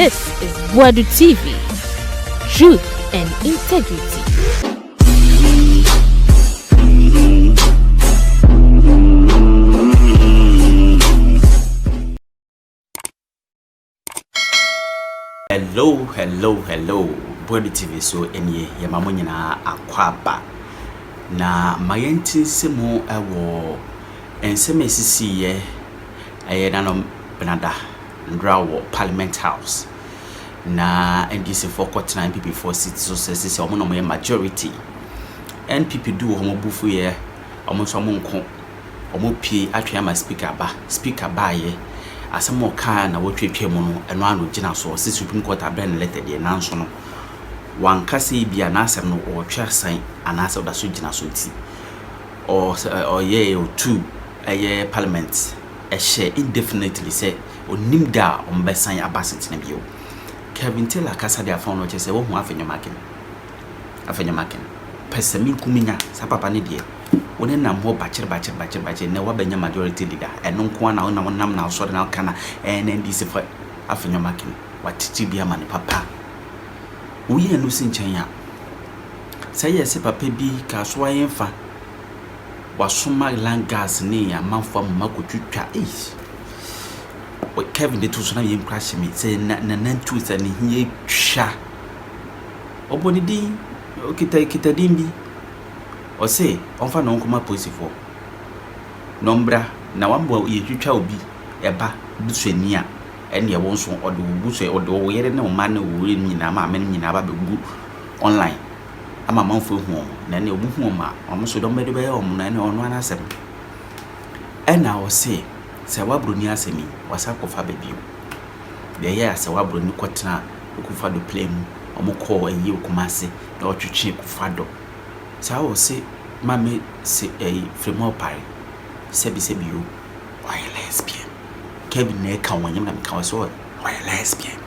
This is Boadu TV. Truth and integrity. Hello. Boadu TV so enye yamamo nyina akwaba. Na mayenti semo ewo enseme sisi ye nanom benada ndrawo Parliament House. Na NDC for court na NPP for seats so sisi omo no majority. NPP do omo bufu ye omo so omo nko omo pie atwe ma speaker ba ye asemo ka na wotwetwe mu no eno ano gina so se Supreme Court abren letter de nanso no wankase bia na asem no o twa san anase oda so gina so ti o ye o two eye parliament share indefinitely say onim da ombesan abasit na bio Kevin Taylor kasa de Afenyo che wo hu Afenyo maken pesami kuminya sa papa ne de wone nam ho bacher ne wa benya majority leader eno nko na wonam na so de na kana NDC for Afenyo maken watiti bia mane papa uye no sinchen ya say yes papa bi ka so ayemfa wasoma langas ne ya manfo makotwitwa Kevin de to so na yem crash me say na nantu say ne hie twa oboni din kita dimbi o say onfa no nkoma posifo nombra na wambo ye twitwa obi eba busani a ene ye wonso odo buso odo yere ne o man wo re nyina ma men nyina ba begu online ama manfo hu na ne obuhu ma omo so do mede be o na ne ono anasem ena o say se wabroni asemi wasakofa bebio de ye ase wabroni kwotena okufa do play mu omo call eyi okumase na otwetwe kufado sa o se mame se Frema pare sebio why lesbian Kevin ne ka wanyam na mka so why lesbian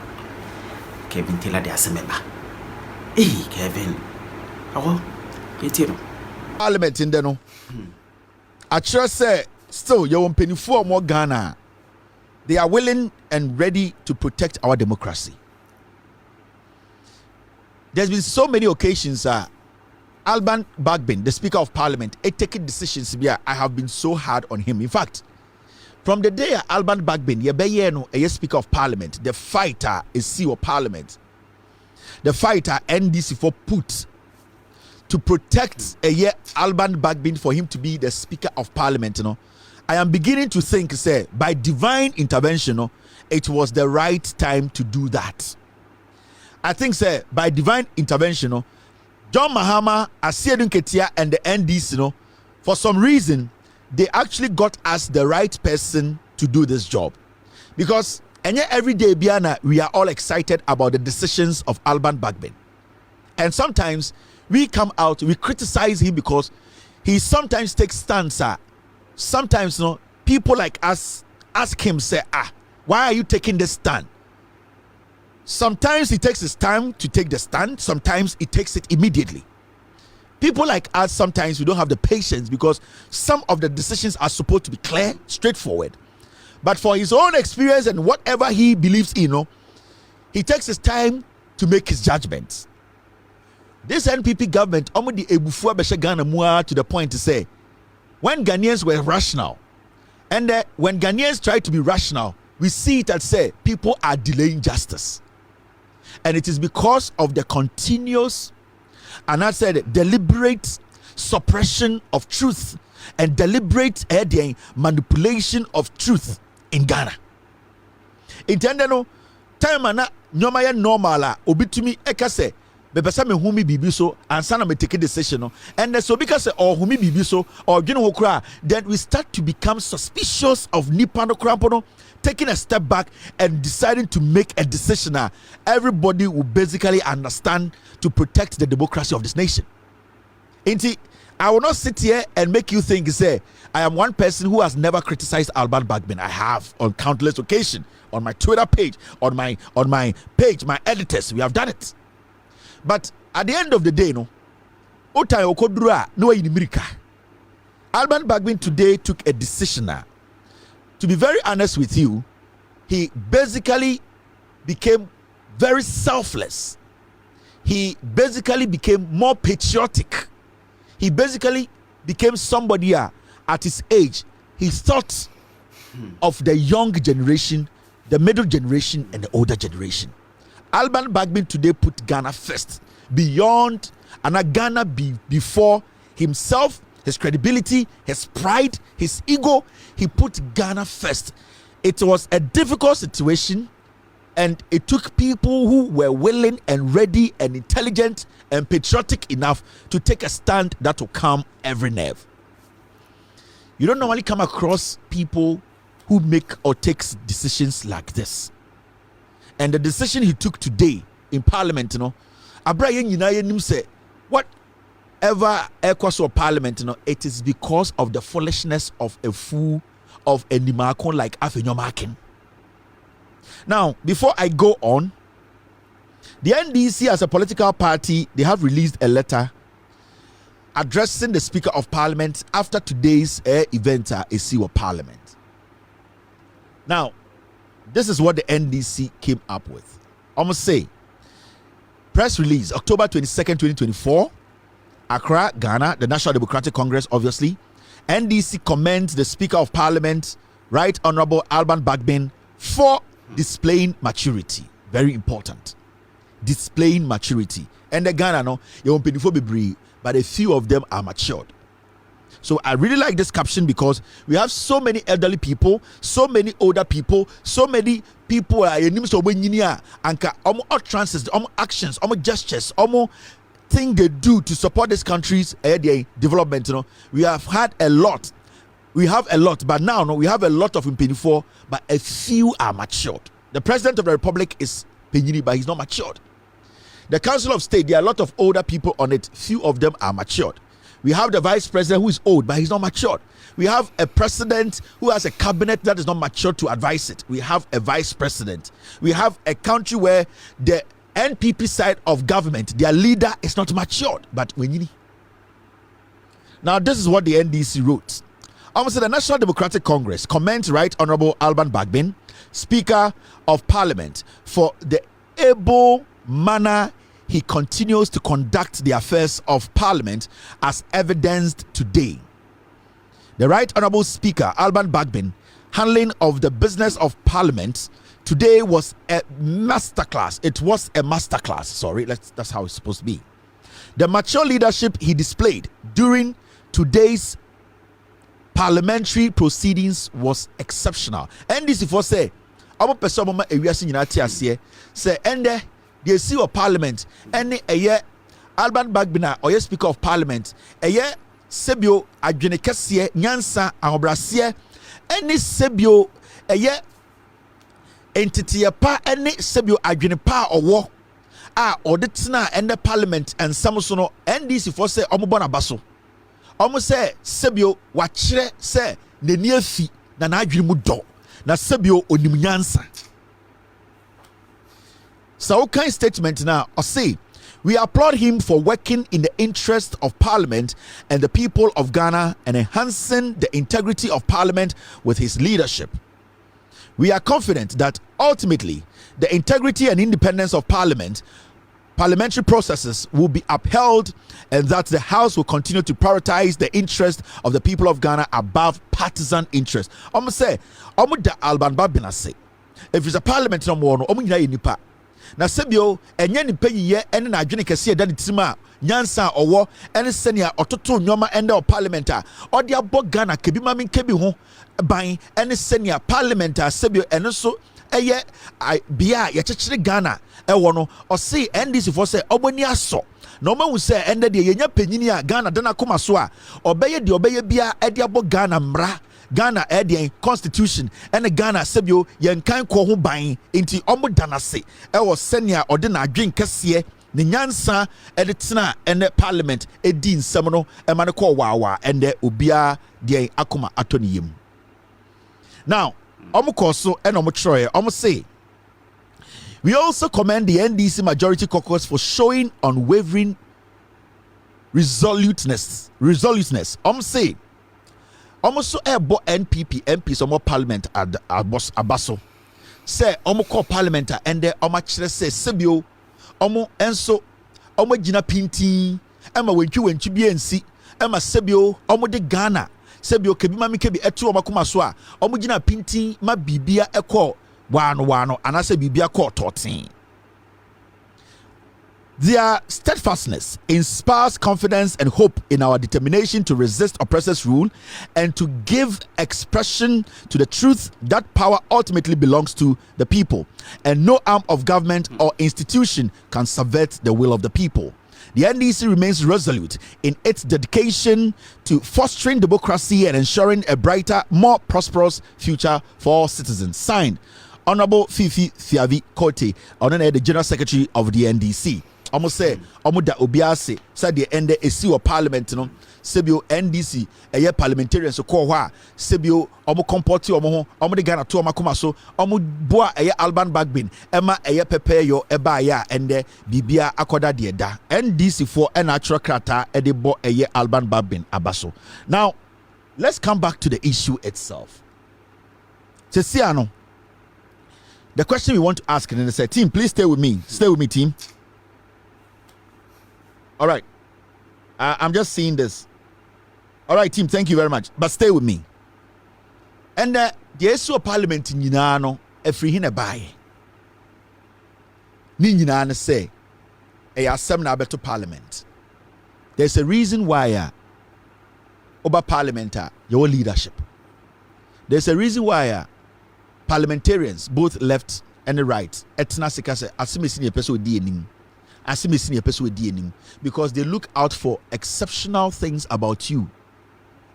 Kevin Taylor de asemeba Kevin awo etiro Parliament in no I trust say still you want penny for more Ghana. They are willing and ready to protect our democracy. There's been so many occasions Bagbin, the Speaker of Parliament, taking decisions. I have been so hard on him. In fact, from the day Bagbin, a Speaker of Parliament, the fighter is CEO Parliament. The fighter NDC for put to protect Bagbin for him to be the Speaker of Parliament. I am beginning to think, say, by divine intervention, it was the right time to do that. I think, say, by divine intervention, John Mahama, Asiedun Ketia, and the NDC, for some reason, they actually got us the right person to do this job. Because every day, Biana, we are all excited about the decisions of Bagbin. And sometimes we come out, we criticize him because he sometimes takes stance. Sometimes people like us ask him, say, why are you taking this stand? Sometimes he takes his time to take the stand. Sometimes he takes it immediately. People like us, sometimes we don't have the patience because some of the decisions are supposed to be clear, straightforward. But for his own experience and whatever he believes in, he takes his time to make his judgments. This NPP government, to the point to say, when Ghanaians were rational, and when Ghanaians try to be rational, we see it as say people are delaying justice, and it is because of the continuous, and I said deliberate suppression of truth and deliberate manipulation of truth in Ghana. Intendeno time ana nyoma ye normala obitumi ekase bepesa me humi bibi so ansa na me take decision and so because or humi bibi so or dwene ho kra then we start to become suspicious of nipa no krampo taking a step back and deciding to make a decision. Everybody will basically understand to protect the democracy of this nation. I will not sit here and make you think, say, I am one person who has never criticized Bagbin. I have on countless occasions, on my Twitter page, on my page, my editors, we have done it. But at the end of the day, Bagbin today took a decision. To be very honest with you, he basically became very selfless. He basically became more patriotic. He basically became somebody at his age. He thought of the young generation, the middle generation, and the older generation. Alban Bagbin today put Ghana first, beyond, and Ghana before himself, his credibility, his pride, his ego. He put Ghana first. It was a difficult situation, and it took people who were willing and ready and intelligent and patriotic enough to take a stand that will calm every nerve. You don't normally come across people who make or takes decisions like this. And the decision he took today in Parliament, whatever echoes of Parliament, it is because of the foolishness of a fool of a Nimakon like Afenyo. Now, before I go on, the NDC as a political party, they have released a letter addressing the Speaker of Parliament after today's event at Esiwo Parliament. Now, this is what the NDC came up with. I must say, press release, October 22nd, 2024, Accra, Ghana, the National Democratic Congress, obviously. NDC commends the Speaker of Parliament, Right Honorable Alban Bagbin, for displaying maturity. Very important. Displaying maturity. And the Ghana, but a few of them are matured. So I really like this caption because we have so many elderly people, so many older people, so many people utterances, actions, gestures, thing they do to support this country's development. We have had a lot. We have a lot, but now we have a lot of Impinifo, but a few are matured. The President of the Republic is Penyini, but he's not matured. The Council of State, there are a lot of older people on it. Few of them are matured. We have the Vice President who is old, but he's not matured. We have a President who has a cabinet that is not matured to advise it. We have a Vice President. We have a country where the NPP side of government, their leader is not matured. But now this is what the NDC wrote. Almost the National Democratic Congress commends Right Honorable Alban Bagbin, Speaker of Parliament, for the able manner he continues to conduct the affairs of Parliament as evidenced today. The Right Honorable Speaker Alban Bagbin handling of the business of Parliament today was a masterclass. It was a masterclass. Sorry, that's how it's supposed to be. The mature leadership he displayed during today's parliamentary proceedings was exceptional. And this for say, our person mama ewiase nyina te ase say ende the see of Parliament any eye Alban Bagbin or Speaker of Parliament eye sebio adwene kese nyansa ahobrase any sebio eye entity pa any sebio adwene pa owo odetena ende Parliament and samuso NDC for say omobona baso omo say sebio wachire say neni afi na adwene mu do na sebio onim nyansa. So kind statement now, I say, we applaud him for working in the interest of Parliament and the people of Ghana and enhancing the integrity of Parliament with his leadership. We are confident that ultimately the integrity and independence of Parliament, parliamentary processes will be upheld and that the House will continue to prioritize the interest of the people of Ghana above partisan interest. I'm say, I'm the Alban Bagbin say, if it's a Parliament no more, nipa. Na sebio enye nipa yiye ene na adwene kese da ne tima nyansa owo ene senia ototo nyoma ende o Parliament a ode abɔ Ghana kebi mamen kebi ho ban ene senia Parliament a sebio ene so eye bia ye kyekere Ghana ewo no o se NDC for say oboni aso na o mahu se ende de yenya panyini a Ghana dana koma so a obeye de obeye bia ede abɔ Ghana mra Ghana Edian Constitution and Ghana Sebio Yankan ko ho ban inti omo danase e wo senia ode na adwen kese ne nyansa edetena ene Parliament edi nsem no e mane ko wawa ende obia de akoma atoniyem. Now omo koso and omo troye omo say we also commend the NDC Majority Caucus for showing unwavering resoluteness. Omo say almost so ebo NPP MPs or more Parliament at abaso say omo call parliament and the omo chere say sebio omo enso omo gina pintin ema wentwi bi ensi ema sebio omo de Ghana sebio kebi mami kebi etu omo kuma so a omo gina pintin ma bibia ekọ wano anase bibia kọ totin. Their steadfastness inspires confidence and hope in our determination to resist oppressors' rule and to give expression to the truth that power ultimately belongs to the people, and no arm of government or institution can subvert the will of the people. The NDC remains resolute in its dedication to fostering democracy and ensuring a brighter, more prosperous future for all citizens. Signed, Honorable Fifi Fiavi Kote, the General Secretary of the NDC. Almost say, da obiase said the end esi wa parliament no sebio NDC eye parliamentarians ko ho a sebio omo comport omo de Ghana to omakoma so omo boa eye Alban Bagbin ema eye Pepeyo eba ya ende bibia akoda de da NDC for a natural krata e de bo eye Alban Bagbin abaso. Now let's come back to the issue itself. Sesiano, the question we want to ask, and they say, team, please stay with me team. All right, I'm just seeing this. All right, team, thank you very much. But stay with me. And the issue of parliament in Yinano, a free hin a buy. Ninjana say, a assembly better parliament. There's a reason why over parliament, your leadership. There's a reason why parliamentarians, both left and the right, etna sekase asimesi person with because they look out for exceptional things about you,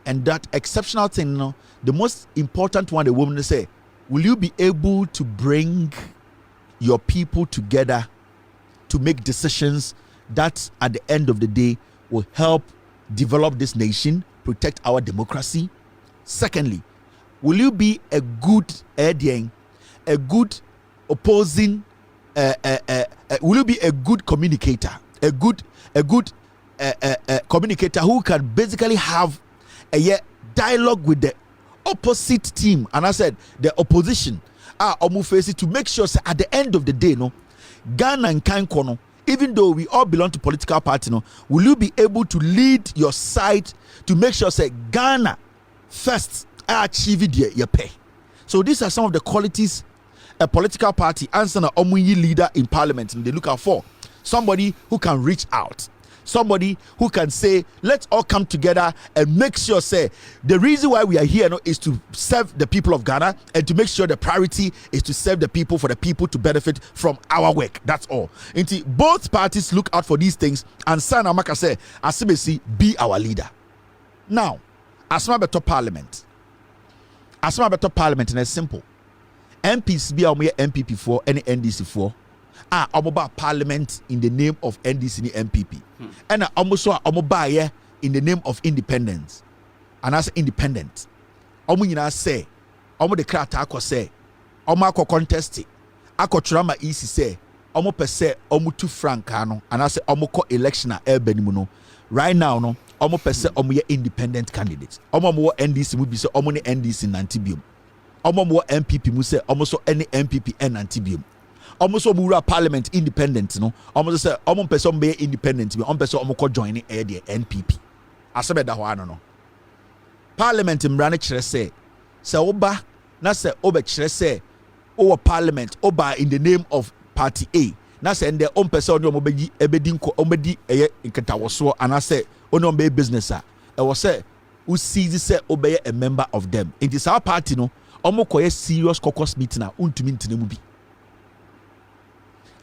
and that exceptional thing, the most important one, the woman say, will you be able to bring your people together to make decisions that at the end of the day will help develop this nation, protect our democracy? Secondly, will you be a good opposing will you be a good communicator, a good communicator who can basically have a dialogue with the opposite team, and I said the opposition to make sure at the end of the day, Ghana and Kankono, even though we all belong to political party, will you be able to lead your side to make sure Ghana first achieve your pay? So these are some of the qualities a political party answer a omuyi leader in parliament and they look out for. Somebody who can reach out, somebody who can say, let's all come together and make sure the reason why we are here is to serve the people of Ghana, and to make sure the priority is to serve the people, for the people to benefit from our work. That's all. Until both parties look out for these things, and Sana Maka say, Asibesi, be our leader. Now, Asma beto parliament, and it's simple. MPs be our NPP for any NDC for about parliament in the name of NDC and NPP, and almost buy in the name of independence, and as independent, say, the crata say, contest, trama easy say, per se, 2 franc, and I say, election at right now, no, per se, independent candidates, NDC would be so, NDC in Antibium. More MPP mu say almost any MPP and antibium. Almost mura parliament independent, almost say person be independent, person joining the NPP. Asabe da ho no. Parliament mrane kire say oba na say oba kire say o parliament oba in the name of party A. Na say the person no obeji ebedi nko omedi nketawoso ana say ono be business e wo say who sees say obey a member of them. It is our party koye serious caucus meeting na untumi ntine mu bi.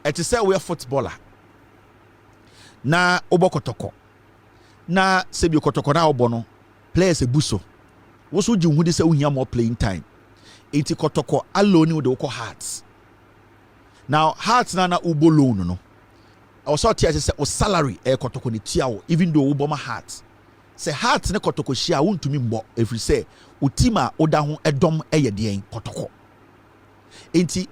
It is say we are footballer. Na obo kotoko. Na sebi kotoko na obo no players ebuso. Wo so ji hu de say uhia more playing time. Enti kotoko alone wo de wo Hearts. Now Hearts na ubo loan no. I was out here say o salary kotoko ni tia wo even though wo bo ma Hearts. Say Hearts ne kotoko shia untumi mbo every say utima oda ho edom eye den kotoko. Enti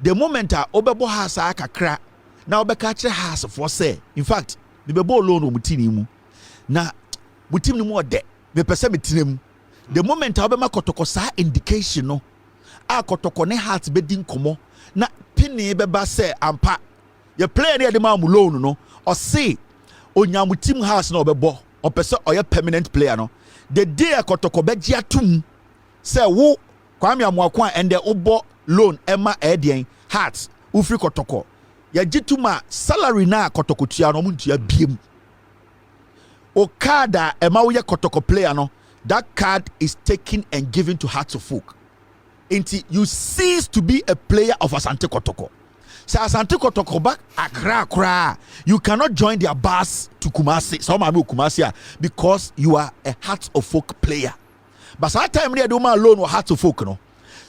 the moment obebo hasa akakra na obeka kire hasa for say in fact me bebo loan o mutini mu na mutim ni mu ode me pese metinem the moment obema kotoko sa indication no a kotoko ne heart bedin komo na pini beba se ampa ye player ne de ma mu loan no or say onyamu team house na obebo or pese or permanent player no the day a kotoko beji atum say wo Kwame Amuakwa and the obo loan Emma Edien heart ufri kotoko ya jituma salary na kotoko tia no muntu ya biem okada ema wo ye kotoko player no that card is taken and given to Hearts of Folk. Until you cease to be a player of Asante Kotoko. So Asante Kotoko back Accra. You cannot join their bus to Kumasi. Some are Kumasi because you are a Hearts of Folk player. But that time they do my loan or Hearts of Folk no.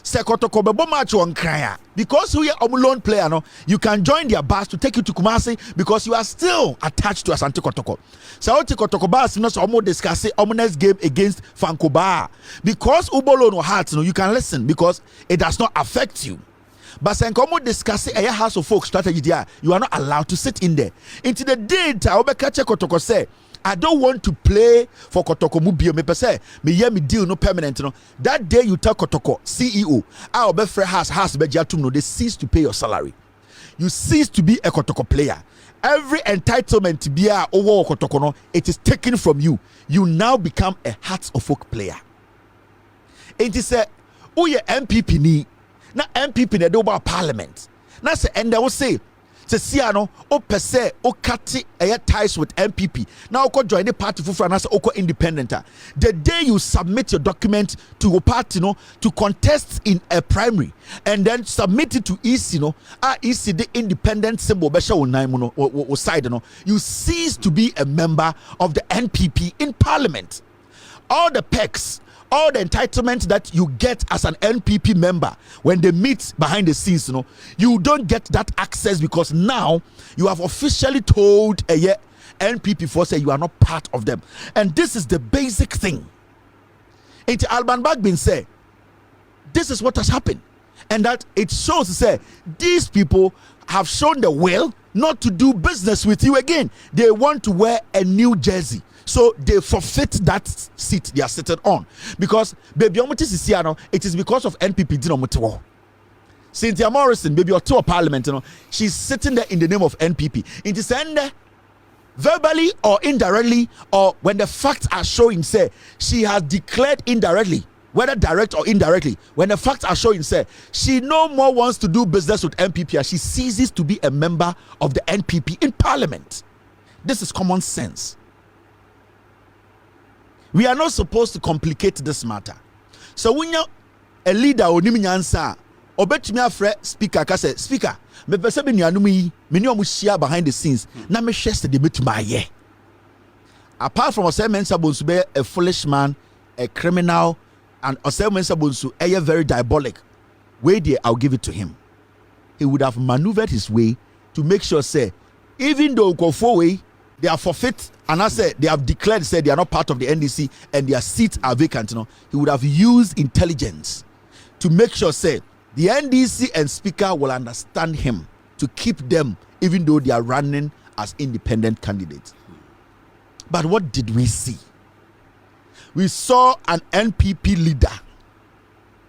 Sekotoko bebo match on kraya because we are a loan player no you can join their bus to take you to Kumasi because you are still attached to Asante Kotoko. So Kotoko bus no so almost discuss ominous game against Fankoba because Ubo loan or Hearts no you can listen because it does not affect you. But Senkomo discuss a House of Folk strategy there you are not allowed to sit in there. Into the day Obekache Kotoko say I don't want to play for Kotoko Mubio. Me pese me ye me deal no permanent no. That day you tell Kotoko CEO, our befre has bejatum no. They cease to pay your salary. You cease to be a Kotoko player. Every entitlement to be a over Kotoko no, it is taken from you. You now become a Hearts of Folk player. It is a uye NPP ni na NPP ne do about Parliament. Na se and they will say. Siano o pese o kati ties with NPP now go join the party for France or independent. The day you submit your document to a party no to contest in a primary and then submit it to EC no EC the independent symbol or side no you cease to be a member of the NPP in Parliament. All the perks, all the entitlement that you get as an NPP member when they meet behind the scenes, you don't get that access because now you have officially told a NPP for say you are not part of them. And this is the basic thing. And Alban Bagbin say, this is what has happened. And that it shows to say, these people have shown the will not to do business with you again. They want to wear a new jersey. So they forfeit that seat they are sitting on because baby it is because of NPP dinomoto. Cynthia Morrison, baby or Parliament, she's sitting there in the name of NPP. It is verbally or indirectly, or when the facts are showing, say she has declared indirectly, whether direct or indirectly. When the facts are showing, say she no more wants to do business with NPP, and she ceases to be a member of the NPP in Parliament. This is common sense. We are not supposed to complicate this matter. So when you're a leader or niminyansa, obetumi afre speaker ka say speaker me pese be nuanum yi me ne omo share behind the scenes na me hwese de betuma aye. Apart from Osemensa Bonsu be a foolish man, a criminal, and Osemensa Bonsu a very diabolic way there, I'll give it to him. He would have maneuvered his way to make sure say even though go forward they are forfeit and I said they have declared said they are not part of the NDC and their seats are vacant. He would have used intelligence to make sure say the NDC and speaker will understand him to keep them even though they are running as independent candidates. But what did we see? We saw an NPP leader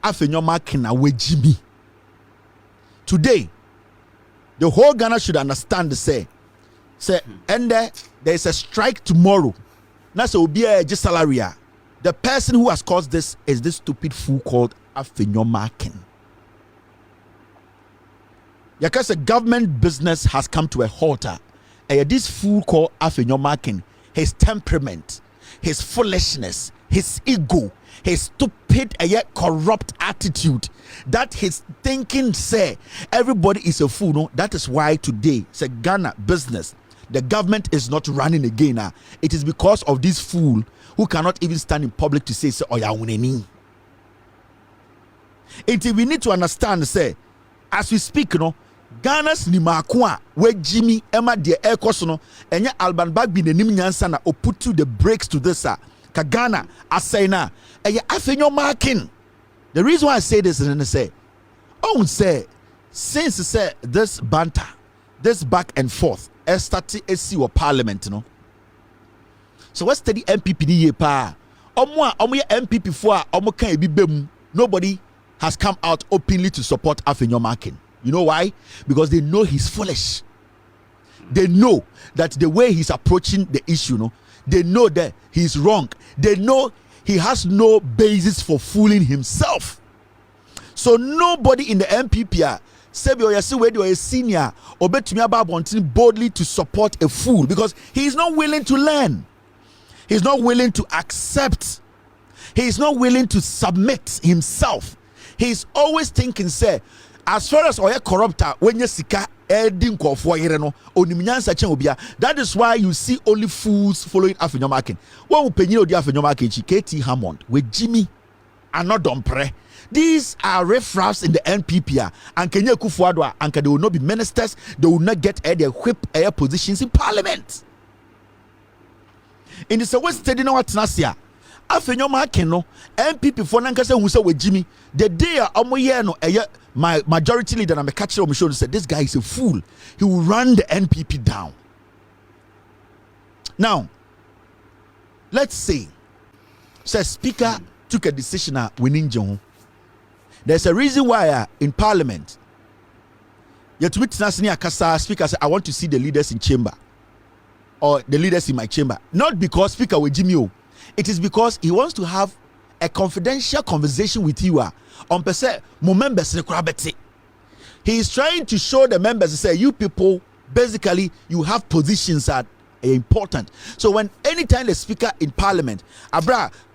Afenyo Jimmy. Today the whole Ghana should understand the say and there is a strike tomorrow. Now so be a salary. The person who has caused this is this stupid fool called Afenyo Markin. Because a government business has come to a halt. This fool called Afenyo Markin, his temperament, his foolishness, his ego, his stupid and yet corrupt attitude, that his thinking say everybody is a fool. No, that is why today it's a Ghana business. The government is not running again. It is because of this fool who cannot even stand in public to say oya uneni. Until we need to understand, say, as we speak, Ghana's nimakwa where Jimmy Emma de Ekosono and Alban Bagbin the Nimyansana or put to the brakes to this ka Ghana asayna Afenyo Markin. The reason why I say this is to say, since say this banter, this back and forth, started AC or Parliament, so what's the NPP ni pa? Omo MPP for omo kan ebi bem. Nobody has come out openly to support Afenyo Markin. You know why? Because they know he's foolish. They know that the way he's approaching the issue, no, they know that he's wrong. They know he has no basis for fooling himself. So nobody in the NPP Sebi Oyasiwe or a senior or betumi aba boldly to support a fool, because he's not willing to learn. He's not willing to accept. He's not willing to submit himself. He's always thinking, say, as far as oya corrupter when you sika edin kofo yere no onimnyansa chen obia. That is why you see only fools following Afenyo Markin. When we penyi odi Afenyo Markin, KT Hammond with Jimmy and not Dompre. These are riffraffs in the NPP, and Kenya Kufuadwa, and they will not be ministers. They will not get their whip air positions in Parliament. In the West Study now at Nasia, Afenyo Markin no NPP for Nankasa who said with Jimmy the day no my majority leader and my catcher on my shoulder said this guy is a fool. He will run the NPP down. Now, let's say, Speaker took a decision winning John. There's a reason why in Parliament, yet with Kasa Speaker said, I want to see the leaders in chamber or the leaders in my chamber. Not because Speaker with Jimmy O. It is because he wants to have a confidential conversation with you on per se members. He is trying to show the members to say, you people, basically, you have positions that are important. So when anytime the Speaker in Parliament,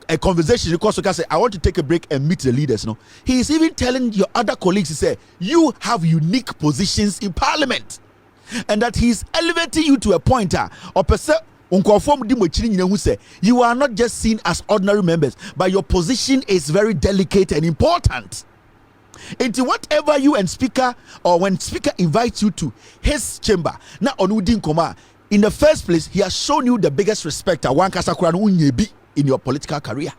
a conversation, because say, I want to take a break and meet the leaders. No, he is even telling your other colleagues to say, you have unique positions in Parliament, and that he is elevating you to a point or per se. You are not just seen as ordinary members, but your position is very delicate and important. Into whatever you and Speaker, or when Speaker invites you to his chamber, now Onudin Koma, in the first place, he has shown you the biggest respect in your political career.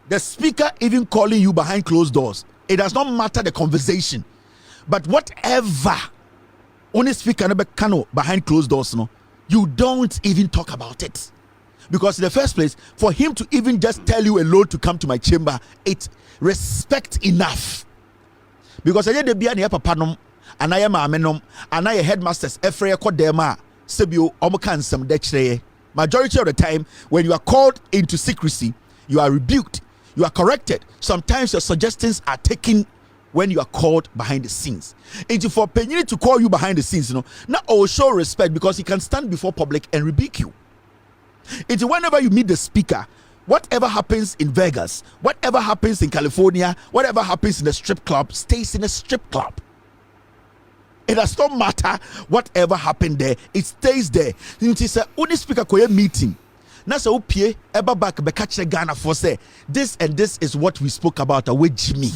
The Speaker even calling you behind closed doors. It does not matter the conversation, but whatever only Speaker behind closed doors, no, you don't even talk about it. Because in the first place, for him to even just tell you alone to come to my chamber, it's respect enough. Because I did be an papanom, and I am a menom, and I headmasters, Efraya Kodema, Sebio, Omokansam, Dechre. Majority of the time, when you are called into secrecy, you are rebuked, you are corrected. Sometimes your suggestions are taken when you are called behind the scenes. It's for Penny to call you behind the scenes, now will show respect because he can stand before public and rebuke you. It's whenever you meet the Speaker, whatever happens in Vegas, whatever happens in California, whatever happens in a strip club, stays in a strip club. It does not matter whatever happened there, it stays there. It is a only Speaker meeting. Nasa upie eba back bekache Ghana for say this and this is what we spoke about with Jimmy.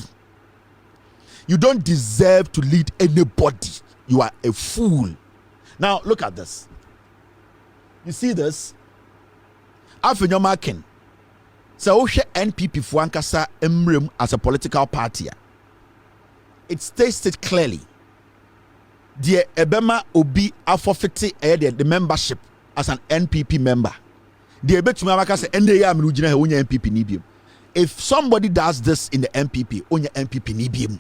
You don't deserve to lead anybody. You are a fool. Now look at this. You see this? Afenyo Markin. So NPP Fuankasa Emrim as a political party. It stated clearly. The Ebema Obi forfeited the membership as an NPP member. The NPP. If somebody does this in the NPP, only NPP nibium.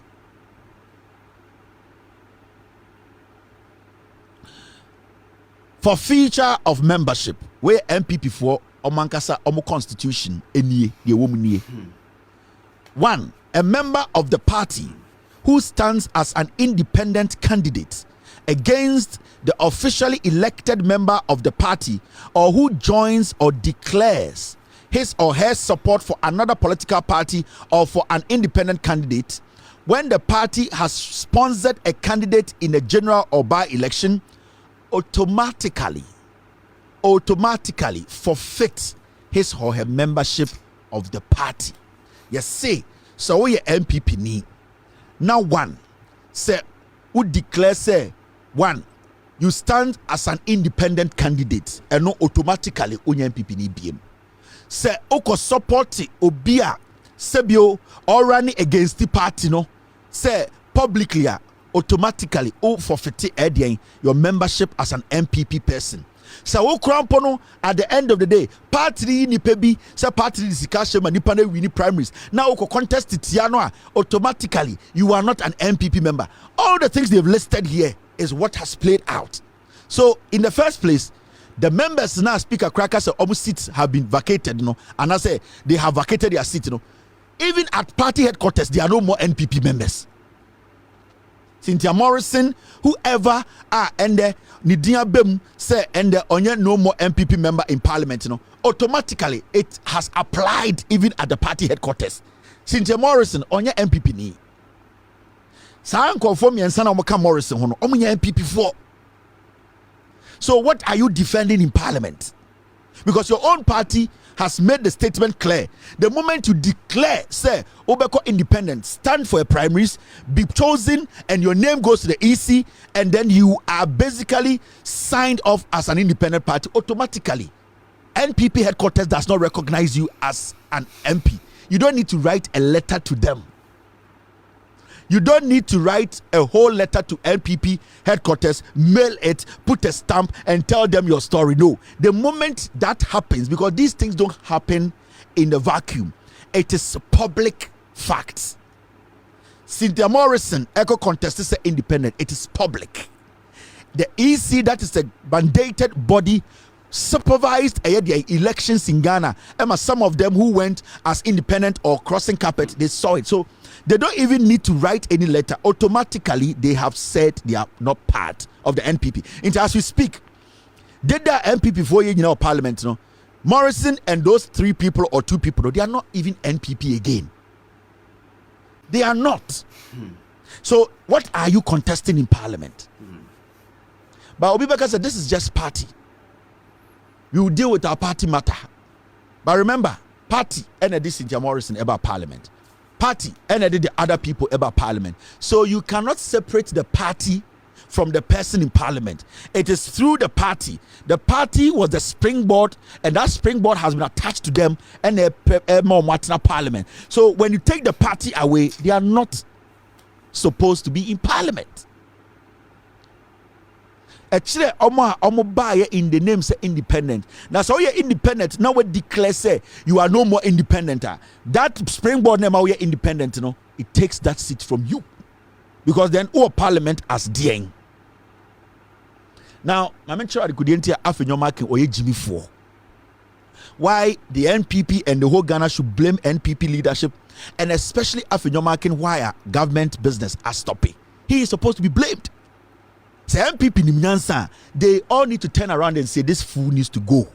For feature of membership, where NPP for Omankasa Omo Constitution any the woman. One, a member of the party who stands as an independent candidate against the officially elected member of the party, or who joins or declares his or her support for another political party or for an independent candidate when the party has sponsored a candidate in a general or by-election, automatically forfeit his or her membership of the party. Yes, say so we MPP ni. Now one say who declare say one you stand as an independent candidate and no automatically only MPP ni BM. Say oko support obia sebio or running against the party no say publicly automatically forfeit your membership as an MPP person. So wo krampo no at the end of the day party ni pebi say party discussion man nipa na win primaries now wo contest tia no automatically you are not an NPP member. All the things they've listed here is what has played out. So in the first place, the members now Speaker Cracker say almost seats have been vacated, and I say they have vacated their seat, Even at party headquarters, there are no more NPP members. Cynthia Morrison, whoever and Nidia Bem say and onye no more NPP member in Parliament, automatically it has applied even at the party headquarters. Cynthia Morrison onye NPP ni. Sa confirm yensa na omoka Morrison hono omunye NPP for. So what are you defending in Parliament? Because your own party has made the statement clear. The moment you declare, say, Obeko independent, stand for a primaries, be chosen, and your name goes to the EC, and then you are basically signed off as an independent party, automatically. NPP headquarters does not recognize you as an MP. You don't need to write a letter to them. You don't need to write a whole letter to NPP headquarters, mail it, put a stamp, and tell them your story. No. The moment that happens, because these things don't happen in the vacuum, it is public facts. Cynthia Morrison, Echo contested say independent. It is public. The EC, that is a mandated body, supervised the elections in Ghana. And some of them who went as independent or crossing carpet, they saw it. So they don't even need to write any letter. Automatically, they have said they are not part of the NPP. And as we speak, did the NPP for you Parliament, Morrison and those 3 people or 2 people, they are not even NPP again. They are not. So what are you contesting in Parliament? But Obibeka said this is just party. We will deal with our party matter. But remember, party and this Cynthia Morrison about Parliament. Party and the other people about Parliament. So you cannot separate the party from the person in Parliament. It is through the party. The party was the springboard, and that springboard has been attached to them and a Parliament. So when you take the party away, they are not supposed to be in Parliament. Actually, in the name say independent. Now, so you're independent. Now we declare say you are no more independent. That springboard name you're independent. It takes that seat from you, because then our Parliament as DN. Now, I'm sure I could enter Afenyo marking or Jimmy for. Why the NPP and the whole Ghana should blame NPP leadership, and especially Afenyo marking why government business are stopping. He is supposed to be blamed. Say NPP Nimnyansa, they all need to turn around and say this fool needs to go,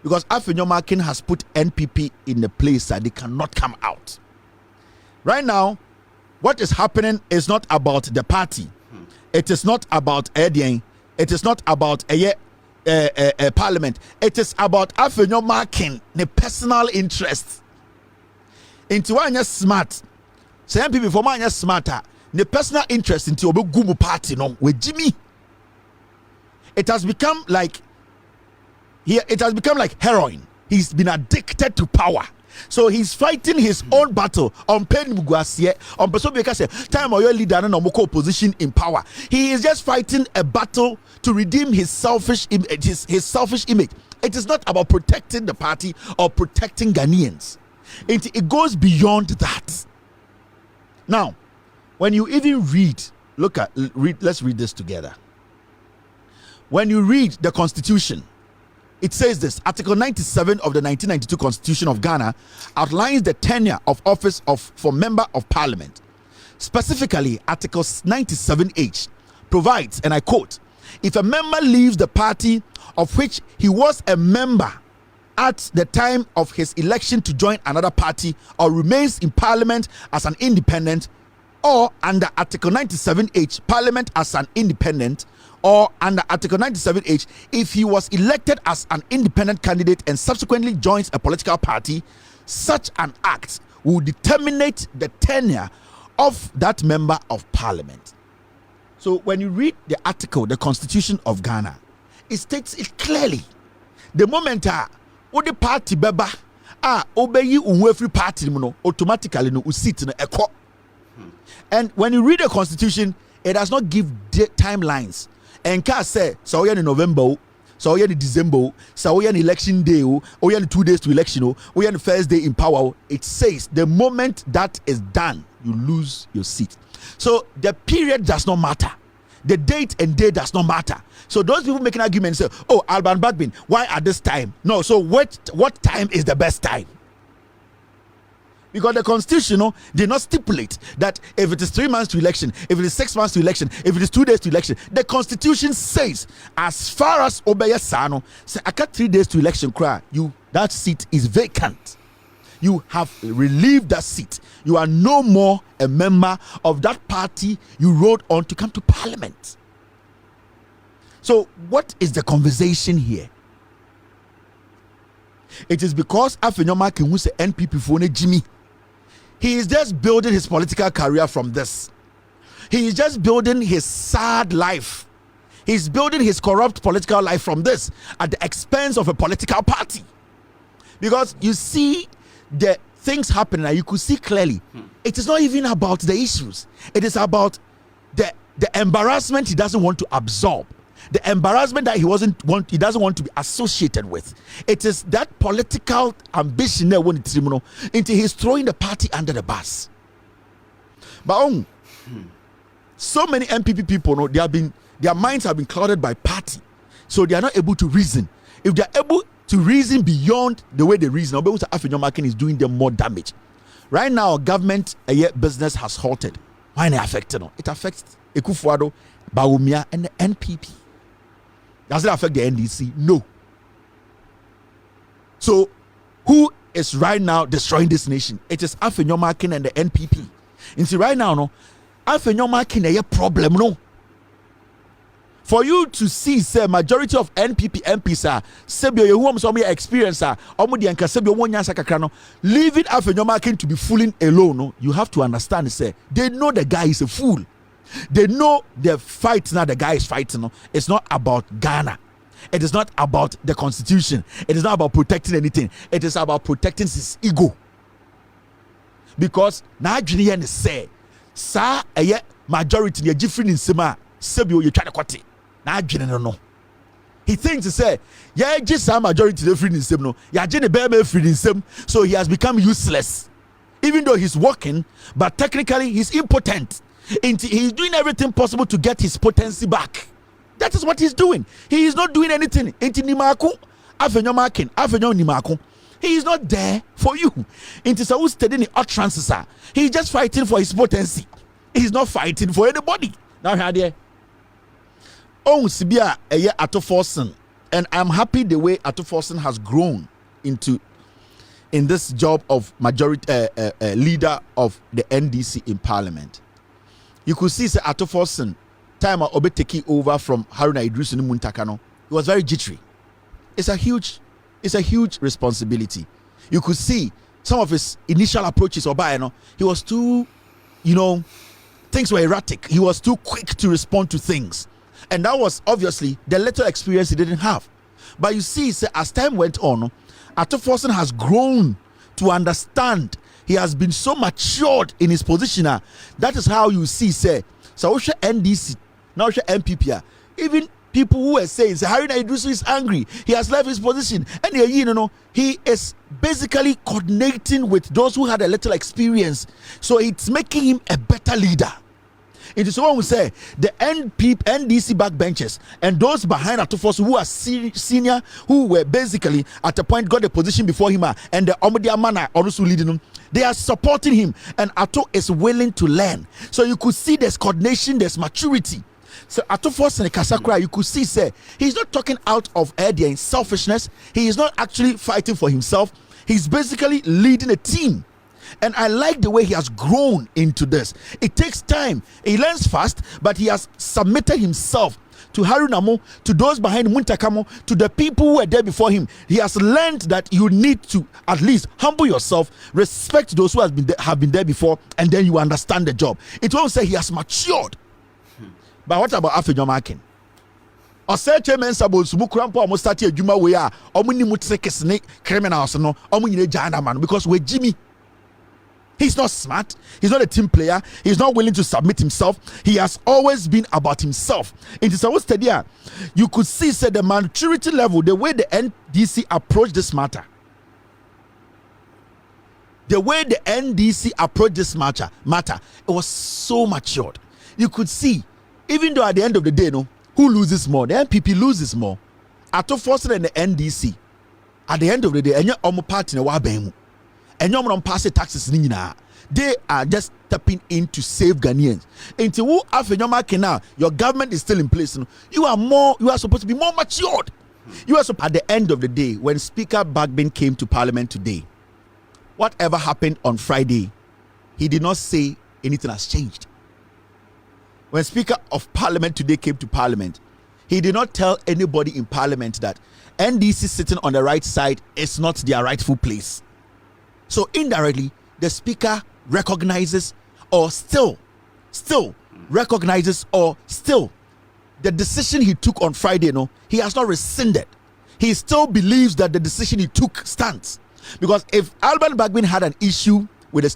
because Afenyo marking has put NPP in a place that they cannot come out. Right now, what is happening is not about the party. It is not about Edian. It is not about a Parliament. It is about Afenyo marking the personal interest. Into one smart. Say NPP for one smarter. The personal interest into obe gumu party with Jimmy. It has become like heroin. He's been addicted to power. So he's fighting his own battle on Pen Muguasie, on person because time or your leader and opposition in power. He is just fighting a battle to redeem his selfish his selfish image. It is not about protecting the party or protecting Ghanaians. It goes beyond that. Now, when you even read, let's read this together. When you read the Constitution, it says this: Article 97 of the 1992 Constitution of Ghana outlines the tenure of office for member of Parliament. Specifically, Article 97H provides, and I quote, if a member leaves the party of which he was a member at the time of his election to join another party, or remains in Parliament as an independent, or under Article 97H, Parliament as an independent, or under Article 97H, if he was elected as an independent candidate and subsequently joins a political party, such an act will determine the tenure of that member of Parliament. So when you read the article, the Constitution of Ghana, it states it clearly. The moment the party beba obeyi unwefri party automatically no usit no eko. And when you read the Constitution, it does not give timelines. And can say so in November, So we are in December, so we are in election day, we are in 2 days to election, we are in the first day in power. It says the moment that is done, you lose your seat. So the period does not matter. The date and day does not matter. So those people making arguments say, oh, Alban Bagbin, why at this time? No, so what time is the best time? Because the constitution did not stipulate that if it is 3 months to election, if it is 6 months to election, if it is 2 days to election, the constitution says as far as Obeya Sano say I got 3 days to election, that seat is vacant. You have relieved that seat. You are no more a member of that party you rode on to come to parliament. So what is the conversation here? It is because Afenyo who say NPP for Jimmy. He is just building his political career from this. He is just building his sad life. He's building his corrupt political life from this at the expense of a political party. Because you see the things happening and you could see clearly it is not even about the issues. It is about the embarrassment he doesn't want to absorb. The embarrassment that he doesn't want to be associated with. It is that political ambition that won it into he's throwing the party under the bus. But so many NPP people their minds have been clouded by party, so they are not able to reason. If they are able to reason beyond the way they reason, Afenyo is doing them more damage. Right now, government business has halted. Why not affected? It affects Ekufuado, Bawumia, and the NPP. Does it affect the NDC? No. So, who is right now destroying this nation? It is Afenyo and the NPP. And see, right now, Afenyo is a problem, no. For you to see, say, majority of NPP MPs are Sebio, experience leaving Afenyo to be fooling alone. No, you have to understand, say, they know the guy is a fool. They know the fight now the guy is fighting. It's not about Ghana. It is not about the constitution. It is not about protecting anything. It is about protecting his ego. Because now Junior say, "Sa a majority you different in Sema, Sebio you try to cut it." Now Junior no. He thinks to say, "Yeah, just a majority different in Sem no. Yeah, Junior be free in Sem, so he has become useless, even though he's working, but technically he's impotent." He's doing everything possible to get his potency back. That is what he's doing. He is not doing anything. He is not there for you. He's just fighting for his potency. He's not fighting for anybody. Now here, Sibia Ato Forsen, and I'm happy the way Ato Forsen has grown in this job of majority leader of the NDC in Parliament. You could see Ato Forsen time Obe taking over from Haruna Idris and Muntakano. He was very jittery. It's a huge responsibility. You could see some of his initial approaches. He was too, things were erratic. He was too quick to respond to things, and that was obviously the little experience he didn't have. But you see, as time went on, Ato Forsen has grown to understand. He has been so matured in his position. That is how you see, so NDC, now NPP, even people who are saying Haruna Idris is angry, he has left his position, and he is basically coordinating with those who had a little experience, so it's making him a better leader. It is someone who say the NDC backbenchers and those behind Ato Forsen who are senior, who were basically at a point got the position before him, and the Omodia Mana also leading him. They are supporting him, and Ato is willing to learn. So you could see there's coordination, there's maturity. So Ato Forsen Kasakura, you could see, he's not talking out of idea in selfishness. He is not actually fighting for himself. He's basically leading a team. And I like the way he has grown into this. It takes time. He learns fast, but he has submitted himself to Harunamo, to those behind Muntakamo, to the people who were there before him. He has learned that you need to at least humble yourself, respect those who have been there before, and then you understand the job. It won't say he has matured. But what about Afenyo Makin? Ose chairman sabo sumukrampo almost start a juma we are omuni mutekesne criminals no omunyine jana man because we Jimmy. He's not smart. He's not a team player. He's not willing to submit himself. He has always been about himself. In this study, you could see said the maturity level, the way the NDC approached this matter. The way the NDC approached this matter, it was so matured. You could see, even though at the end of the day, who loses more? The NPP loses more. Ato Force and the NDC. At the end of the day, any party and you pass taxes they are just stepping in to save Ghanaians. Until who Afenyo now, your government is still in place. You are supposed to be more matured. You are at the end of the day, when Speaker Bagbin came to Parliament today, whatever happened on Friday, he did not say anything has changed. When Speaker of Parliament today came to Parliament, he did not tell anybody in Parliament that NDC sitting on the right side is not their rightful place. So indirectly, the Speaker recognizes or still recognizes or still the decision he took on Friday, he has not rescinded. He still believes that the decision he took stands. Because if Alban Bagbin had an issue with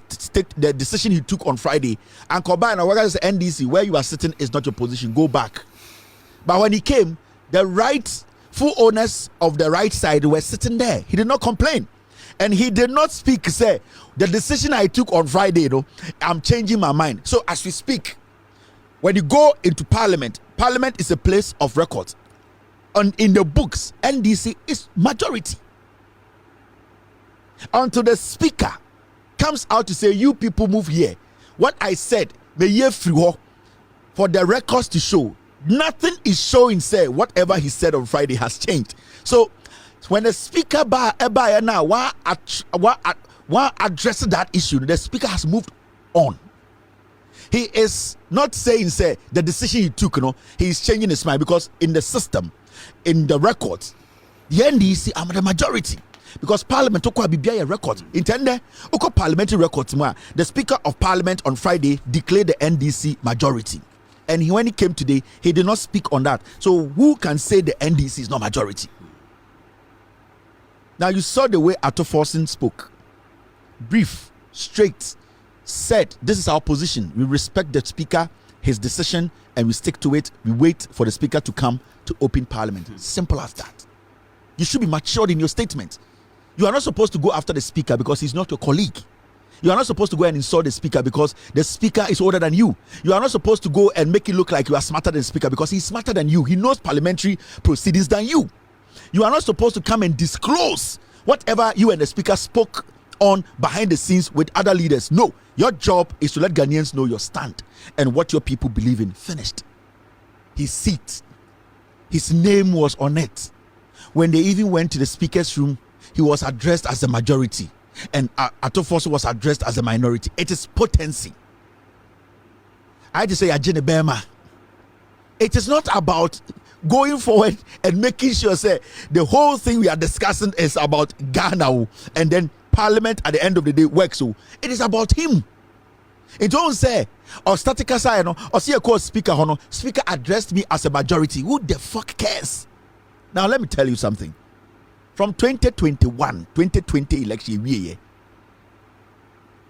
the decision he took on Friday, and combine and workers NDC, where you are sitting is not your position, go back. But when he came, the rightful owners of the right side were sitting there. He did not complain. And he did not speak, say, the decision I took on Friday, I'm changing my mind. So as we speak, when you go into Parliament, Parliament is a place of record. And in the books, NDC is majority. Until the Speaker comes out to say, you people move here. What I said, may ye free for the records to show. Nothing is showing, say, whatever he said on Friday has changed. So, when the Speaker now addressing that issue, the Speaker has moved on. He is not saying, say, the decision he took, he is changing his mind, because in the system, in the records, the NDC are the majority. Because Parliament took a record. Intende, parliamentary records. The Speaker of Parliament on Friday declared the NDC majority. And when he came today, he did not speak on that. So who can say the NDC is not majority? Now you saw the way Ato Forson spoke. Brief, straight, said, this is our position. We respect the Speaker, his decision, and we stick to it. We wait for the Speaker to come to open Parliament. Simple as that. You should be matured in your statement. You are not supposed to go after the Speaker because he's not your colleague. You are not supposed to go and insult the Speaker because the Speaker is older than you. You are not supposed to go and make it look like you are smarter than the Speaker because he's smarter than you. He knows parliamentary proceedings than you. You are not supposed to come and disclose whatever you and the Speaker spoke on behind the scenes with other leaders. No, your job is to let Ghanaians know your stand and what your people believe in. Finished. His seat, his name was on it. When they even went to the Speaker's room, he was addressed as a majority, and Ato Force was addressed as a minority. It is potency. I just say, Ajene Bema. It is not about going forward and making sure, say, the whole thing we are discussing is about Ghana, and then Parliament at the end of the day works. So it is about him. It don't say, or static aside, or see a call Speaker, Speaker addressed me as a majority. Who the fuck cares? Now let me tell you something. From 2020 election year,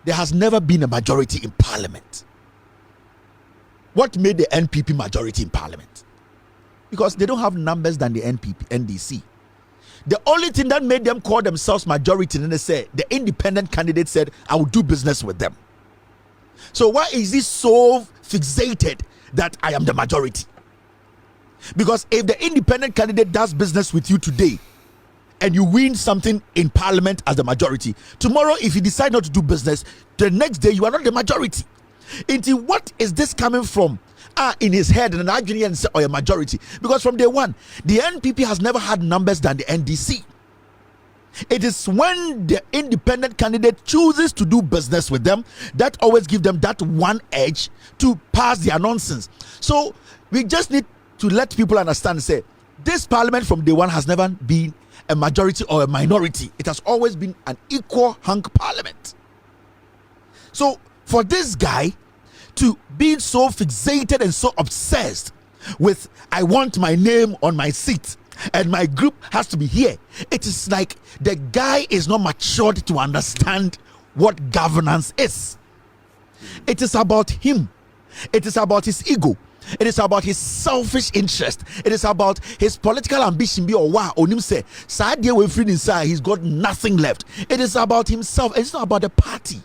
there has never been a majority in Parliament. What made the NPP majority in Parliament? Because they don't have numbers than the NDC. The only thing that made them call themselves majority, and they say the independent candidate said, I will do business with them. So why is this so fixated that I am the majority? Because if the independent candidate does business with you today and you win something in Parliament as the majority, tomorrow if you decide not to do business, the next day you are not the majority. Into what is this coming from? In his head and an argument or a majority? Because from day one, the NPP has never had numbers than the NDC. It is when the independent candidate chooses to do business with them that always give them that one edge to pass their nonsense. So we just need to let people understand, say, this Parliament from day one has never been a majority or a minority. It has always been an equal hunk Parliament. So for this guy to be so fixated and so obsessed with, I want my name on my seat and my group has to be here, it is like the guy is not matured to understand what governance is. It is about him. It is about his ego. It is about his selfish interest. It is about his political ambition. Be onim say Sadia we free inside. He's got nothing left. It is about himself. It's not about the party.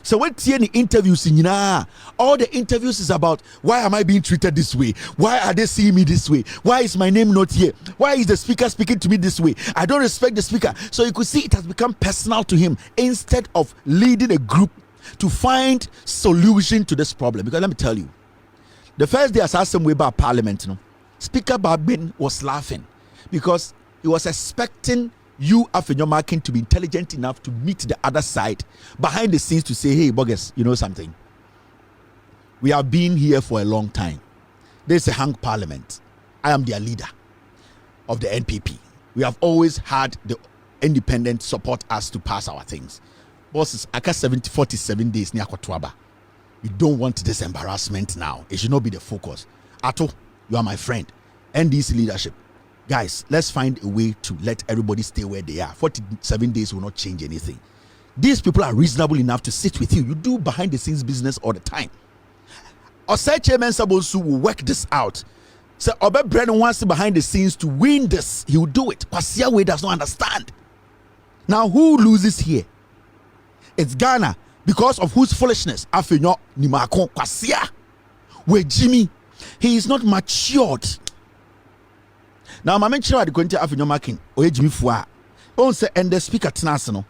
So when any interviews in all the interviews is about why am I being treated this way? Why are they seeing me this way? Why is my name not here? Why is the speaker speaking to me this way? I don't respect the speaker. So you could see it has become personal to him instead of leading a group to find solution to this problem. Because let me tell you, the first day I saw some way about Parliament, Speaker Bagbin was laughing because he was expecting you, Afenyo, to be intelligent enough to meet the other side behind the scenes to say, hey, Bogus, you know something? We have been here for a long time. There's a hung parliament. I am their leader of the NPP. We have always had the independent support us to pass our things. Bosses, I got 47 days near Kotwaba. We don't want this embarrassment now. It should not be the focus. Ato, you are my friend. NDC leadership. Guys, let's find a way to let everybody stay where they are. 47 days will not change anything. These people are reasonable enough to sit with you. You do behind the scenes business all the time. Osai Chairman Sabosu will work this out. So Obe Brennan wants behind the scenes to win this. He will do it. Kwasia Way does not understand. Now who loses here? It's Ghana because of whose foolishness? Afenyo Nimakon Kwasia. Where Jimmy, he is not matured. Now, my mention at the Quinty Afenyo Makin, or Jimmy Fua, also, and the speaker Tnasano.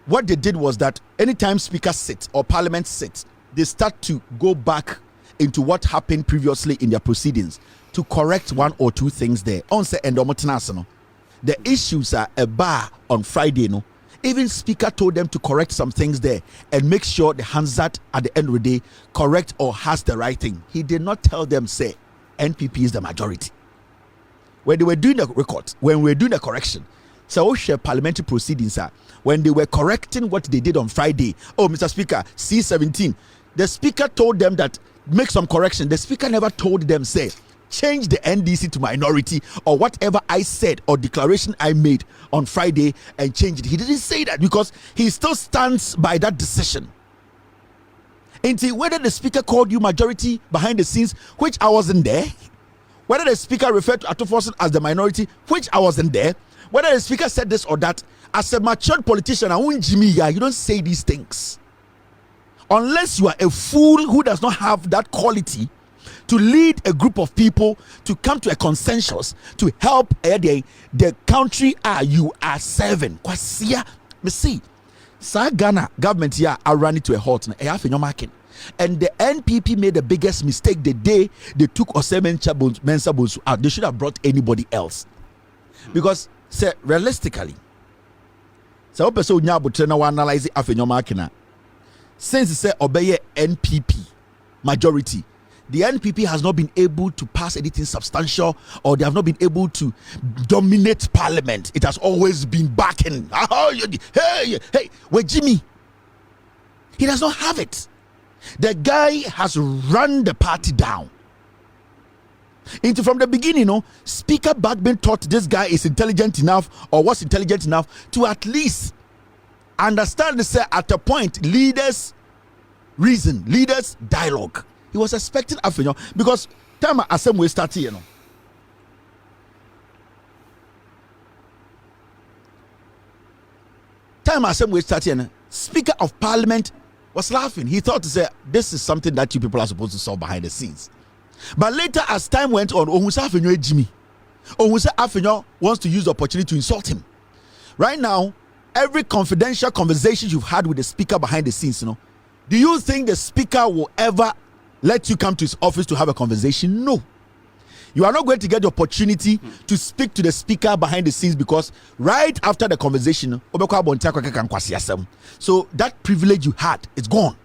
What they did was that anytime speaker sits or parliament sits, they start to go back into what happened previously in their proceedings to correct one or two things there. Also, and the issues are a bar on Friday, no. Even speaker told them to correct some things there and make sure the Hansat at the end of the day correct or has the right thing. He did not tell them, say, NPP is the majority. When they were doing the record, when we were doing the correction, so parliamentary proceedings when they were correcting what they did on Friday. Oh, Mr. Speaker, C17. The speaker told them that make some correction. The speaker never told them, say, change the NDC to minority or whatever I said or declaration I made on Friday and change it. He didn't say that because he still stands by that decision. Until whether the speaker called you majority behind the scenes, which I wasn't there, whether the speaker referred to Atoforson as the minority, which I wasn't there, whether the speaker said this or that, as a matured politician, you don't say these things. Unless you are a fool who does not have that quality to lead a group of people to come to a consensus to help the country you are serving. Kwasia, me see. Ghana government here are running to a halt now. And the NPP made the biggest mistake the day they took Mensa Bonsu out. They should have brought anybody else. Because, say, realistically, so person now analyze Afenyo Makina. Since say obey NPP majority, the NPP has not been able to pass anything substantial, or they have not been able to dominate parliament. It has always been backing. Hey, where Jimmy? He does not have it. The guy has run the party down. From the beginning, Speaker Bagbin thought this guy is intelligent enough or was intelligent enough to at least understand this at a point. Leaders reason, leaders dialogue. He was expecting Afenyo because time assembly started, Time assembly started, Speaker of Parliament was laughing. He thought to say, this is something that you people are supposed to solve behind the scenes. But later, as time went on, Afenyo Jimmy. Afenyo wants to use the opportunity to insult him. Right now, every confidential conversation you've had with the speaker behind the scenes, do you think the speaker will ever let you come to his office to have a conversation? No. You are not going to get the opportunity to speak to the speaker behind the scenes because right after the conversation, so that privilege you had is gone.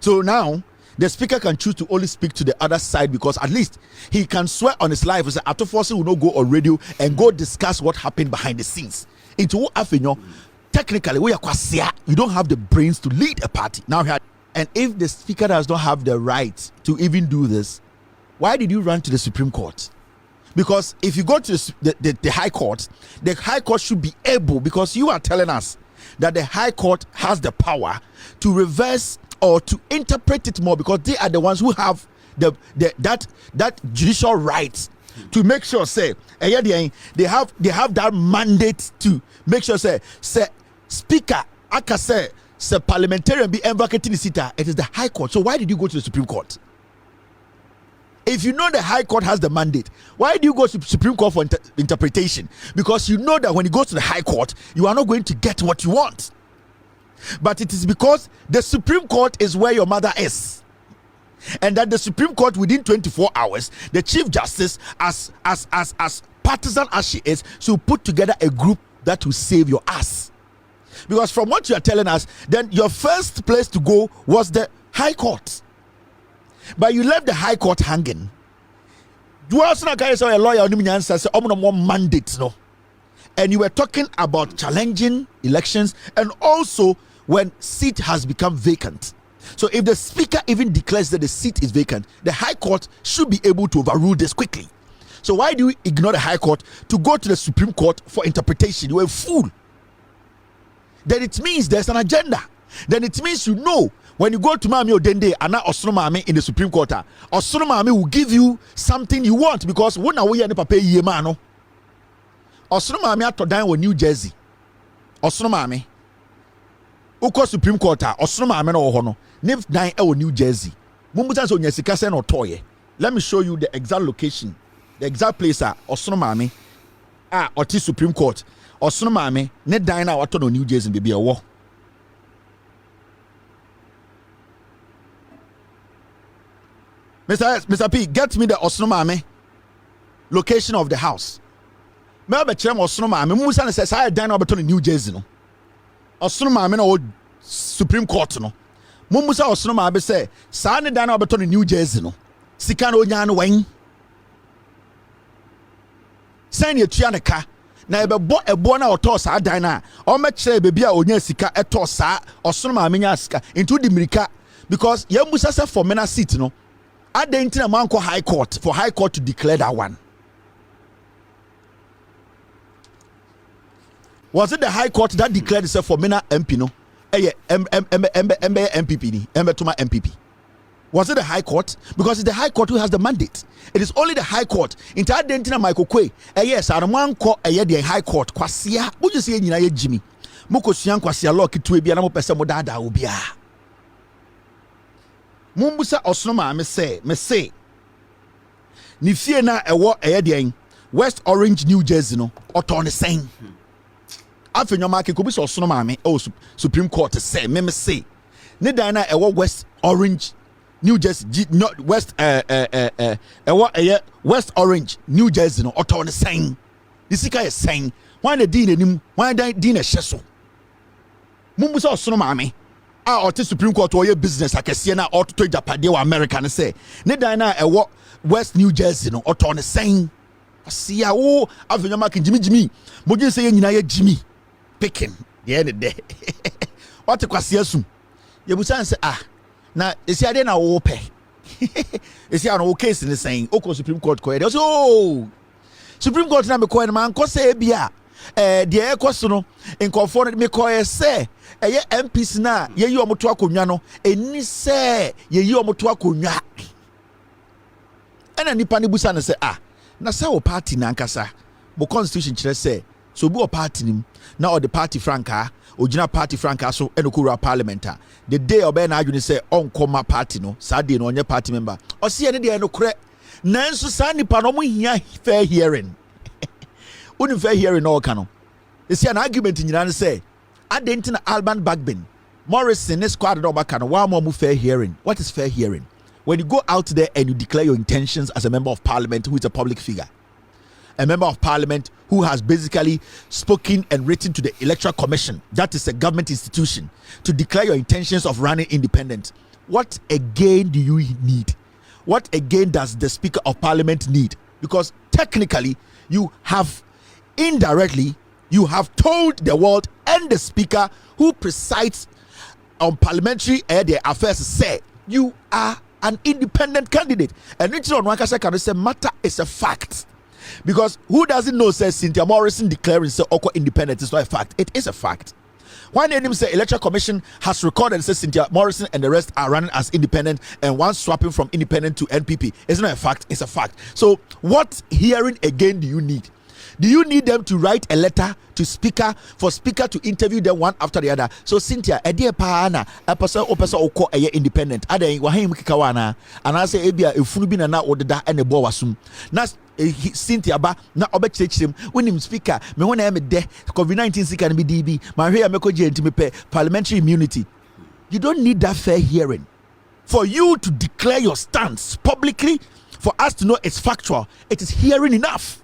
So now the speaker can choose to only speak to the other side because at least he can swear on his life. Atoforson will not go on radio and go discuss what happened behind the scenes. Into Afenyo, technically, you don't have the brains to lead a party. Now, and if the speaker does not have the right to even do this, why did you run to the Supreme Court? Because if you go to the High Court should be able, because you are telling us that the High Court has the power to reverse or to interpret it more, because they are the ones who have that judicial right to make sure say they have that mandate to make sure say speaker aka say parliamentarian be advocating the sitter. It is the High Court. So why did you go to the Supreme Court? If you know the High Court has the mandate, why do you go to the Supreme Court for interpretation? Because you know that when you go to the High Court, you are not going to get what you want. But it is because the Supreme Court is where your mother is, and that the Supreme Court, within 24 hours, the Chief Justice, as partisan as she is, she'll put together a group that will save your ass. Because from what you are telling us, then your first place to go was the High Court. But you left the High Court hanging. You also not carry a lawyer says more mandate, no. And you were talking about challenging elections, and also when seat has become vacant. So if the speaker even declares that the seat is vacant, the High Court should be able to overrule this quickly. So why do you ignore the High Court to go to the Supreme Court for interpretation? You're a fool. Then it means there's an agenda. Then it means you know when you go to Mami Odende and now Osoro Mami in the Supreme Court, Osoro Mami will give you something you want, because when are we pay ye mano? Osoro Mami at Todan or New Jersey. Osoro Mami. Uko Supreme Court, Osoro Mami no hono. Name 9 or New Jersey. Mumbutan so nyesika sen or toye. Let me show you the exact location. The exact place Osoro Mami. Oti Supreme Court. Osoro Mami ne dan na wato no New Jersey baby awo. Mr. P, get me the Osoro Mami location of the house. Me be chere Osoro Mami musa ne say dan na wato no New Jersey no. Osoro Mami no Supreme Court no. Mumusa Osoro Mami say sa ne dan na wato no New Jersey no. Sika no nya no wan. Sign ye tua ne ka. Na ebo na oto sa dan na o me kire bebi a onya sika eto sa Osoro Mami nya sika into the mirika, because ye musa say for mena seat no adentina manko High Court for High Court to declare that one. Was it the High Court that declared itself for mena MP no NPP ni tuma NPP? Was it the High Court? Because it's the High Court who has the mandate. It is only the High Court. Into adentina Michael Kwe yes aramanko the High Court kwasia would you say nyina ye Jimmy moko suan kwasia law kitwe bia na mo pese mo dada obia. Mumbusa Osoro Mami me say ni fie na ewo den West Orange New Jersey no oto ne sen Afenyo market ko bi so Osoro Mami Supreme Court say me say ne dan na ewo West Orange New Jersey not West West Orange New Jersey no oto ne sen disika ye sen wan the din anim wan dan din a hye so. Mumbusa Osoro Mami or Supreme Court or your business akese na auto Japan wa America ne say ne dan na ewo West New Jersey no auto ne sen asia wo Afenyo market Jimmy mo gye say nyina ye Jimmy picking the end there what kwase asum ye busan say na esi ade na wo pe esi an wo case ne sen oko Supreme Court ko e so Supreme Court na me ko en man ko say bia de ekoso no nkofo no me ko e say eye MPs na ye yi omoto akonwa no eni say ye yi omoto akonwa ena nipa ne busa ne say na say wo party na nkasa mo constitution kire say so bi wo party nim na or the party franka ogina party franka so enokura parliament the day obe na adwene say onkoma party no Saturday no onye party member o se ne de enokure nanso sa nipa no mo hia fair hearing uni fair hearing no ka no e se an argument nyina ne say adentina Alban Bagbin Morrison ne squad no baka no wa mo fair hearing. What is fair hearing? When you go out there and you declare your intentions as a member of parliament who is a public figure, a member of parliament who has basically spoken and written to the Electoral Commission, that is a government institution, to declare your intentions of running independent. What again do you need? What again does the Speaker of Parliament need? Because technically you have indirectly told the world and the Speaker who presides on parliamentary affairs say you are an independent candidate. And it's on one can say matter is a fact. Because who doesn't know says Cynthia Morrison declaring say Oko independent is not a fact. It is a fact. When the name say Electoral Commission has recorded and says Cynthia Morrison and the rest are running as independent and one swapping from independent to NPP, it's not a fact, it's a fact. So what hearing again do you need? Do you need them to write a letter to speaker for speaker to interview them one after the other? So Cynthia, a dear pana, a person oko a independent. Ade wahim kikawana, and I say ebia ifunu na odeda and a boasum. Nas Cynthia ba na obech him when him speaker me when I am de COVID-19 sick and be DB. My hair meko je me pay parliamentary immunity. You don't need that fair hearing for you to declare your stance publicly. For us to know it's factual, it is hearing enough.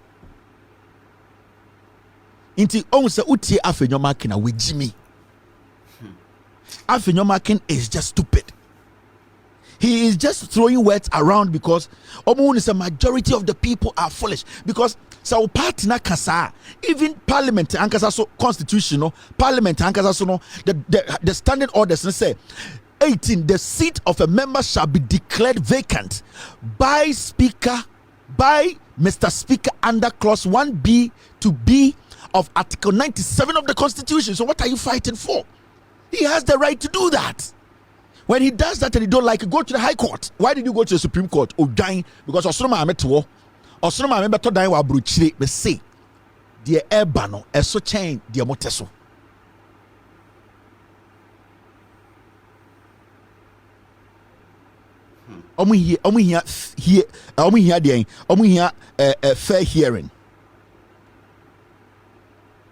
Inti onse utie Afenyo making a with Jimmy. Afenyo making is just stupid. He is just throwing words around because a majority of the people are foolish. Because so party na kasa, even parliament ankasa so constitutional parliament ankasa so no the standing orders say 18 the seat of a member shall be declared vacant by Mr. Speaker under clause 1B to B of Article 97 of the Constitution. So what are you fighting for? He has the right to do that. When he does that and he don't like it, go to the High Court. Why did you go to the Supreme Court? Oh, dying because Osroma met war. Osroma member to die wa bruchire. But say, dear Ebano, a so chain, dear Moteso. Fair hearing.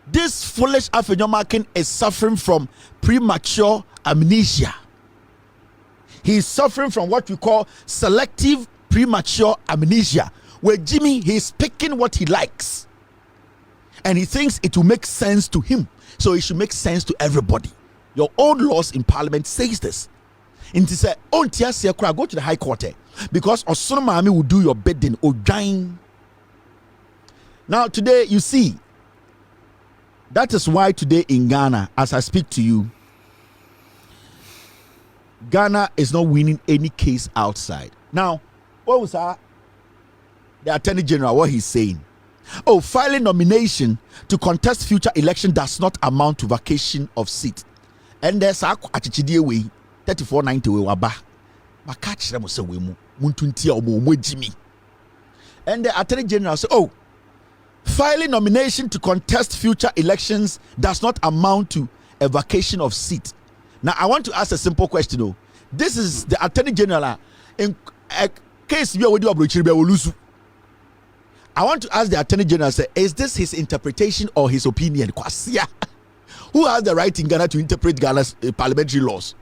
This foolish Afenyo Makin is suffering from premature amnesia. He is suffering from what we call selective premature amnesia, where Jimmy, he is picking what he likes and he thinks it will make sense to him, so it should make sense to everybody. Your own laws in parliament says this. And he said, go to the High Court because Osonomami will do your bidding or dying. Now today you see, that is why today in Ghana, as I speak to you, Ghana is not winning any case outside. Now, what was that? The Attorney General, what he's saying? Oh, filing nomination to contest future election does not amount to vacation of seat. And there's a achichidie way 3490 we waba. Makach them say we muntuntia omo Jimmy. And the Attorney General said, oh, filing nomination to contest future elections does not amount to a vacation of seat. Now, I want to ask a simple question though. This is the Attorney General in a case where we do lose. I want to ask the Attorney General, say, is this his interpretation or his opinion? Who has the right in Ghana to interpret Ghana's parliamentary laws?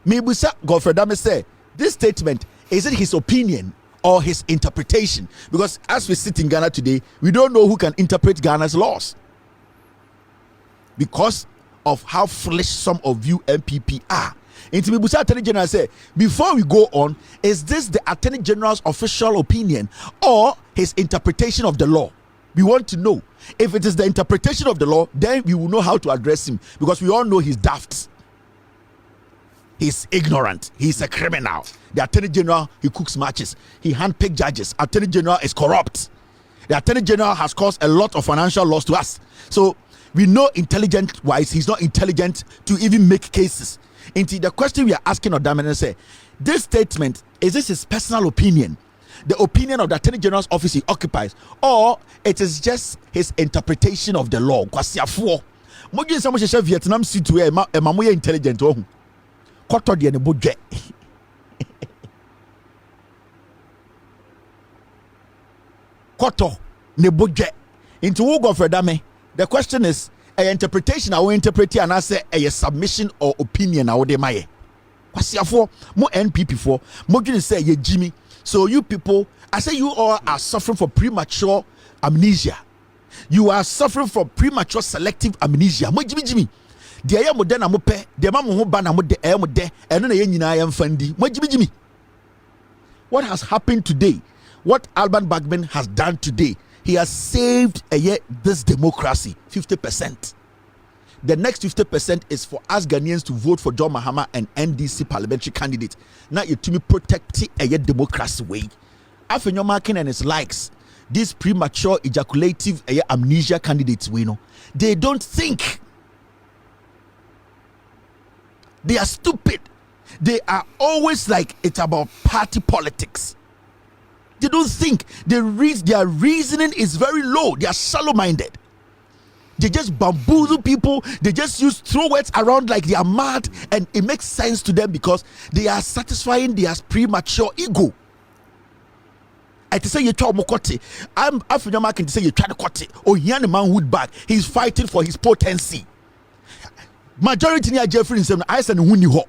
Mibusa Godfrey Dame say, this statement, is it his opinion or his interpretation? Because as we sit in Ghana today, we don't know who can interpret Ghana's laws because of how foolish some of you NPP are. Into Mibusa Attorney General say, before we go on, is this the Attorney General's official opinion or his interpretation of the law? We want to know. If it is the interpretation of the law, then we will know how to address him, because we all know he's daft. He's ignorant. He's a criminal. The Attorney General, he cooks matches. He handpicks judges. Attorney General is corrupt. The Attorney General has caused a lot of financial loss to us. So we know intelligent-wise, he's not intelligent to even make cases. Into the question we are asking Odamene say, this statement, is this his personal opinion? The opinion of the Attorney General's office he occupies, or it is just his interpretation of the law? Kwasiafo. Moji some share Vietnam sit where mamoye intelligent oh. Koto de ne bodwe. Koto ne bodwe. Into who go for dame. The question is, a interpretation I will interpret and I say a submission or opinion I would demand. Kwasiafo mo NPP for mo gini say ye Jimmy. So you people, I say you all are suffering from premature amnesia. You are suffering from premature selective amnesia. Mo Jimmy. The air modern mo pe, the mamu ho ba na mo de air mo de, and no ye nyina yam fandi. Mo Jimmy. What has happened today? What Alban Bagbin has done today? He has saved this democracy 50%. The next 50% is for us Ghanaians to vote for John Mahama and NDC parliamentary candidate. Now you to me protect a democracy way. Afenyo Makin and his likes, these premature ejaculative amnesia candidates, we know they don't think. They are stupid. They are always like it's about party politics. They don't think. Their reasoning is very low. They are shallow-minded. They just bamboozle people. They just throw words around like they are mad, and it makes sense to them because they are satisfying their premature ego. I say you try mokote. I'm Afenyo man can say you try to cut it. Oh, he and the manhood back. He's fighting for his potency. Majority near Jeffrey himself. I said who ni ho.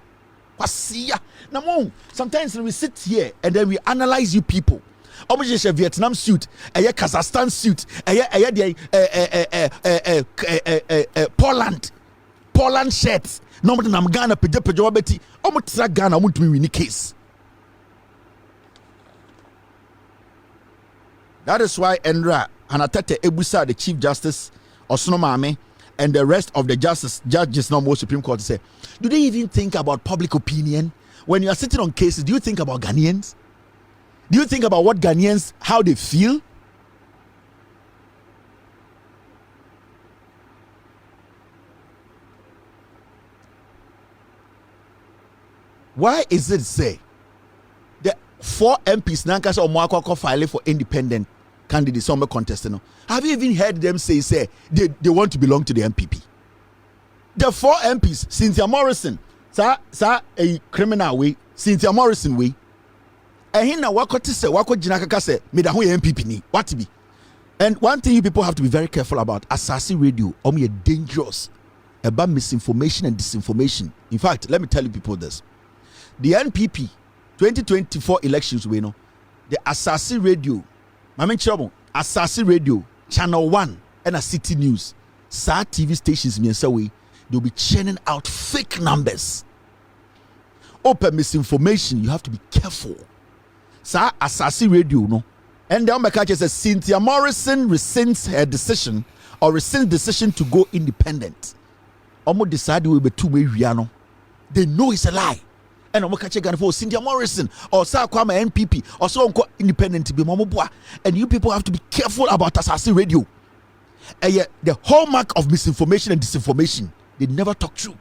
Now, sometimes we sit here and then we analyze you people. Almost a Vietnam suit, a Kazakhstan suit, Poland shirts. No more than I'm Ghana, Pejawabeti, almost Ghana, I want to win the case. That is why Endra Hanatete Ebusa, the Chief Justice, Osnomame, and the rest of the judges now more Supreme Court say, do they even think about public opinion? When you are sitting on cases, do you think about Ghanaians? Do you think about what Ghanaians, how they feel? Why is it say the 4 MPs Nankasa or Mwakwa filing for independent candidates on the contest? Have you even heard them say they want to belong to the NPP? The 4 MPs, Cynthia Morrison, a criminal way, Cynthia Morrison way. And here now wako jinakaka say me da ho NPP ni what be. And one thing you people have to be very careful about, Asasi Radio, dangerous about misinformation and disinformation. In fact, let me tell you people this. The NPP 2024 elections we know, the Asasi Radio, Asasi Radio, Channel 1 and a City News, Sa TV stations they'll be churning out fake numbers. Open misinformation, you have to be careful. Sa Asasi Radio no. And the Omekache says Cynthia Morrison rescinds her decision to go independent. Omo decide we be two-way riano. They know it's a lie. And Omekache gonna for Cynthia Morrison or Sa Kwama NPP or so on independent to be Momoboa. And you people have to be careful about Asasi Radio. And yet the hallmark of misinformation and disinformation, they never talk true.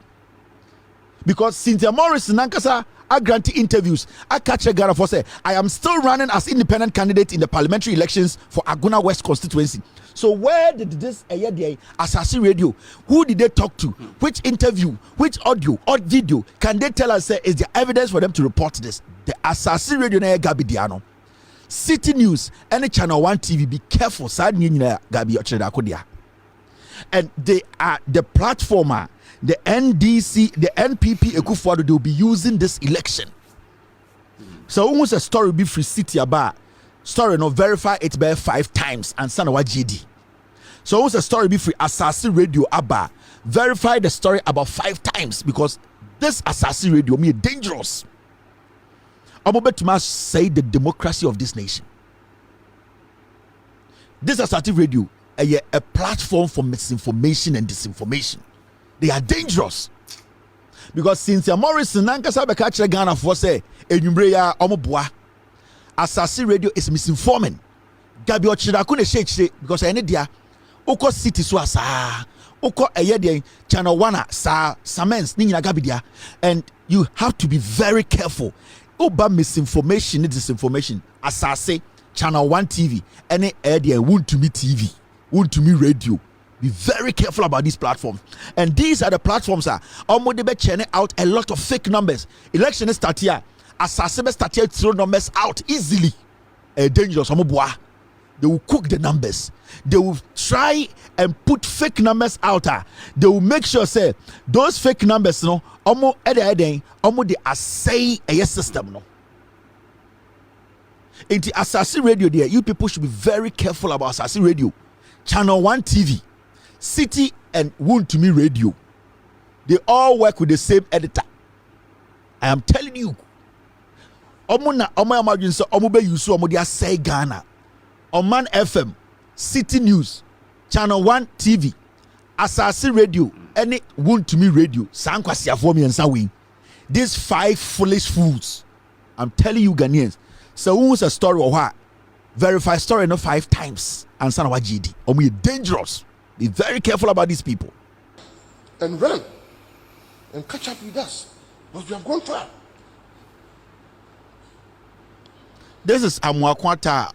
Because Cynthia Morrison Nankasa I grant interviews. I catch a Ghana for say I am still running as independent candidate in the parliamentary elections for Aguna West constituency. So where did this Asasi Radio? Who did they talk to? Which interview? Which audio or video can they tell us is the evidence for them to report this? The Asasi Radio na Gabi Diano, City News, and Channel 1 TV. Be careful, sad Gabi Ochredakodia. And they are the platformer. The NDC, the NPP Ekufuado, they will be using this election. So almost a story be free city about story no verify it by 5 times and send our GD. So almost a story be free Asasi Radio about verify the story about 5 times because this Asasi Radio me dangerous. I'm about to say the democracy of this nation. This Asasi Radio a platform for misinformation and disinformation. They are dangerous because Cynthia Morrison Nankasa Bekache Ghana for say Enyumreya Omoboa Asasi Radio is misinforming. Gabi Ochidakune shake because any dia Oko City so asa Oko Eyede Channel 1 sa Samens Nina Gabidia, and you have to be very careful about misinformation and disinformation. Asasi Channel 1 TV any idea want to me TV want to me radio. Be very careful about these platforms. And these are the platforms that are churning out a lot of fake numbers. Election start here. Assassinate start here throw numbers out easily. Dangerous. They will cook the numbers. They will try and put fake numbers out. They will make sure say those fake numbers no the assay a system no. In the Asasi Radio there, you people should be very careful about Asasi Radio. Channel 1 TV, City and Wound to Me Radio, they all work with the same editor. I am telling you. Say Ghana, Oman FM, City News, Channel 1 TV, Asasi Radio, any Wound to Me Radio, Sankwasi Afomi and Sawi. These 5 foolish fools, I'm telling you Ghanaians. So who's a story of what? verify story no 5 times and son of a GD. Or we dangerous. Be very careful about these people. And run and catch up with us. But we have gone far. This is Amwakwata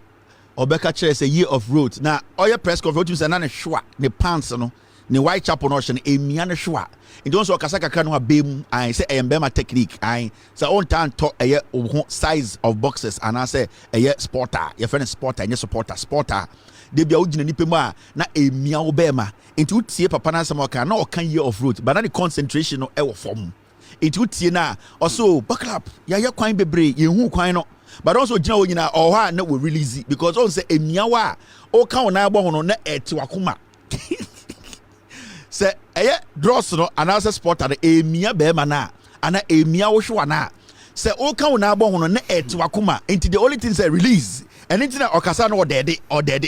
Obeka Chere say year of road. Now, all your press conference and none shwa, the pants no, the Whitechapel notion, a miana shwa. In those who Kasaka Kanwa beam, I say a bema technique. I say on time talk a size of boxes, and I say a sporter, your friend is sporter, and your sporter. They be out in the nipema, na a meow bema. Into tia papa na samoka, no can year of road, but any concentration no ever form. Into tia also buckle up, ya quine bebre, you who quine no. But also jina or why no will release it because also a miawa o ka na agbo hono na etiwakuma. Say dross no anasa sport at a mia be na ana a mia wo hwa na say o ka na agbo hono na etiwakuma into the only thing say release and into na okasa no dead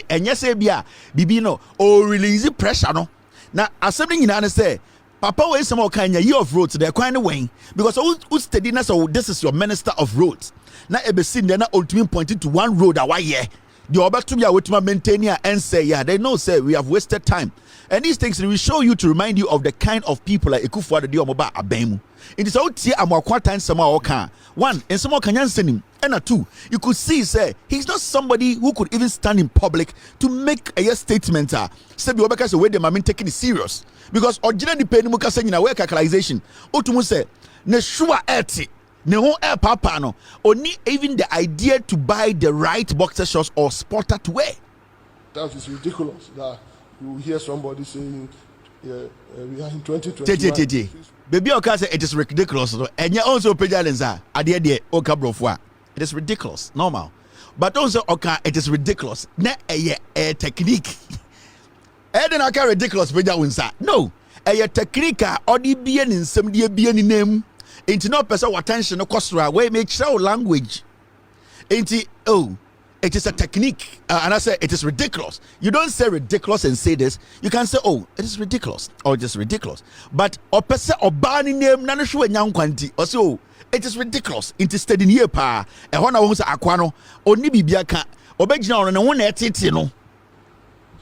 enye say bia bibi no o release pressure no na asem nyina na say papa we some okanya year of road the kwan wen because who steady na so this is your minister of roads na ebesin there na ultimate pointing to one road away here the obetum ya wetima maintain and say yeah they know say we have wasted time and these things will show you to remind you of the kind of people like Ekufuor the omoba abemu it is out here amwakwa time sama oka one and some kanyansenim and two you could see say he's not somebody who could even stand in public to make a statement say the obeka say we the man taking it serious because originally depend mu kasa nyina work calculation otumu say ne sure eti ne ho air papa no only even the idea to buy the right boxer shorts or sporter to wear. That is ridiculous that you hear somebody saying we are in 2020. Baby oka say it is ridiculous no enya also pejalenza ade de oka brofo it is ridiculous normal but also oka it is ridiculous na a technique eden oka ridiculous peja wonsa no a technique odi bie ni nsem de bie ni name enti no person attention no kosra we make show language enti it is a technique and I say it is ridiculous. You don't say ridiculous and say this. You can say it is ridiculous or just ridiculous. But opese obani name na no show nyam kwanti or so it is ridiculous. It is steady here pa e ho na wo say akwa no oni bibia ka obegina ono ne wo na etete no.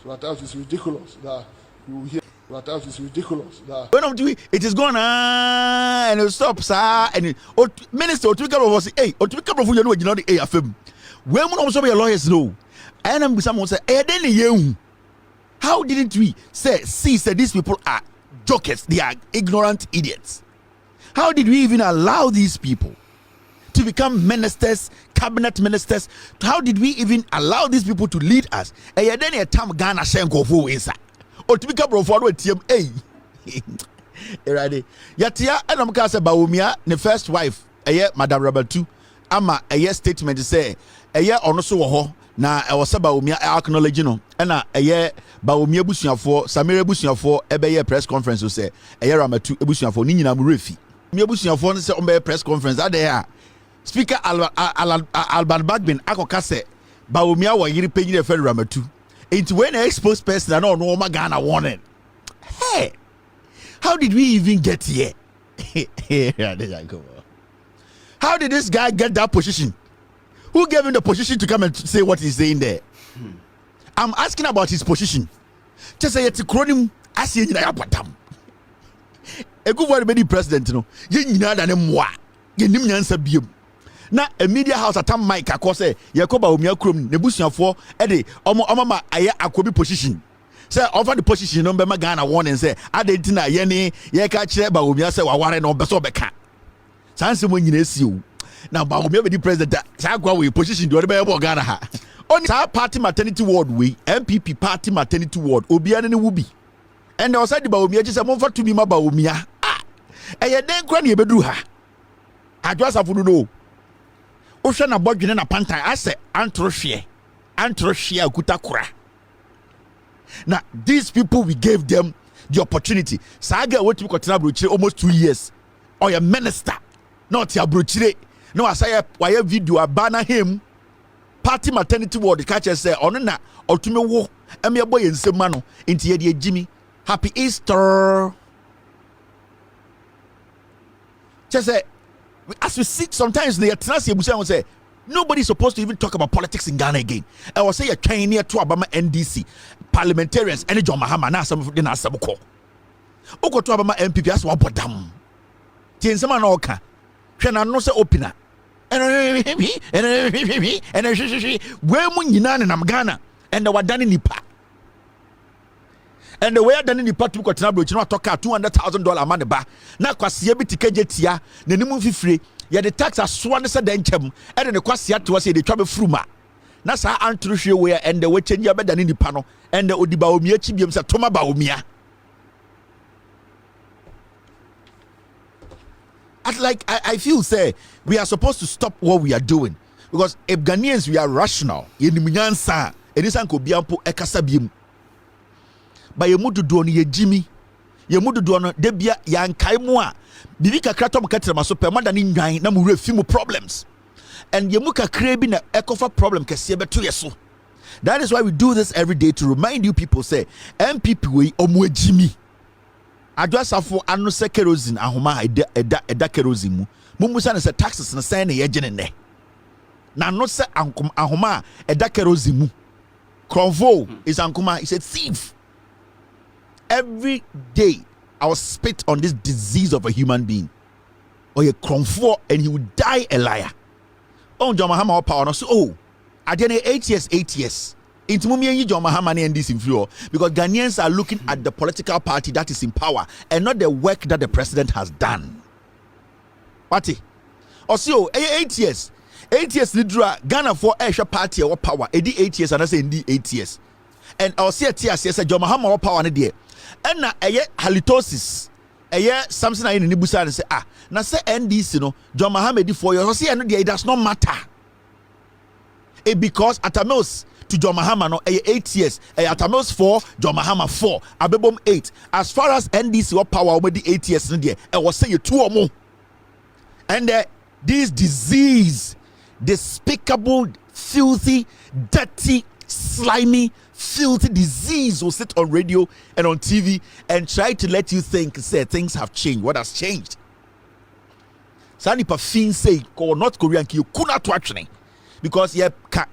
So that is ridiculous that you hear that is ridiculous that when it is gone and it stops and minister otumika was say otumika bro fu you know gina the afem. When we also be lawyers know, and someone say, how didn't we say these people are jokers, they are ignorant idiots? How did we even allow these people to become ministers, cabinet ministers? How did we even allow these people to lead us? And then a time Ghana Shenko for inside. Or to become for what TM ready? Yatia and I'm cast Bawumia, the first wife, Madam Rabatu, ama statement say. Ono so wo ho na e wo se Bawumia acknowledge no na Bawumia busuafo Samira busuafo ebeye press conference so say Ramatu busuafo ni nyina mu refi Bawumia busuafo no say on press conference ade speaker Alban Bagbin akoka say Bawumia wo yiri penyi refer Ramatu into when expose person na no ma Ghana warning. Hey, how did we even get here? How did this guy get that position? Who gave him the position to come and say what he's saying there? I'm asking about his position. Just say it's a chronim as you know. A good word, many president, you know, you know that moi, you name answer bium. Now, a media house at time Mike, I call say, Yakoba Umia Krum, Nebusian for Eddie, Omama, I could position. Say, offer the position, number Magana one and say, I didn't know Yenny, Yaka Cheba Umia say, I want no Besobeka. Sansa when you see. Now, Bawumia the president, Sagwa we position to the Ghana ha. Only party maternity ward we NPP party maternity ward Obiane ne wubi. And also the Bawumia just a month to be my Bawumia. And then granny bedru ha. I just have to know. Ocean na bodwene na pantai I say antrohwe kutakura. Now these people we gave them the opportunity. Saga what we continue brochire almost 2 years. Or a minister not your brochire. No, I say why video abana him party maternity ward the catcher say on na otume wo em your boy nsema no nti ye de Jimmy happy Easter. Just say as we see sometimes the trans ebusa say Nobody's supposed to even talk about politics in Ghana again. I was say a Kenya to Abama NDC parliamentarians any John Mahama na some de na asabko. Oko to Abama NPP as wa bodam. Tien sama na oka. Hwe na no se opina. And where mu nyina ne nam Ghana and the wadane nipa. And the way done in the part to Kotanabro, you know, talk $200,000 money ba. Na kwasia bi tikeje tia, ne nimu fifre. Ya the tax as swan said then chem, and the kwasia to us the trouble fruma. Na sa antrushie where and the way change ya better in the panel, and the Bawumia chibium sa Toma Bawumia. I feel say we are supposed to stop what we are doing. Because if Ghanaians we are rational, yenimunyansa, edisan ko biampo ekasabiem. Ba yemudu do no ye Jimmy yemudu do no de bia yankai mu a bibi kakra to mkatere maso pe mada ni nwan na mu refi mu problems and yemu kakra bi na ekofa problem kese beto yeso. That is why we do this every day to remind you people say NPP we omu Jimmy adwasafo anu se kerosene ahoma eda kerosene mu musa na se taxes na say na ye gene ne na no se ahoma eda kerosene mu Convo is ankuma is a thief. Every day I will spit on this disease of a human being or a confor and he will die a liar. Oh, John Mahama power so at the end 8 years into mummy John Mahama and this influence because Ghanaians are looking at the political party that is in power and not the work that the president has done. Party also 8 years 8 years lidra Ghana for Asia party or power 8 years and I say 8 years and I'll see a tear says John Mahama power on the and na halitosis something I need to say na say NDC no John Mahama 4 years say it does not matter because Atamils to John Mahama no 8 years Atamils 4 John Mahama 4 abebom 8 as far as NDC or power already 8 years no there I was say you 2 or more and this disease despicable filthy dirty slimy filthy disease will sit on radio and on TV and try to let you think say things have changed. What has changed? Sani Pafin say call North Korean ki you kuna to actually because you can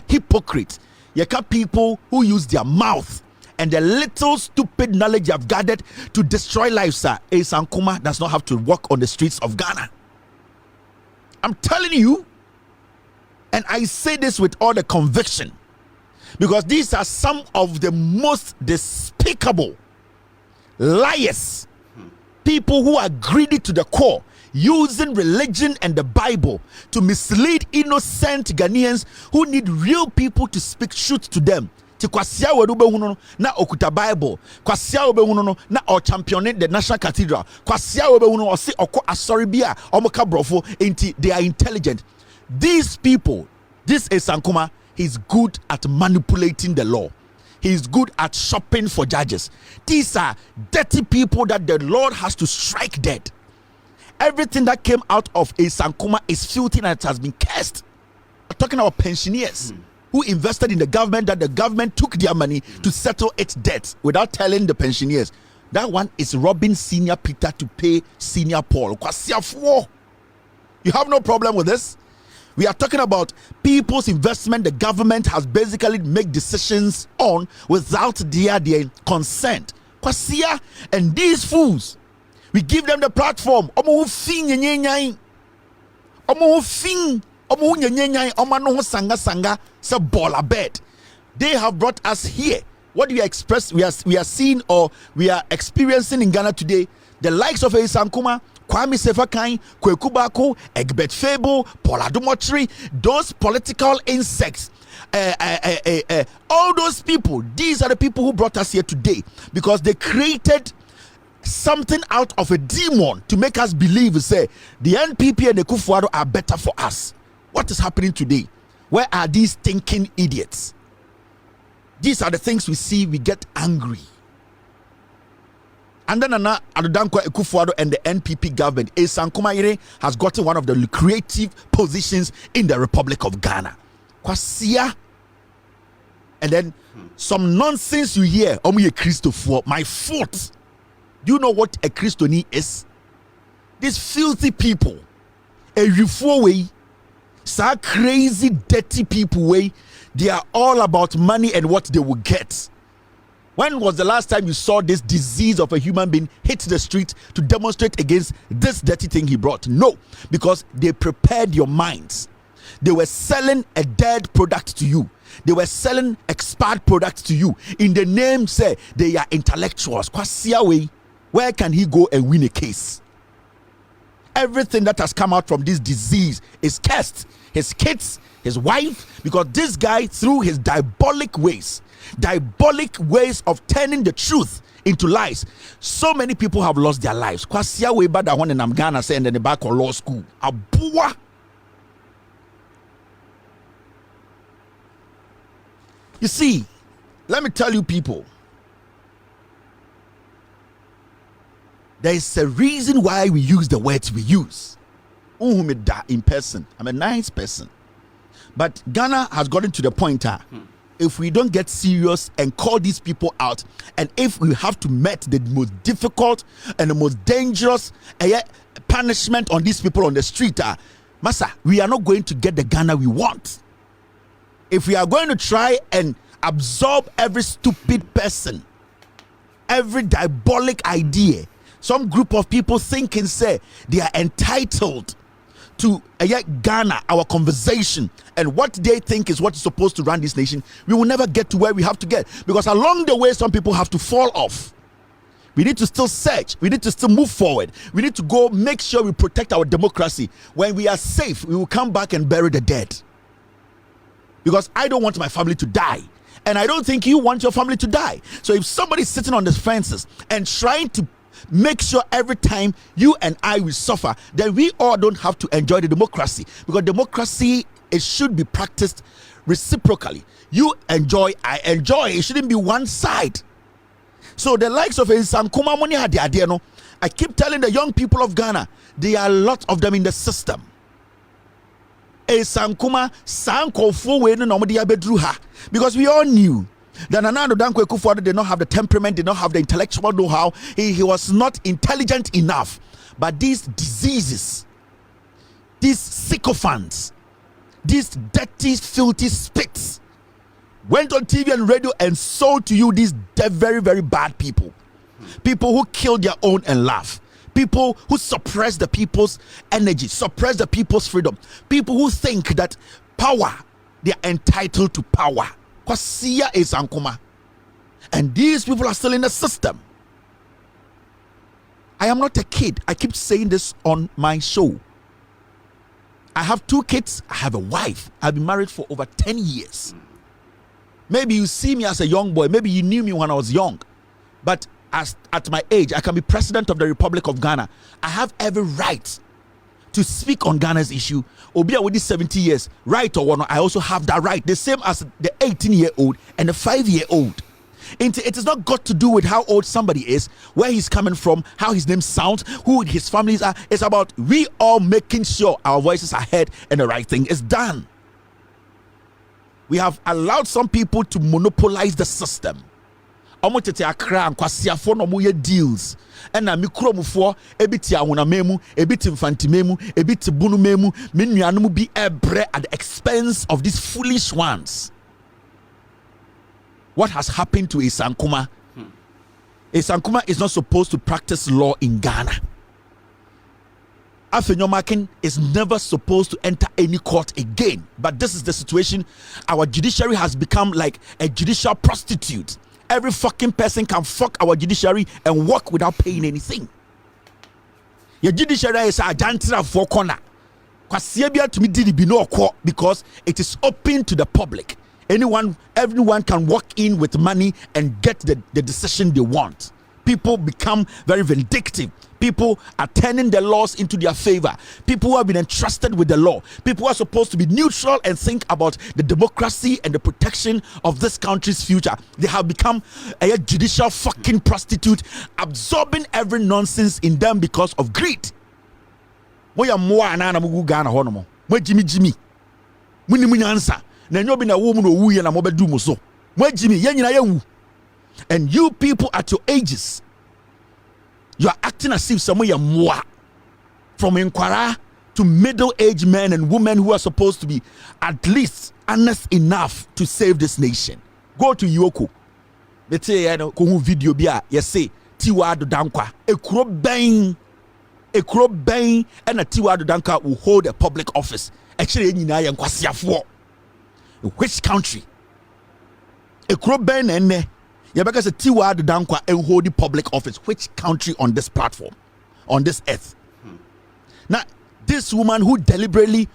hypocrite, you can people who use their mouth and the little stupid knowledge you have gathered to destroy lives. Sir, A Sankuma does not have to walk on the streets of Ghana. I'm telling you, and I say this with all the conviction. Because these are some of the most despicable liars, people who are greedy to the core, using religion and the Bible to mislead innocent Ghanaians who need real people to speak truth to them. Kwasia wedubehuno na okuta Bible, kwasia webehuno na o championate the National Cathedral, kwasia webehuno o se oko asori bia omoka brofo enti they are intelligent. These people, this is Sankuma. He's good at manipulating the law. He's good at shopping for judges. These are dirty people that the Lord has to strike dead. Everything that came out of a Sankuma is filthy and it has been cursed. I'm talking about pensioners who invested in the government, that the government took their money to settle its debts without telling the pensioners. That one is robbing senior Peter to pay senior Paul. You have no problem with this? We are talking about people's investment the government has basically made decisions on without their consent. Kwasia and these fools, we give them the platform. They have brought us here. What we are seeing or we are experiencing in Ghana today, the likes of Sankuma, Kwame Sefakan, Kwekubako, Egbert Fable, Boadu, those political insects, all those people, these are the people who brought us here today because they created something out of a demon to make us believe, say, the NPP and the Kufuado are better for us. What is happening today? Where are these thinking idiots? These are the things we see, we get angry. And then Adodankwa Ekufuado and the NPP government, Sankuma has gotten one of the creative positions in the Republic of Ghana. Kwasia. And then some nonsense you hear, Omuye Christopher, my fault. Do you know what a Christoni is? These filthy people, a way, So crazy, dirty people way. They are all about money and what they will get. When was the last time you saw this disease of a human being hit the street to demonstrate against this dirty thing he brought? No, because they prepared your minds. They were selling a dead product to you. They were selling expired products to you. In the name, say they are intellectuals. Where can he go and win a case? Everything that has come out from this disease is cursed. His kids, his wife, because this guy, through his diabolic ways of turning the truth into lies, so many people have lost their lives. Kwasia way bad one in Ghana saying in the back of law school. Abua. You see, let me tell you people, there is a reason why we use the words we use. In person, I'm a nice person, but Ghana has gotten to the point if we don't get serious and call these people out, and if we have to meet the most difficult and the most dangerous punishment on these people on the street, Massa, we are not going to get the Ghana we want. If we are going to try and absorb every stupid person, every diabolic idea, some group of people thinking say they are entitled to Ghana, our conversation, and what they think is what is supposed to run this nation, we will never get to where we have to get, because along the way some people have to fall off. We need to still search. We need to still move forward. We need to go make sure we protect our democracy. When we are safe, we will come back and bury the dead. Because I don't want my family to die, and I don't think you want your family to die. So if somebody's sitting on the fences and trying to make sure every time you and I will suffer, then we all don't have to enjoy the democracy, because democracy, it should be practiced reciprocally. You enjoy, I enjoy. It shouldn't be one side. So the likes of Sankuma Moni had the idea, no. I keep telling the young people of Ghana, there are a lot of them in the system. Sankuma Sankofo we no nomodi abedru ha, because we all knew that Nana Dankwa Akufo-Addo did not have the temperament, did not have the intellectual know-how. He was not intelligent enough. But these diseases, these sycophants, these dirty, filthy spits went on TV and radio and sold to you these very, very bad people. People who kill their own and laugh. People who suppress the people's energy, suppress the people's freedom. People who think that power, they are entitled to power. Kwasia is Ankuma. And these people are still in the system. I am not a kid. I keep saying this on my show. I have 2 kids. I have a wife. I've been married for over 10 years. Maybe you see me as a young boy. Maybe you knew me when I was young. But at my age, I can be president of the Republic of Ghana. I have every right to speak on Ghana's issue. Obia with this 70 years, right or not, I also have that right. The same as the 18-year-old and the 5-year-old. It has not got to do with how old somebody is, where he's coming from, how his name sounds, who his families are. It's about we all making sure our voices are heard and the right thing is done. We have allowed some people to monopolize the system. Omotete akra nkwasiafo no moye deals ena mikromufo ebiti awona memu ebiti mfanti memu ebiti bunu memu menuanom bi ebre at the expense of these foolish ones. What has happened to Sankuma? Sankuma is not supposed to practice law in Ghana. Afenyo is never supposed to enter any court again. But this is the situation. Our judiciary has become like a judicial prostitute. Every fucking person can fuck our judiciary and walk without paying anything. Your judiciary is a jantra for corner. Because it is open to the public. Everyone can walk in with money and get the decision they want. People become very vindictive. People are turning the laws into their favor. People who have been entrusted with the law. People who are supposed to be neutral and think about the democracy and the protection of this country's future. They have become a judicial fucking prostitute, absorbing every nonsense in them because of greed. Moya moa anana mugu Ghana honomo. Mo Jimmy. Muni answer. Na nyobi na wo mu no wu ye na mo bedu mo so. Mo Jimmy ye nyina ye wu. And you people at your ages, you are acting as if someone you are more from Inquara to middle-aged men and women who are supposed to be at least honest enough to save this nation. Go to Yoko. Let's say, you know, video bia, yes, say, Tiwa Dankwa, a crop bang, and a Tiwa Dankwa will hold a public office. Actually, which country? A crop bang and Yabaka said Tiwa Dankwa and hold the public office. Which country on this platform, on this earth? Now, this woman who deliberately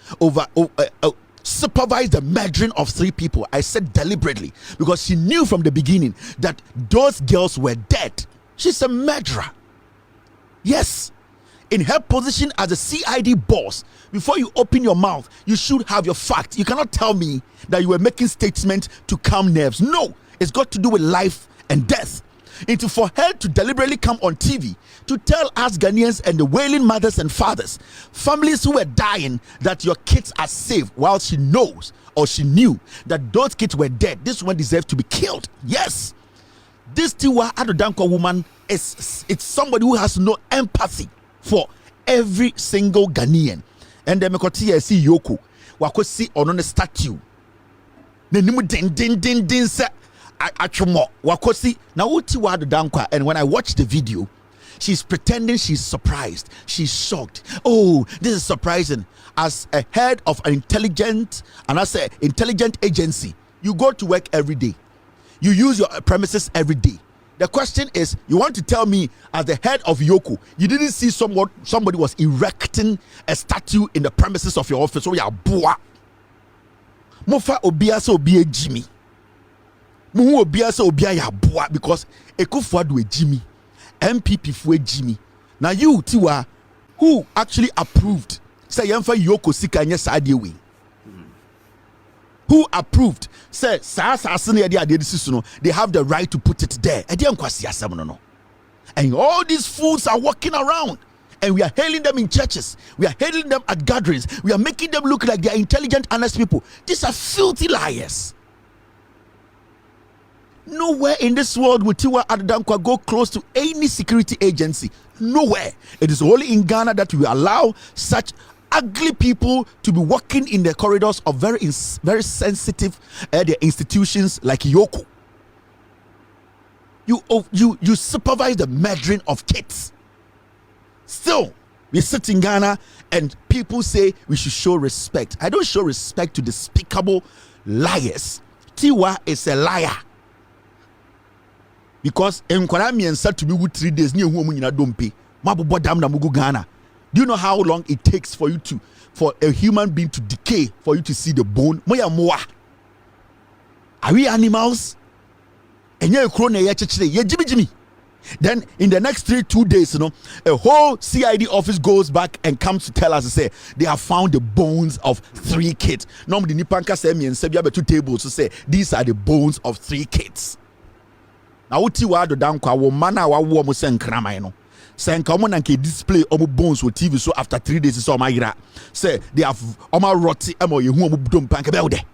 supervised the murdering of 3 people, I said deliberately because she knew from the beginning that those girls were dead. She's a murderer. Yes. In her position as a CID boss, before you open your mouth, you should have your facts. You cannot tell me that you were making statements to calm nerves. No, it's got to do with life and death. Into for her to deliberately come on TV to tell us Ghanaians and the wailing mothers and fathers, families who were dying, that your kids are safe, while she knows or she knew that those kids were dead. This one deserves to be killed. Yes, this Tiwa Adodankwa woman it's somebody who has no empathy for every single Ghanaian. And then I see Yoko wakosi on statue. Din se Achomo wakosi na Tiwa Adodankwa. And when I watch the video, she's pretending she's surprised, she's shocked. Oh, this is surprising. As a head of an intelligent agency, you go to work every day, you use your premises every day. The question is, you want to tell me as the head of Yoko, you didn't see somebody was erecting a statue in the premises of your office? Oh yeah, boa. Mofa obiasa obia Jimmy. Mu obiasa obia ya boa, because Ekufuadu Jimmy, NPP fue Jimmy. Now you Tiwa, who actually approved say yemfa Yoko sika nye saade we? Who approved? Say, they have the right to put it there. And all these fools are walking around, and we are hailing them in churches, we are hailing them at gatherings, we are making them look like they are intelligent, honest people. These are filthy liars. Nowhere in this world will Tiwa Adodankwa go close to any security agency. Nowhere. It is only in Ghana that we allow such ugly people to be walking in the corridors of very sensitive institutions like Yoko. You supervise the murdering of kids. Still, we sit in Ghana and people say we should show respect. I don't show respect to despicable liars. Tiwa is a liar. Because Nkwara said to me with 3 days near whom you don't pay. Mabubo dam na mugu Ghana. Do you know how long it takes for a human being to decay for you to see the bone? Moya moa. Are we animals? And Jimmy. Then in the next 2 days, a whole CID office goes back and comes to tell us to say they have found the bones of 3 kids. Normally Nipanka say me and Sebia 2 tables to say these are the bones of 3 kids. Now Tiwa Adodankwa wo mana wa wo mo senkrama Say come on display omo bones with TV, so after 3 days so my say they have omo roti emo ye hu omo dom panka be de.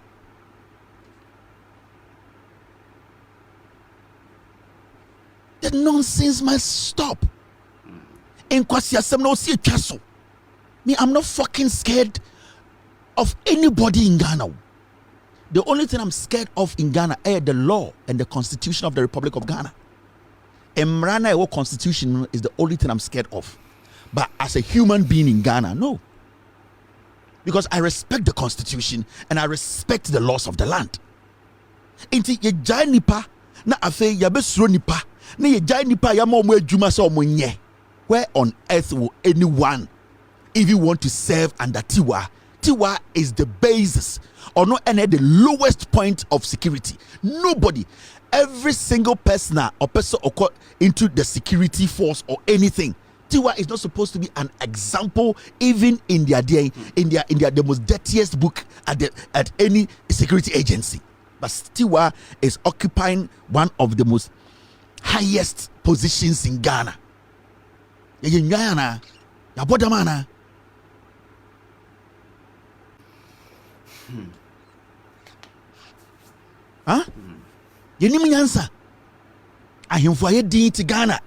The nonsense must stop. In kwasi asem no see twaso. Me, I'm not fucking scared of anybody in Ghana. The only thing I'm scared of in Ghana is the law and the constitution of the Republic of Ghana. Emrana Ewo constitution is the only thing I'm scared of. But as a human being in Ghana, no. Because I respect the constitution and I respect the laws of the land. Inti ye jai nipa na afe yabesuro nipa na ye jai nipa yama omo adwuma se omo nye. Where on earth will anyone even want to serve under Tiwa? Tiwa is the basis or no any the lowest point of security. Nobody, every single person or person into the security force or anything, Tiwa is not supposed to be an example even in their the most dirtiest book at any security agency. But Tiwa is occupying one of the most highest positions in Ghana. Huh? Yenim nyansa ahemfo aye din ti Ghana,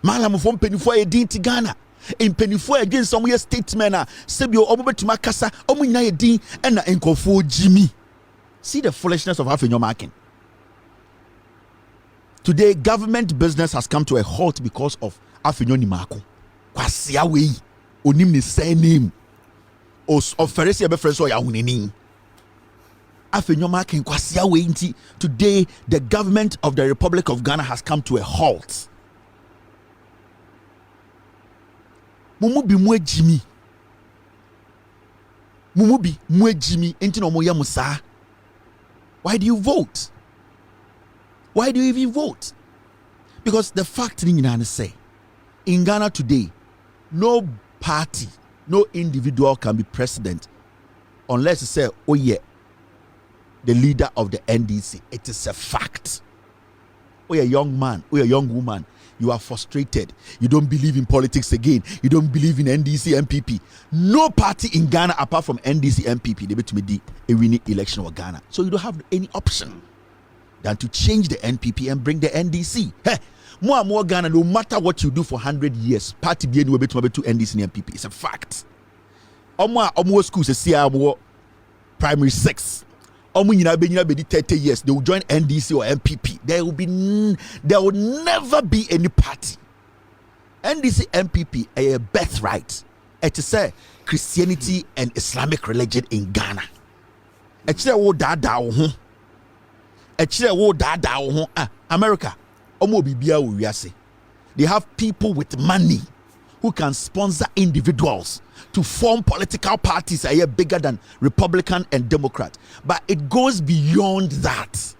malam fo mpanifo aye din ti Ghana, in penifo against some statement sebio obetuma kasa omunya yedin na enkofo Jimmy. See the foolishness of Afenyo marking. Today, government business has come to a halt because of Afenyo Nimako. Kwasia wei onim ni surname os oferesi ebe freso ya hunini. Afenyo marking kwasia wei nti. Today, the government of the Republic of Ghana has come to a halt. Mumubi mwe Jimmy. Mumubi mwe Jimmy enti no mo ya musa. Why do you vote? Why do you even vote? Because the fact say in Ghana today, no party, no individual can be president unless you say, oh yeah, the leader of the NDC. It is a fact. Oh, a young man, oh, a young woman, you are frustrated. You don't believe in politics again. You don't believe in NDC NPP. No party in Ghana apart from NDC NPP they bet me a winning election of Ghana. So you don't have any option than to change the NPP and bring the NDC. Hey, more Ghana, no matter what you do for 100 years, party be anywhere between NDC and NPP. It's a fact. Omo schools see primary 6. Be 30 years, they will join NDC or NPP. There will never be any party. NDC NPP a birthright. It is a Christianity and Islamic religion in Ghana. America, they have people with money who can sponsor individuals to form political parties are bigger than Republican and Democrat. But it goes beyond that.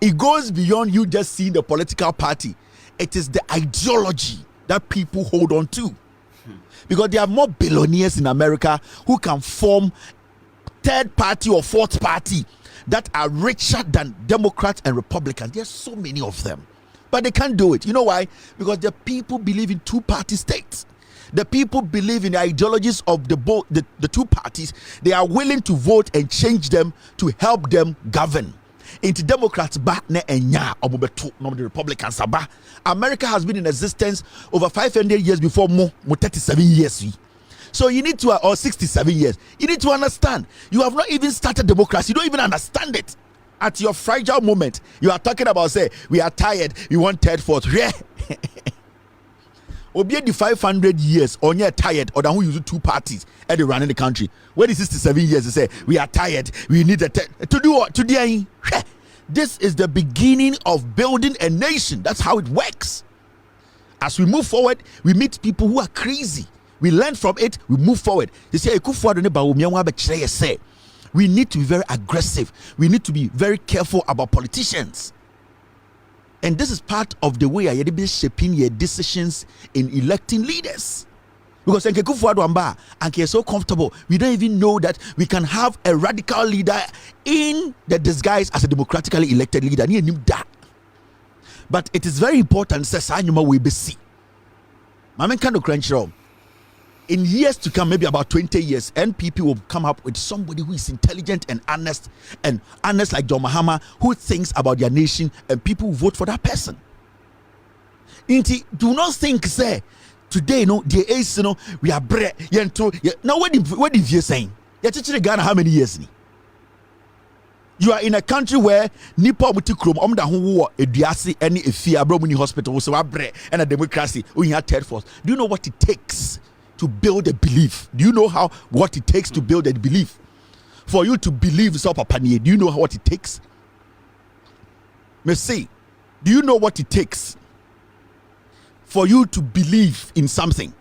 It goes beyond you just seeing the political party. It is the ideology that people hold on to. Because there are more billionaires in America who can form third party or fourth party that are richer than Democrats and Republicans. There are so many of them. But they can't do it. You know why? Because the people believe in two-party states. The people believe in the ideologies of the two parties. They are willing to vote and change them to help them govern. Into Democrats back ne enya omobeto no the Republicans aba. America has been in existence over 500 years before mo 37 years. So you need to or 67 years. You need to understand. You have not even started democracy. You don't even understand it. At your fragile moment, you are talking about say we are tired. We want third, fourth. Yeah. Obi the 500 years on you're tired or than who use two parties and they run in the country. Where the 67 years they say we are tired. We need to do what today. This is the beginning of building a nation. That's how it works. As we move forward, we meet people who are crazy. We learn from it. We move forward. They say Bawumia say. We need to be very aggressive. We need to be very careful about politicians. And this is part of the way I be shaping your decisions in electing leaders. Because Enke so comfortable, we don't even know that we can have a radical leader in the disguise as a democratically elected leader. But it is very important, says Anyuma we be see. Mamen kind of crunch wrong. In years to come, maybe about 20 years, NPP will come up with somebody who is intelligent and honest like John Mahama, who thinks about their nation, and people will vote for that person. Do not think, say, today, the ace, we are bread. Now, what did you say? You're teaching Ghana how many years? You are in a country where Nipa Mutikrum, who Ediasi, any Efia, Bromini Hospital, so a bread and a democracy, we have third force. Do you know what it takes to build a belief? Do you know what it takes to build a belief? For you to believe Sopapanie, do you know what it takes? Messi, do you know what it takes for you to believe in something?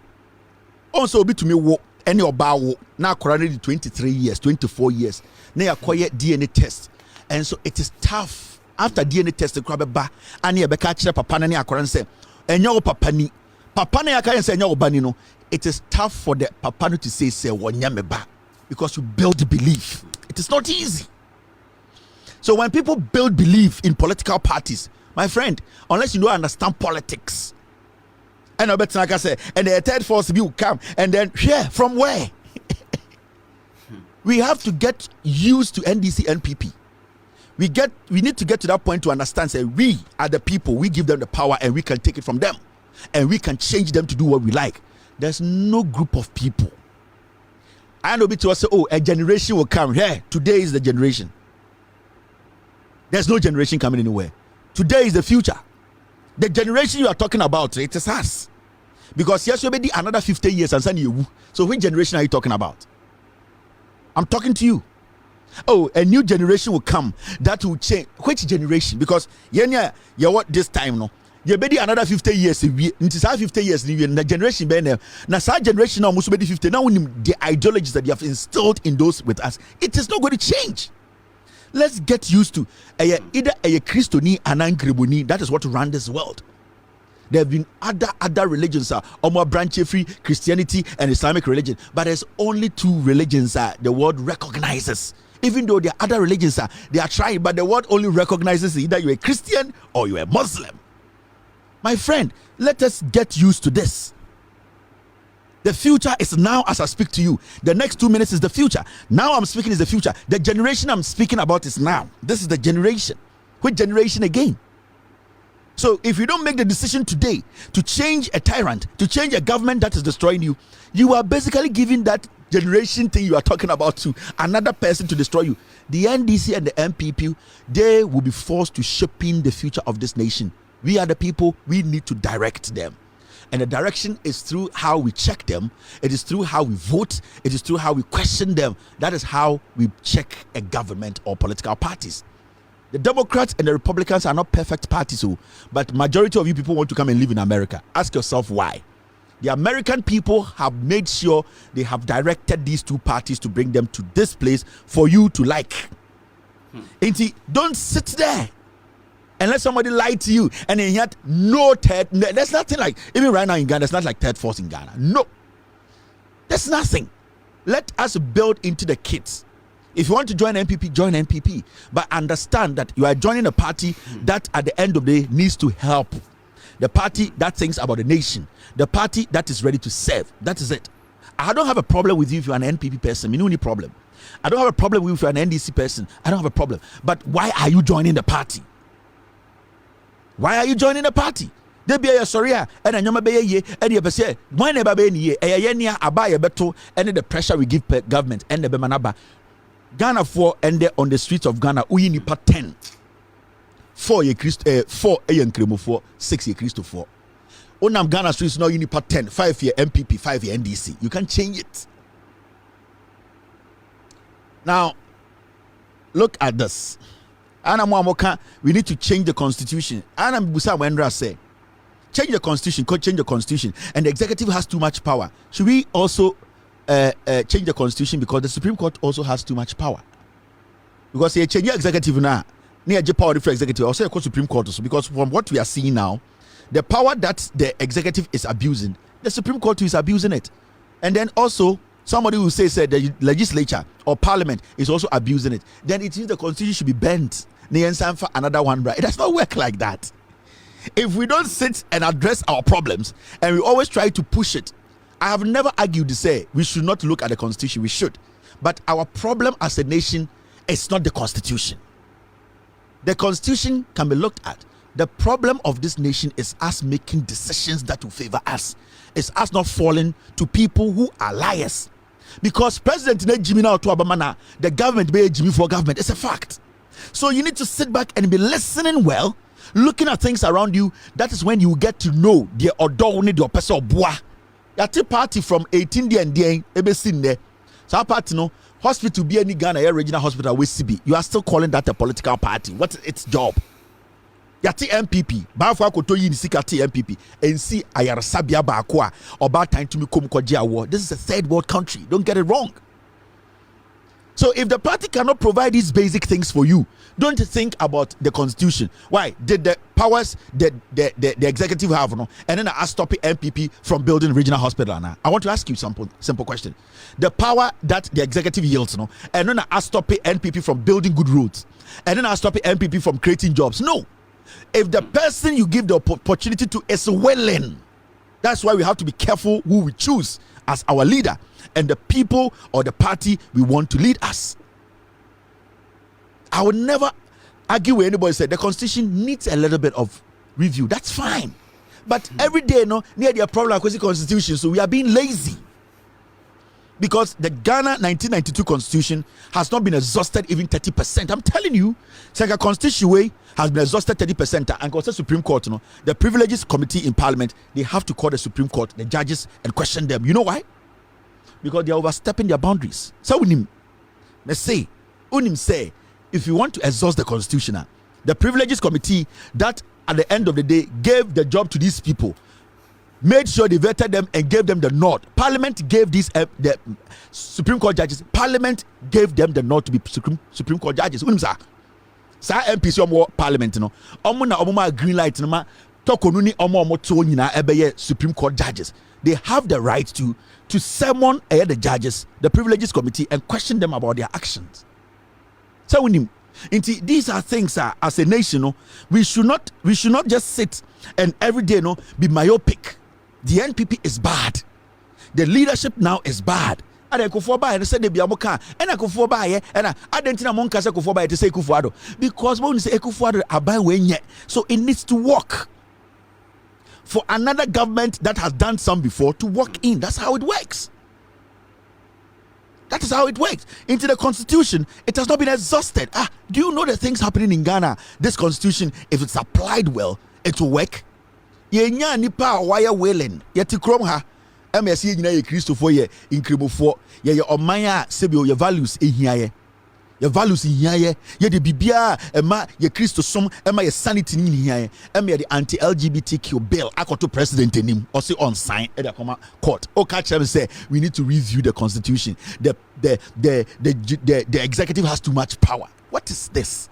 Also, be to me any about now currently 23 years, 24 years. Now acquire DNA test, and so it is tough after DNA test. The crab ba ani ebeka papa na ni akora say enyo papa ni aka say enyo bani no. It is tough for the papa to say wonyameba because you build belief. It is not easy. So when people build belief in political parties, my friend, unless you don't understand politics, and I bet like I say, and the third force will come, and then from where? We have to get used to NDC NPP. We need to get to that point to understand. Say we are the people. We give them the power, and we can take it from them. and we can change them to do what we like. There's no group of people. I know people say, oh, a generation will come. Here, today is the generation. There's no generation coming anywhere. Today is the future. The generation you are talking about, it is us. Because yes, you'll be another 50 years and send you. So which generation are you talking about? I'm talking to you. Oh, a new generation will come that will change. Which generation? Because yeah, what this time no? You be another 50 years. It's 50 years. The generation be now. Now, that generation now must be 50. Now, the ideologies that you have instilled in those with us, it is not going to change. Let's get used to either a Christiani and an Angreboni. That is what run this world. There have been other religions, more branch-free Christianity and Islamic religion, but there's only two religions the world recognizes. Even though there are other religions, they are trying, but the world only recognizes either you're a Christian or you're a Muslim. My friend, let us get used to this. The future is now as I speak to you. The next 2 minutes is the future. Now I'm speaking is the future. The generation I'm speaking about is now. This is the generation. Which generation again? So if you don't make the decision today to change a tyrant, to change a government that is destroying you, you are basically giving that generation thing you are talking about to another person to destroy you. The NDC and the NPP, they will be forced to shape in the future of this nation. We are the people, we need to direct them. And the direction is through how we check them. It is through how we vote. It is through how we question them. That is how we check a government or political parties. The Democrats and the Republicans are not perfect parties, but majority of you people want to come and live in America. Ask yourself why. The American people have made sure they have directed these two parties to bring them to this place for you to like. Don't sit there and let somebody lie to you and then yet no third. There's nothing like, even right now in Ghana, there's not like third force in Ghana. No, there's nothing. Let us build into the kids. If you want to join NPP, join NPP, but understand that you are joining a party that at the end of the day needs to help. The party that thinks about the nation, the party that is ready to serve. That is it. I don't have a problem with you if you're an NPP person. No problem. I don't have a problem with you if you're an NDC person. I don't have a problem. But why are you joining the party? Why are you joining the party? They be a sorry, and a nyama be ye, and you say, why never be ye, a yenia abaya beto, and the pressure we give government and the bemanaba. Ghana 4 and there on the streets of Ghana, we need 10. 4 ye Christ, 4 a young cremo 4, 6 ye Christo 4. Onam Ghana streets now you need 10, 5 year NPP, 5 year NDC. You can change it. Now, look at this. We need to change the constitution. Say, change the constitution, and the executive has too much power. Should we also change the constitution because the Supreme Court also has too much power? Because you change your executive now, near power for executive, also the Supreme Court also, because from what we are seeing now, the power that the executive is abusing, the Supreme Court is abusing it. And then also somebody who says that the legislature or parliament is also abusing it, then it means the constitution should be bent for another one, right? It does not work like that. If we don't sit and address our problems and we always try to push it, I have never argued to say we should not look at the constitution. We should. But our problem as a nation is not the constitution. The constitution can be looked at. The problem of this nation is us making decisions that will favor us. It's us not falling to people who are liars. Because President Jimmy now to Abamana, the government be Jimmy for government. It's a fact. So you need to sit back and be listening well, looking at things around you. That is when you get to know the odor the person bois. Yati party from 18 day and day ebe seen there. So party no hospital be any Ghana regional hospital with CB. You are still calling that a political party. What's its job? Yati MPP. Bafwa koto yi nisikati MPP. And see ayarasabia baakwa about time to me come koja war. This is a third world country. Don't get it wrong. So if the party cannot provide these basic things for you, don't think about the constitution. Why? Did the powers that the executive have, no? And then I stop MPP from building regional hospital now. I want to ask you simple question. The power that the executive yields, no? And then I stop NPP from building good roads. And then I stop NPP from creating jobs. No. If the person you give the opportunity to is willing, that's why we have to be careful who we choose as our leader and the people or the party we want to lead us. I would never argue with anybody who said the constitution needs a little bit of review. That's fine. But every day, no, near the problem with the constitution, so we are being lazy. Because the Ghana 1992 constitution has not been exhausted even 30%. I'm telling you, Sega Constitution has been exhausted 30%. And because the Supreme Court, you know, the Privileges Committee in Parliament, they have to call the Supreme Court, the judges, and question them. You know why? Because they are overstepping their boundaries. So let's say, if you want to exhaust the constitution, the Privileges Committee that at the end of the day gave the job to these people, made sure they vetted them and gave them the nod. Parliament gave these the Supreme Court judges. Parliament gave them the nod to be Supreme Court judges. Sa MPs omo Parliament no. Omo na omo green light no ma tokonu ni omo to nyina ebeye Supreme Court judges. They have the right to summon the judges, the Privileges Committee, and question them about their actions. So these are things as a nation, no, we should not just sit and every day be myopic. The NPP is bad. The leadership now is bad. And I kufuor ba say they be amoka. And I kufuor ba and I didn't know monka say kufuor ba to say kufuor because when you say kufuor abai wenye, so it needs to work for another government that has done some before to work in. That's how it works. That is how it works. Into the constitution, it has not been exhausted. Do you know the things happening in Ghana? This constitution, if it's applied well, it will work. Yenya nipa wire wailing. Yeti krom ha. MSC nyina ye Christopher ye inkremofo. Ye omanya sebio ye values ehiaye. Your values ehiaye. Ye de bibia ema ye Christo som ema ye sanity ni ehiaye. Ema the anti-LGBTQ bill akoto president enim or say on sign at the court. O catch them say we need to review the constitution. The executive has too much power. What is this?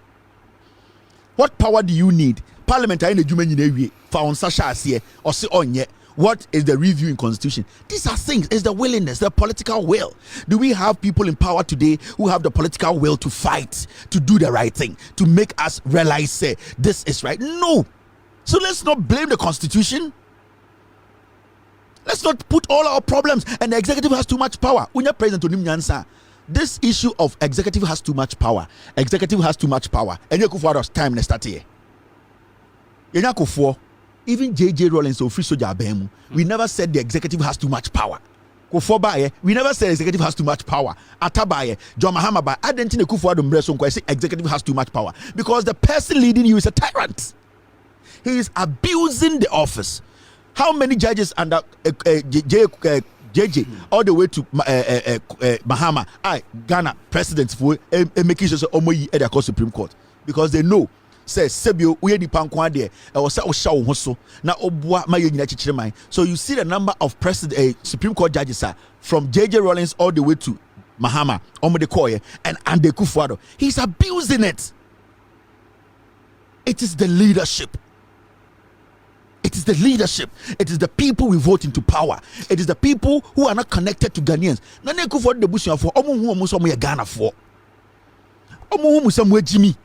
What power do you need? Parliamentary in the Juman Navy found Sasha Asie or say on yet. What is the review in constitution? These are things. It's the willingness, the political will. Do we have people in power today who have the political will to fight, to do the right thing, to make us realize, say, this is right? No. So let's not blame the constitution. Let's not put all our problems and the executive has too much power. When you're President Onim Nyansa, this issue of executive has too much power. Executive has too much power. And you go time next year. Even JJ Rawlings or Free Soja Abemu, we never said the executive has too much power. Kufuor, we never said executive has too much power. Atabaye, John Mahama ba, I didn't think Kufuor Mreson say executive has too much power because the person leading you is a tyrant. He is abusing the office. How many judges under JJ all the way to Mahama, Ghana presidents for making sure Omoyi at the Supreme Court because they know. Say Sebio we di pankwa there or say osha wo so na obua ma ye nyina chichire man. So you see the number of Supreme Court judges from JJ Rawlings all the way to Mahama Omode Koye and Ande Kufuor. He's abusing it. It is the leadership. It is the leadership. It is the people we vote into power. It is the people who are not connected to Ghanaians. Na ne Kufuor de busia for omo hu omo so mo ye Ghana for. Omo hu some Jimmy.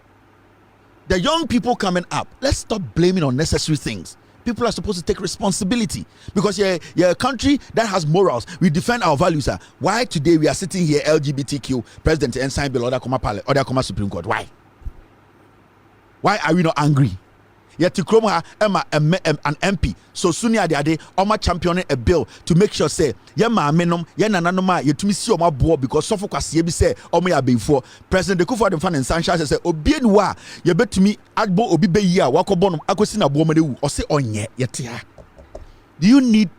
The young people coming up, let's stop blaming unnecessary things. People are supposed to take responsibility because you're a country that has morals. We defend our values. Why today we are sitting here LGBTQ president and sign bill or Supreme Court? Why? Why are we not angry? Yet to Kroma Emma an MP. So soon ade Oma championing a bill to make sure say yema menom nanoma yetumi si oma board because so focus ye bi say omo ya before President Kufuor the fan and Sanchez say obi enwa ye betumi agbo obi be yi a wakobo no akosi na bo manewu o say onye yete ha. Do you need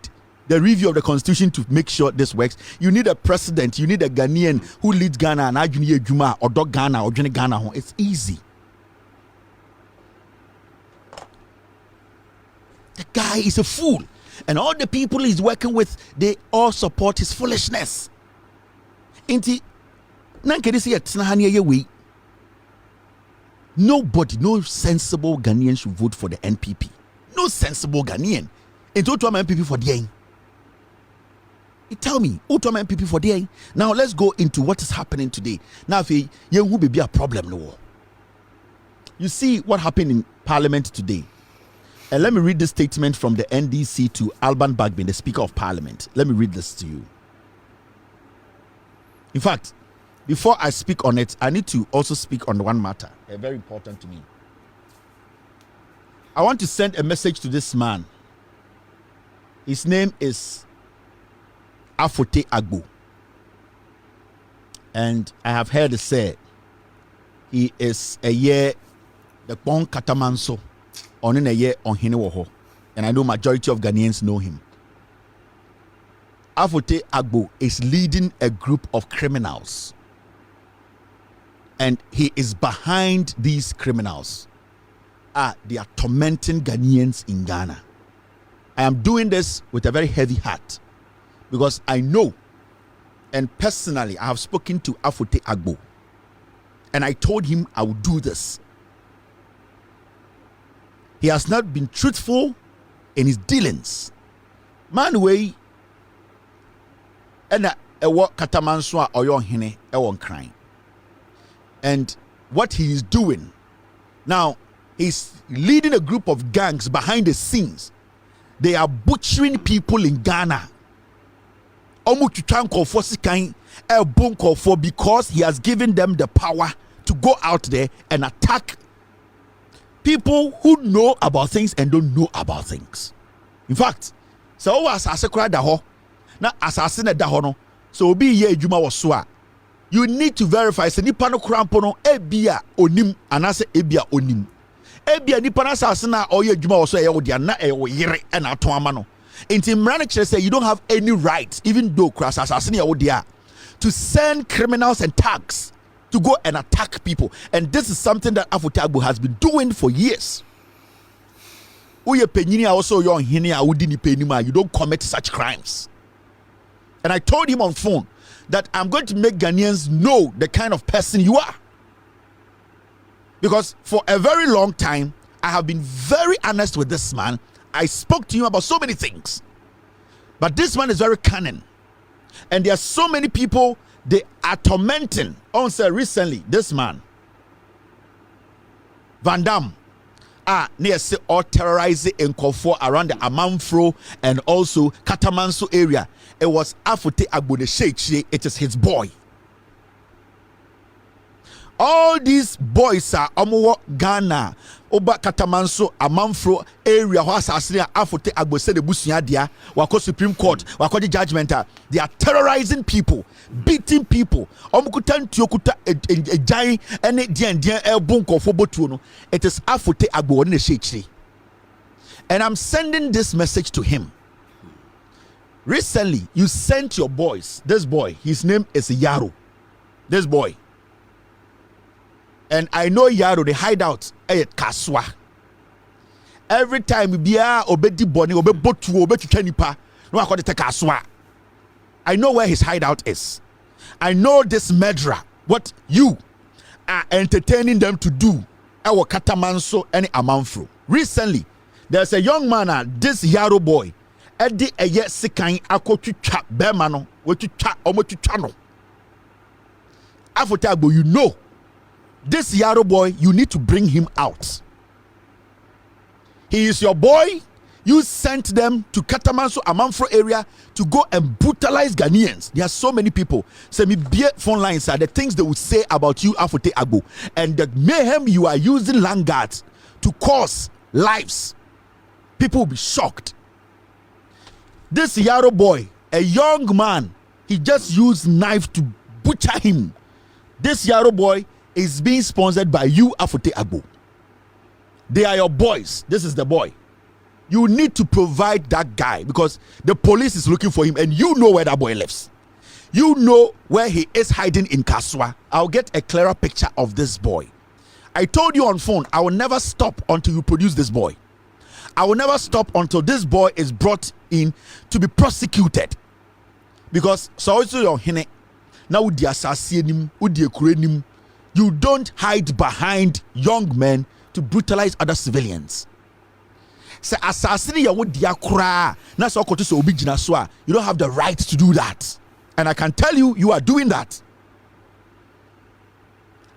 the review of the constitution to make sure this works? You need a president, you need a Ghanaian who leads Ghana and adwini adwuma or dog Ghana or dwene Ghana ho. It's easy. The guy is a fool. And all the people he's working with, they all support his foolishness. Nobody, no sensible Ghanaian should vote for the NPP. No sensible Ghanaian. And to NPP for the you tell me, NPP for the now let's go into what is happening today. Now, if you will be a problem, no. You see what happened in Parliament today. And let me read this statement from the NDC to Alban Bagbin, the Speaker of Parliament. Let me read this to you. In fact, before I speak on it, I need to also speak on one matter, very important to me. I want to send a message to this man. His name is Afote Agbo. And I have heard it say he is a year the Pon Katamanso on in a year on Hinewoho. And I know majority of Ghanaians know him. Afote Agbo is leading a group of criminals. And he is behind these criminals. They are tormenting Ghanaians in Ghana. I am doing this with a very heavy heart because I know, and personally I have spoken to Afote Agbo and I told him I would do this. He has not been truthful in his dealings. Man way and what Katamanso or your hine crying. And what he is doing now, he's leading a group of gangs behind the scenes. They are butchering people in Ghana. Because he has given them the power to go out there and attack people who know about things and don't know about things. In fact, so as asakura daho na asasine daho no so obi ye adwuma wo so a you need to verify se nipa no krampo no ebia onim anase ebia onim ebia nipa na asase na oye adwuma wo so e wo dia na e wo yere e na aton ama no enti mrane kire say you don't have any right even though cross asase na e wo dia to send criminals and thugs to go and attack people. And this is something that Afote Agbo has been doing for years. You don't commit such crimes. And I told him on phone that I'm going to make Ghanaians know the kind of person you are. Because for a very long time, I have been very honest with this man. I spoke to him about so many things. But this man is very cunning. And there are so many people they are tormenting. Also recently, this man, Van Dam, near say or terrorizing in Kofo around the Amanfro and also Katamanso area. It was Afote Agbo the Sheikh. It is his boy. All these boys are Omo Ghana, Oba Katamanso, Amanfro area. Who assassinated Afote Agbo said the Busia dia. Wako Supreme Court, wako the judgment. They are terrorizing people, beating people. Omukutan tiokuta a giant and a dian elbunko for botuno. It is Afote Agbo in the Sheikh. And I'm sending this message to him. Recently, you sent your boys. This boy, his name is Yaro. This boy. And I know Yaro, the hideout at Kaswa. Every time we be obedi boni, obe botu, obe chanipa, no I call it Kaswa. I know where his hideout is. I know this murderer, what you are entertaining them to do. Our Katamanso and Amanfro. Recently, there's a young man, this Yaro boy, Edi eye sikan akotu cha bemano, wetu cha omotu chano. Afote Agbo, you know. This Yaro boy, you need to bring him out. He is your boy. You sent them to Katamanso, Amanfro area to go and brutalize Ghanaians. There are so many people. Send me beer phone lines are the things they would say about you, Afote Agbo, and the mayhem you are using land guards to cause lives. People will be shocked. This Yaro boy, a young man, he just used knife to butcher him. This Yaro boy is being sponsored by you, Afote Agbo. They are your boys. This is the boy. You need to provide that guy because the police is looking for him and you know where that boy lives. You know where he is hiding in Kaswa. I'll get a clearer picture of this boy. I told you on phone, I will never stop until you produce this boy. I will never stop until this boy is brought in to be prosecuted. Because so also your hine now the assassin you don't hide behind young men to brutalize other civilians. Say assassin ya wo dia kura na so okoto so obi gina so a you don't have the right to do that. And I can tell you you are doing that.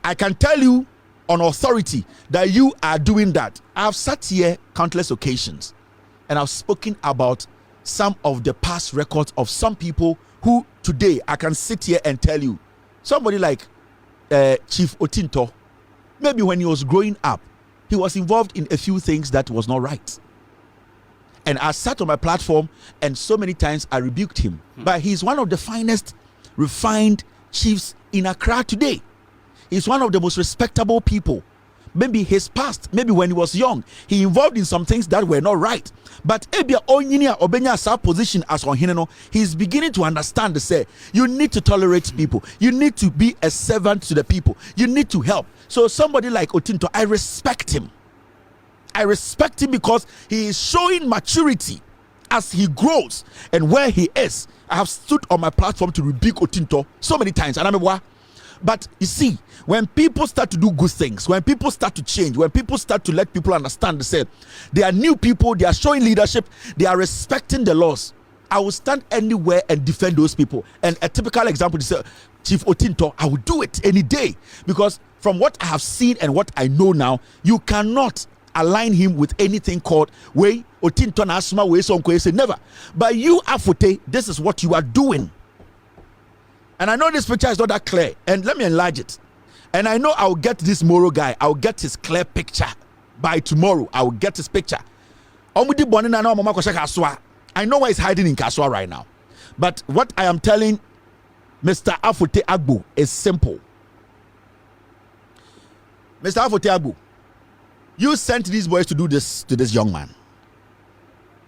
I can tell you on authority that you are doing that. I have sat here countless occasions and I've spoken about some of the past records of some people who today I can sit here and tell you somebody like Chief Otinto, maybe when he was growing up, he was involved in a few things that was not right. And I sat on my platform and so many times I rebuked him. But he's one of the finest, refined chiefs in Accra today. He's one of the most respectable people. Maybe his past, maybe when he was young, he involved in some things that were not right. But Ebia Onyinia Obenya sa position as Onhineno, he's beginning to understand the say, you need to tolerate people. You need to be a servant to the people. You need to help. So somebody like Otinto, I respect him. I respect him because he is showing maturity as he grows and where he is. I have stood on my platform to rebuke Otinto so many times. And I'm like, but you see, when people start to do good things, when people start to change, when people start to let people understand, they are new people, they are showing leadership, they are respecting the laws. I will stand anywhere and defend those people. And a typical example is Chief Otinto. I will do it any day because from what I have seen and what I know now, you cannot align him with anything called way Otinto na asma way so say never. But you Afote, this is what you are doing. And I know this picture is not that clear. And let me enlarge it. And I know I'll get this Moro guy. I'll get his clear picture by tomorrow. I will get his picture. I know why he's hiding in Kaswa right now. But what I am telling Mr. Afote Agbo is simple. Mr. Afote Agbo, you sent these boys to do this to this young man.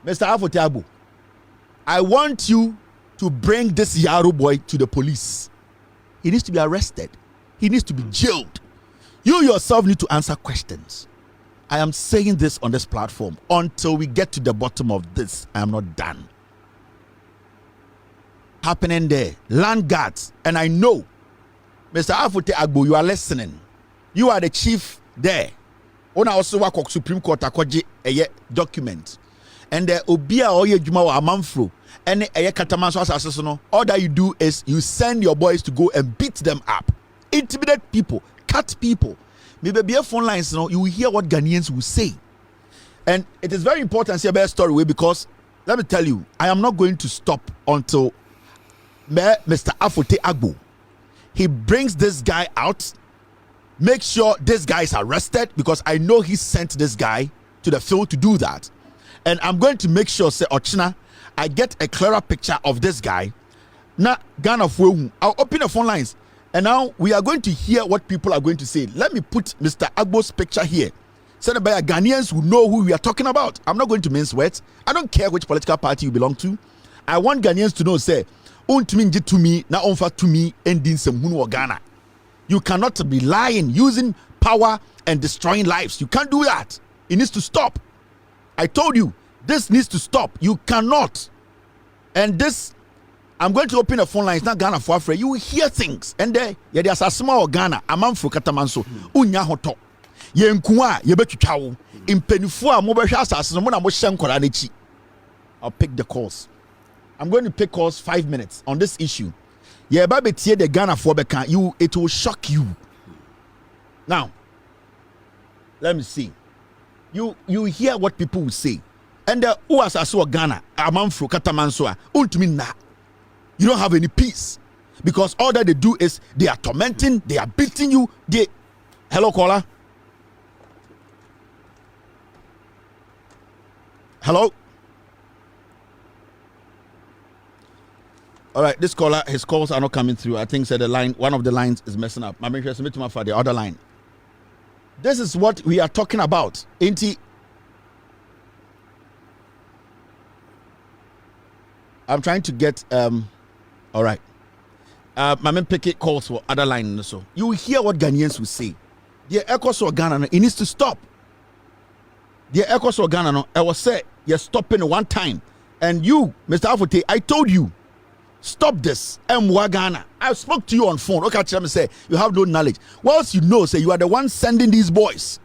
Mr. Afote Agbo, I want you to bring this Yaro boy to the police. He needs to be arrested. He needs to be jailed. You yourself need to answer questions. I am saying this on this platform. Until we get to the bottom of this, I am not done. Happening there. Land guards. And I know, Mr. Afote Agbo, you are listening. You are the chief there. Ona also work at Supreme Court akoje eye document. And the Obia Oye Juma wa Amanfro. And all that you do is you send your boys to go and beat them up, intimidate people, cut people. Maybe be a phone lines, you will hear what Ghanaians will say. And it is very important to see a better story because let me tell you, I am not going to stop until Mr. Afote Agbo, he brings this guy out, make sure this guy is arrested because I know he sent this guy to the field to do that. And I'm going to make sure, say, Ochina, I get a clearer picture of this guy. Now, Ghana, I'll open the phone lines. And now we are going to hear what people are going to say. Let me put Mr. Agbo's picture here. Sent by Ghanaians who know who we are talking about. I'm not going to mince words. I don't care which political party you belong to. I want Ghanaians to know, say, to me, na onfa to me, ending some Ghana. You cannot be lying, using power and destroying lives. You can't do that. It needs to stop. I told you, this needs to stop. You cannot. And this, I'm going to open a phone line. It's not Ghana for Afra. You will hear things. And there, there's a small Ghana. A man for Katamanso. Unya hoto. Ye nkuwa, ye betuchawo. Impenifua, mobesha asasino, mona moshem koranechi. I'll pick the calls. I'm going to pick calls 5 minutes on this issue. Ye babe tie the Ghana for Bekan. You, it will shock you. Now, let me see. You hear what people will say. And who has aso Ghana, Amanfro Katamansoa, ultimina. You don't have any peace. Because all that they do is they are tormenting, they are beating you. Hello, caller. Hello. All right, this caller, his calls are not coming through. I think said the line, one of the lines is messing up. I'm interested in the other line. This is what we are talking about. Ain't he? I'm trying to get all right. My man Pickett calls for other line so. You will hear what Ghanaians will say. The echoes of Ghana, it needs to stop. The echoes of Ghana, I was say you're stopping one time. And you, Mr. Afote, I told you, stop this. Ghana. I spoke to you on phone. Okay, and say you have no knowledge. Whilst you know, say you are the one sending these boys.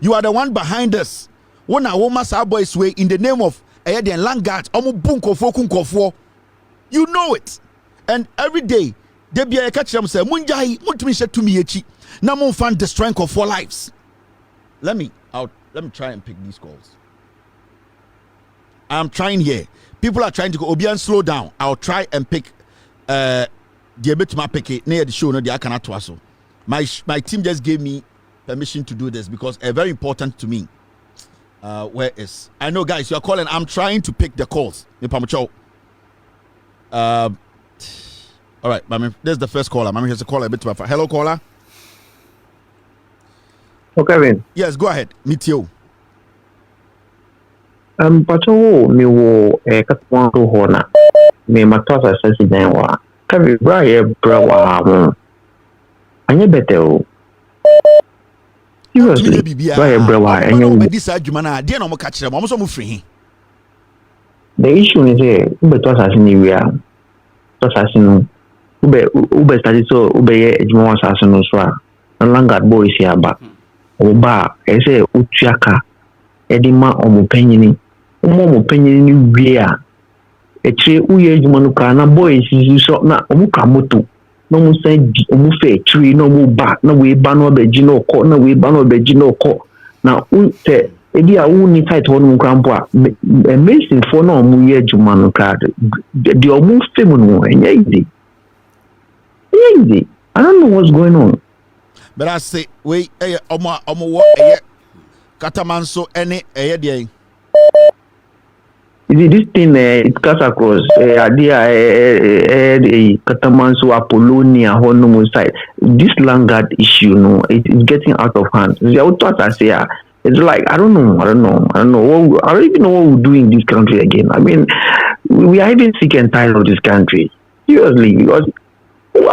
You are the one behind us. One woman's our boys way in the name of land guards. You know it. And every day, they be a catch them say, Munjai, Mutumisha to me echi. Now mon find the strength of 4 lives. Let me try and pick these calls. I'm trying here. People are trying to go Obian slow down. I'll try and pick the bit my pick it near the show, no, the Akanatwaso. My team just gave me permission to do this because it's very important to me. Where is? I know, guys, you're calling. I'm trying to pick the calls. All right, Mami, this is the first caller. Mami, here's a caller a bit too far. Hello, caller. Okay, Kevin. Yes, go ahead. Meet you. Pacho, me wo katwan to hona. Me matasa sasi denwa. Kevin, braye brawa. Anye bete o. Seriously, braye brawa. Anye be this adwuma na de na mo ka kire mo so mo free. The issue is here. Ube to asasi ni wia. To asasi no. Ube study so ube ye adwuma asasi no so a. Langard boys here ba. Oba ese utiaka. Edima omupanyini. Omupanyini wia. Eche uye adwuma no ka na boys so na omuka moto. No mu say omu fe tree no mu ba na we ba no beji no ko na we ba no beji no ko na unte ebi a uni site ho no krampo a amazing for no mu ye adwuma no ka de omu fe mu no enye easy. I don't know what's going on. But I say we omo wo katamanso ene de this thing it cuts across idea Katamanso Apollonia Honum side. This Langard issue, no, it's getting out of hand. It's like I don't know. I don't even know what we do in this country again. I mean, we are even sick and tired of this country. Seriously, because then a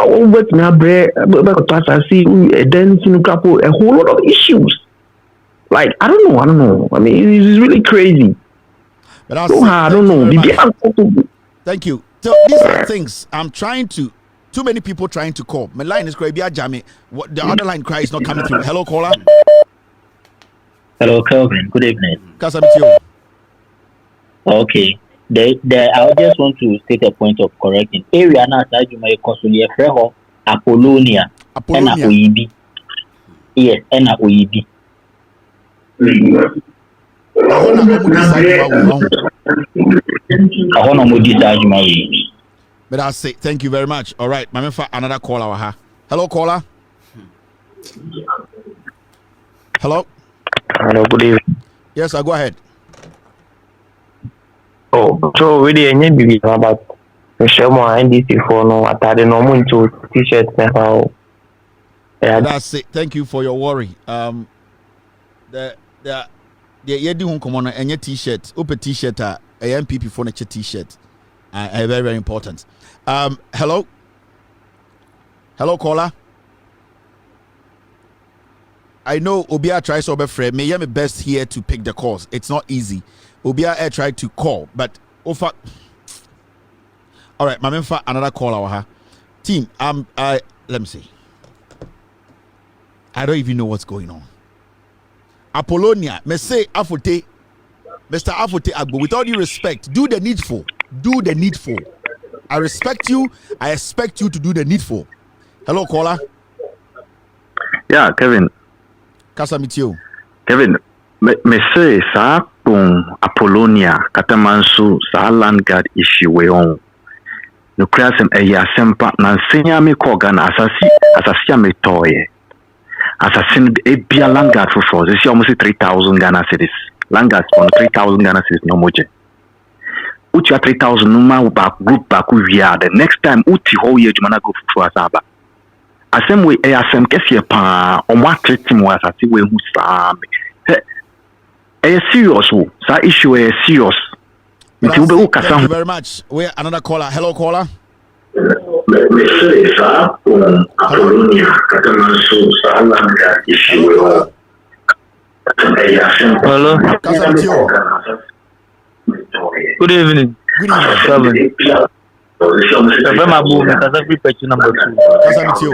whole lot of issues. Like I don't know. I mean, it's really crazy. But I don't know. Thank you. So these are things I'm trying to. Too many people trying to call. My line is crazy. What the other line cry is not coming through. Hello, caller. Hello, Kelvin. Good evening. Okay. I just want to state a point of correcting. Area na you may consulia Freho Apollonia. Oyibi. Yes, and Oyibi. But I say thank you very much. All right, my for another caller. Hello, caller. Hello. Hello, good evening. Yes, I'll go ahead. Oh, so really, I need to be about the show more NDC for no attire no more into t-shirts now. That's it. Thank you for your worry. The yedi hun come on any t-shirt, open t-shirt, a NPP for nature t-shirt. Very, very important. Hello, caller. I know Obia tries to be friend. Me, I'm best here to pick the calls. It's not easy. Obia tried to call, but offer. All right, my man for another caller. Team, let me see. I don't even know what's going on. Apollonia, me say Afote, Mr. Afote Agbo, with all due respect, do the needful. Do the needful. I respect you. I expect you to do the needful. Hello, caller. Yeah, Kevin. Kasa meet you. Kevin, me say sa Apollonia Katamanso sa Langard issue we on. No krasem sempa na senya me kogan asasi me toye. Assassin Ebia Langard for this is almost 3,000 Ghana cedis. Langard on 3,000 Ghana cedis no more. Uchi 3,000 numa back group back via the next time Uti whole year Jumana go for Asaba. Asem we ASM Kessia pa on what treating was at the way who sam. A serious sa issue a serious. Thank you very much. We're another caller. Hello, caller. Hello. Good evening. Good evening. Frema number 2.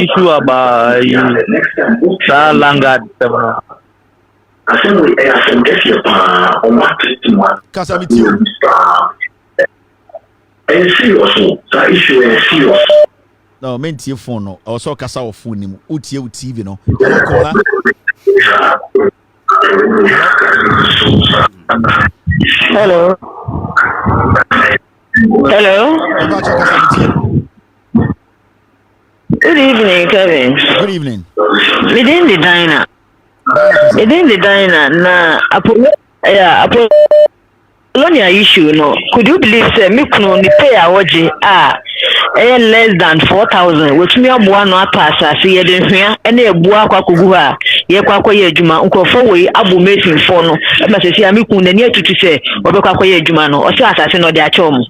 Issue about Langard. No, meant your phone. No, also Casa or phone. Uti TV. No, hello, caller. Hello. Good evening, Kevin. Good evening. Within the diner, Within the diner, na Apollonia issue, no. Could you believe say me kuno ni pay awoji less than 4,000 which me abua no apasa se ye den hwea na ebua kwakogu ha ye kwakoye adwuma nkofo we abu meeting for no e ma se sia me kun nani atutu se obekwakoye adwuma no o se asase no de ache omo.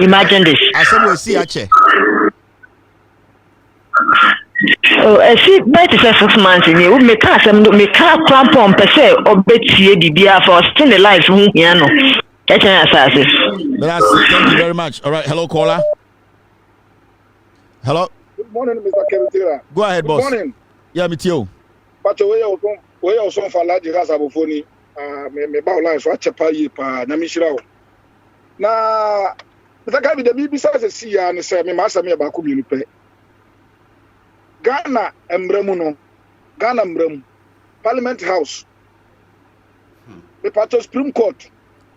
Imagine this. Asem we see ache. Oh, I see better 6 months in you me can some me can cramp on per se or betie bibia for still the life hu hia no. Thank you very much. All right, hello caller. Hello. Good morning, Mr. Kevin Taylor. Go ahead, boss. Good morning. Yeah, me too. But we also for large gas abofoni. Me ba online so achepa yi pa na mi shira o. Na Mr. Kevin the BBC say see ya ne say me ma asem ya ba ko mi pe. Ghana embremu no. Ghana embremu. Parliament House. Me pato Supreme Court.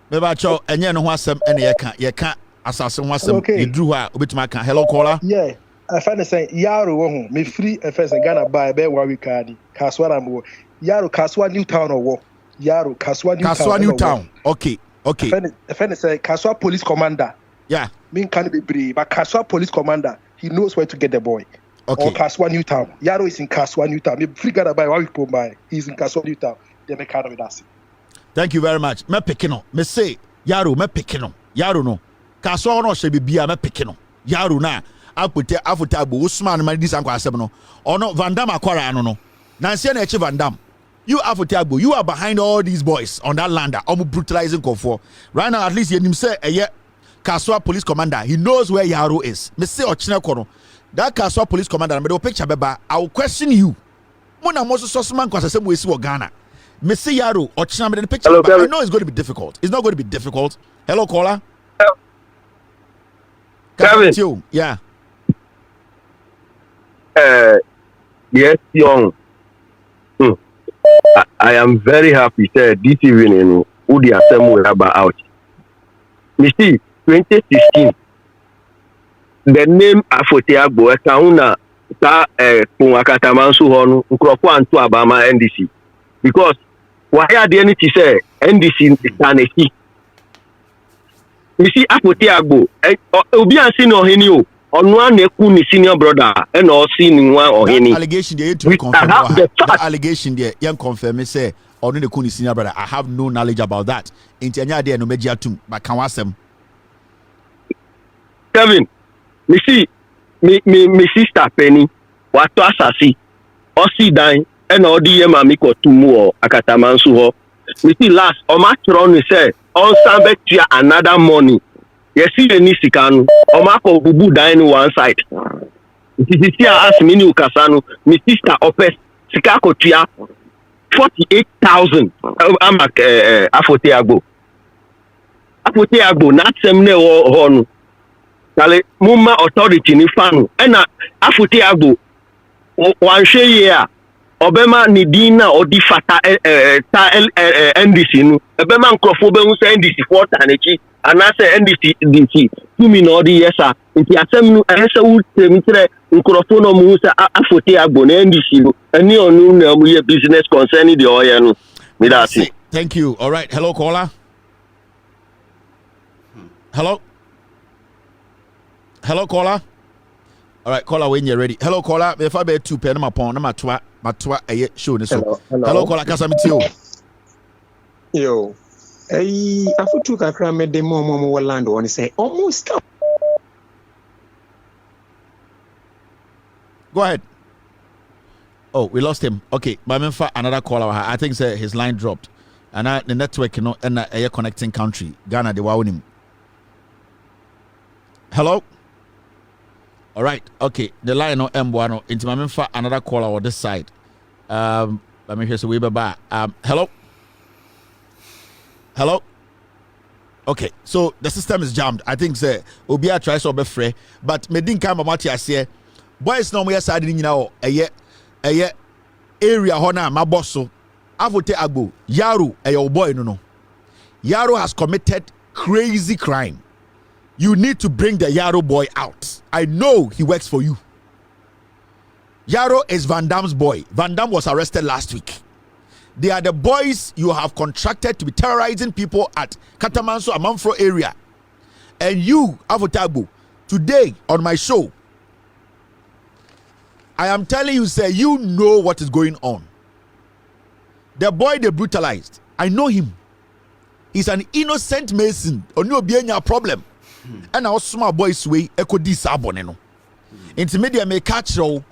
Me ba cho enye no ho asem ene ye ka asase ho asem edru ha obetuma ka. Hello caller. Yeah. I find say yaro wo ho me free first Ghana buy be 1 week adi kaswa na mo yaro kaswa new town wo yaro kaswa new town okay I find say kaswa police commander mean can be brave but kaswa police commander he knows where to get the boy or kaswa new town yaro is in kaswa new town me free Ghana buy 1 week po buy he's in kaswa new town they make kind of that. Thank you very much. Me pekino me say yaro me pekino yaro no kaswa no hye bibia me pekino yaro na apote afotabo Usman man dis anko asem no ono Van Dam akwara no nanse na eche Van Dam you afotabo you are behind all these boys on that land omo brutalizing Konfo right now at least yenim say eye Kaswa police commander he knows where Yaro is me say ochine kono that Kaswa police commander me do picture beba I will question you mona mo so man kwasa sem we si wo Ghana me say Yaro ochine me the picture. Hello, I know it's going to be difficult. It's not going to be difficult. Hello caller. Kevin. Yeah. Yes, young. I am very happy that this evening who the assembly about out. You see, 2016, the name Afoteagbo Ekauna ta Akatamansu Honu Nkrofo Antu Abama NDC because why are the NDC say NDC Tanesi? You see, Afoteagbo Obi Ansi no Henio. On one neku senior brother and all seen one or any allegation there to confirm that allegation there young confirm say on the kuni senior brother. I have no knowledge about that. Intenya there no media tum but can wasem. Kevin, me see me sister Penny what to asasi or see dying and all the mami ko tumu or akatamansu ho. Me see last o match run say on Sunday another morning. Yes, see the Nisikanu, or Marco Bubu dying one side. It is here as Minu Casano, my sister Opes, Sikako Tia, 48,000. I'm Afoteagbo. Afoteagbo, not Semne or Honu. Kale, Mumma authority ni fanu. Ena Afoteagbo, one share Obema Nidina or di Fata NDC. Obema Nkrofobe unse NDC 4 tanechi. And I say NDC 2 million yes sir. Inti asem nu ese wu temitre nkrofono mu se Afoteagbo na NDC no ani onu na mu ye business concerning the oil no. Me that see. Thank you. All right. Hello caller. Hello caller. All right, caller when you're ready. Hello caller. If I be 2 pen na pon na matwa eye show ni so. Hello caller kasa mi ti o. Yo. Afutu kakra me de mo land one say almost. Go ahead. Oh, we lost him. Okay, but another caller. I think his line dropped. And the network, you know, and a connecting country. Ghana, they were him. Hello? All right. Okay. The line no M1 into my another caller on this side. Let me hear so we back. Hello? Hello? Okay, so the system is jammed. I think Obia tries to be free, but me didn't come about here say boys no more side in now area hona my boss so Afoteagbo Yaro your boy no. Yaro has committed crazy crime. You need to bring the Yaro boy out. I know he works for you. Yaro is Van Dam's boy. Van Dam was arrested last week. They are the boys you have contracted to be terrorizing people at Katamanso Amanfro area. And you, Afotagbo, today on my show, I am telling you, sir, you know what is going on. The boy they brutalized, I know him. He's an innocent Mason. Or no be any problem. And our small boys way echo this aboneno. Intermedia may catch you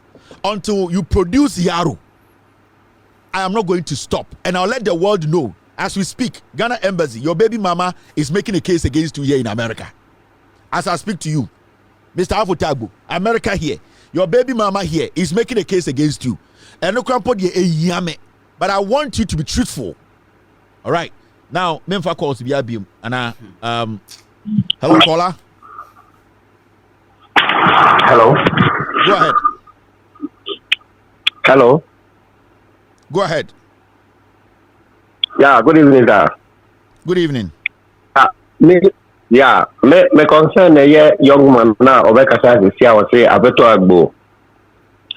until you produce Yaro. I am not going to stop, and I'll let the world know as we speak. Ghana Embassy, your baby mama is making a case against you here in America. As I speak to you, Mr. Afotagbo, America here, your baby mama here is making a case against you. And no crampo ye yame, but I want you to be truthful. All right, now Memfa calls to be abim, and hello caller. Hello. Go ahead. Hello. Go ahead. Yeah, good evening, sir. Good evening. Me concern a young man now, Obeka says, I was say, Abeto Agbo.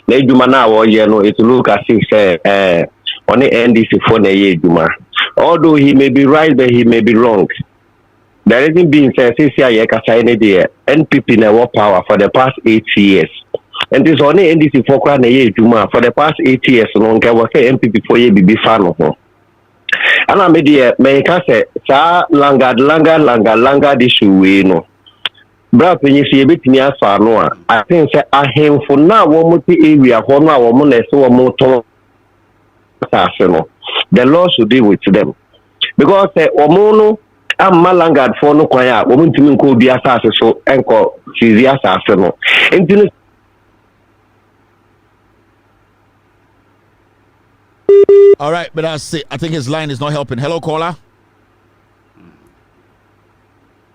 Le Juma now, or no, it look as if, on the NDC for the Juma. Although he may be right, but he may be wrong. There isn't being said, NPP never power for the past 8 years. And this only NDC for Juma for the past 8 years. Long I was say NPP for ye be fan of. And I made the America say, Sa langa issue we know. Brother, when you see a bit near Sanoa, I think say I him for now one area, Hona, woman, so motor. The law should deal with them. Because Omono, I'm Malangard for no choir, woman to me could be assassin, so enco, she's the assassin. And all right, but I think his line is not helping. Hello, caller.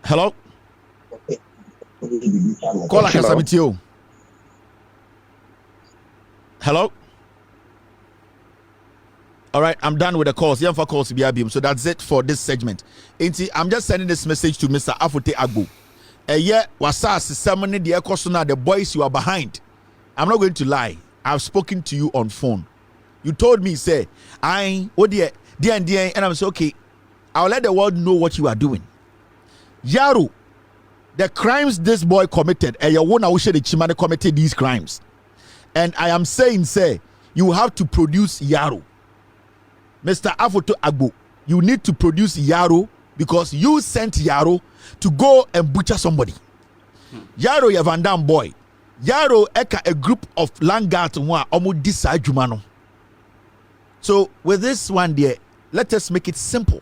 Hello. Caller, hello. Hello. All right, I'm done with the calls. Yeah, for calls to be abim. So that's it for this segment. I'm just sending this message to Mr. Afote Agbo. Yeah, wasas ceremony the ekosuna the boys you are behind. I'm not going to lie. I've spoken to you on phone. You told me, say, and I'm saying, okay, I'll let the world know what you are doing. Yaro, the crimes this boy committed, and you won't wish the Chimane committed these crimes. And I am saying, say, you have to produce Yaro. Mr. Afoto Agbo, you need to produce Yaro because you sent Yaro to go and butcher somebody. Yaro, you Van Dam boy. Yaro, eka a group of Langat wa omu disa jumano. So with this one there, let us make it simple.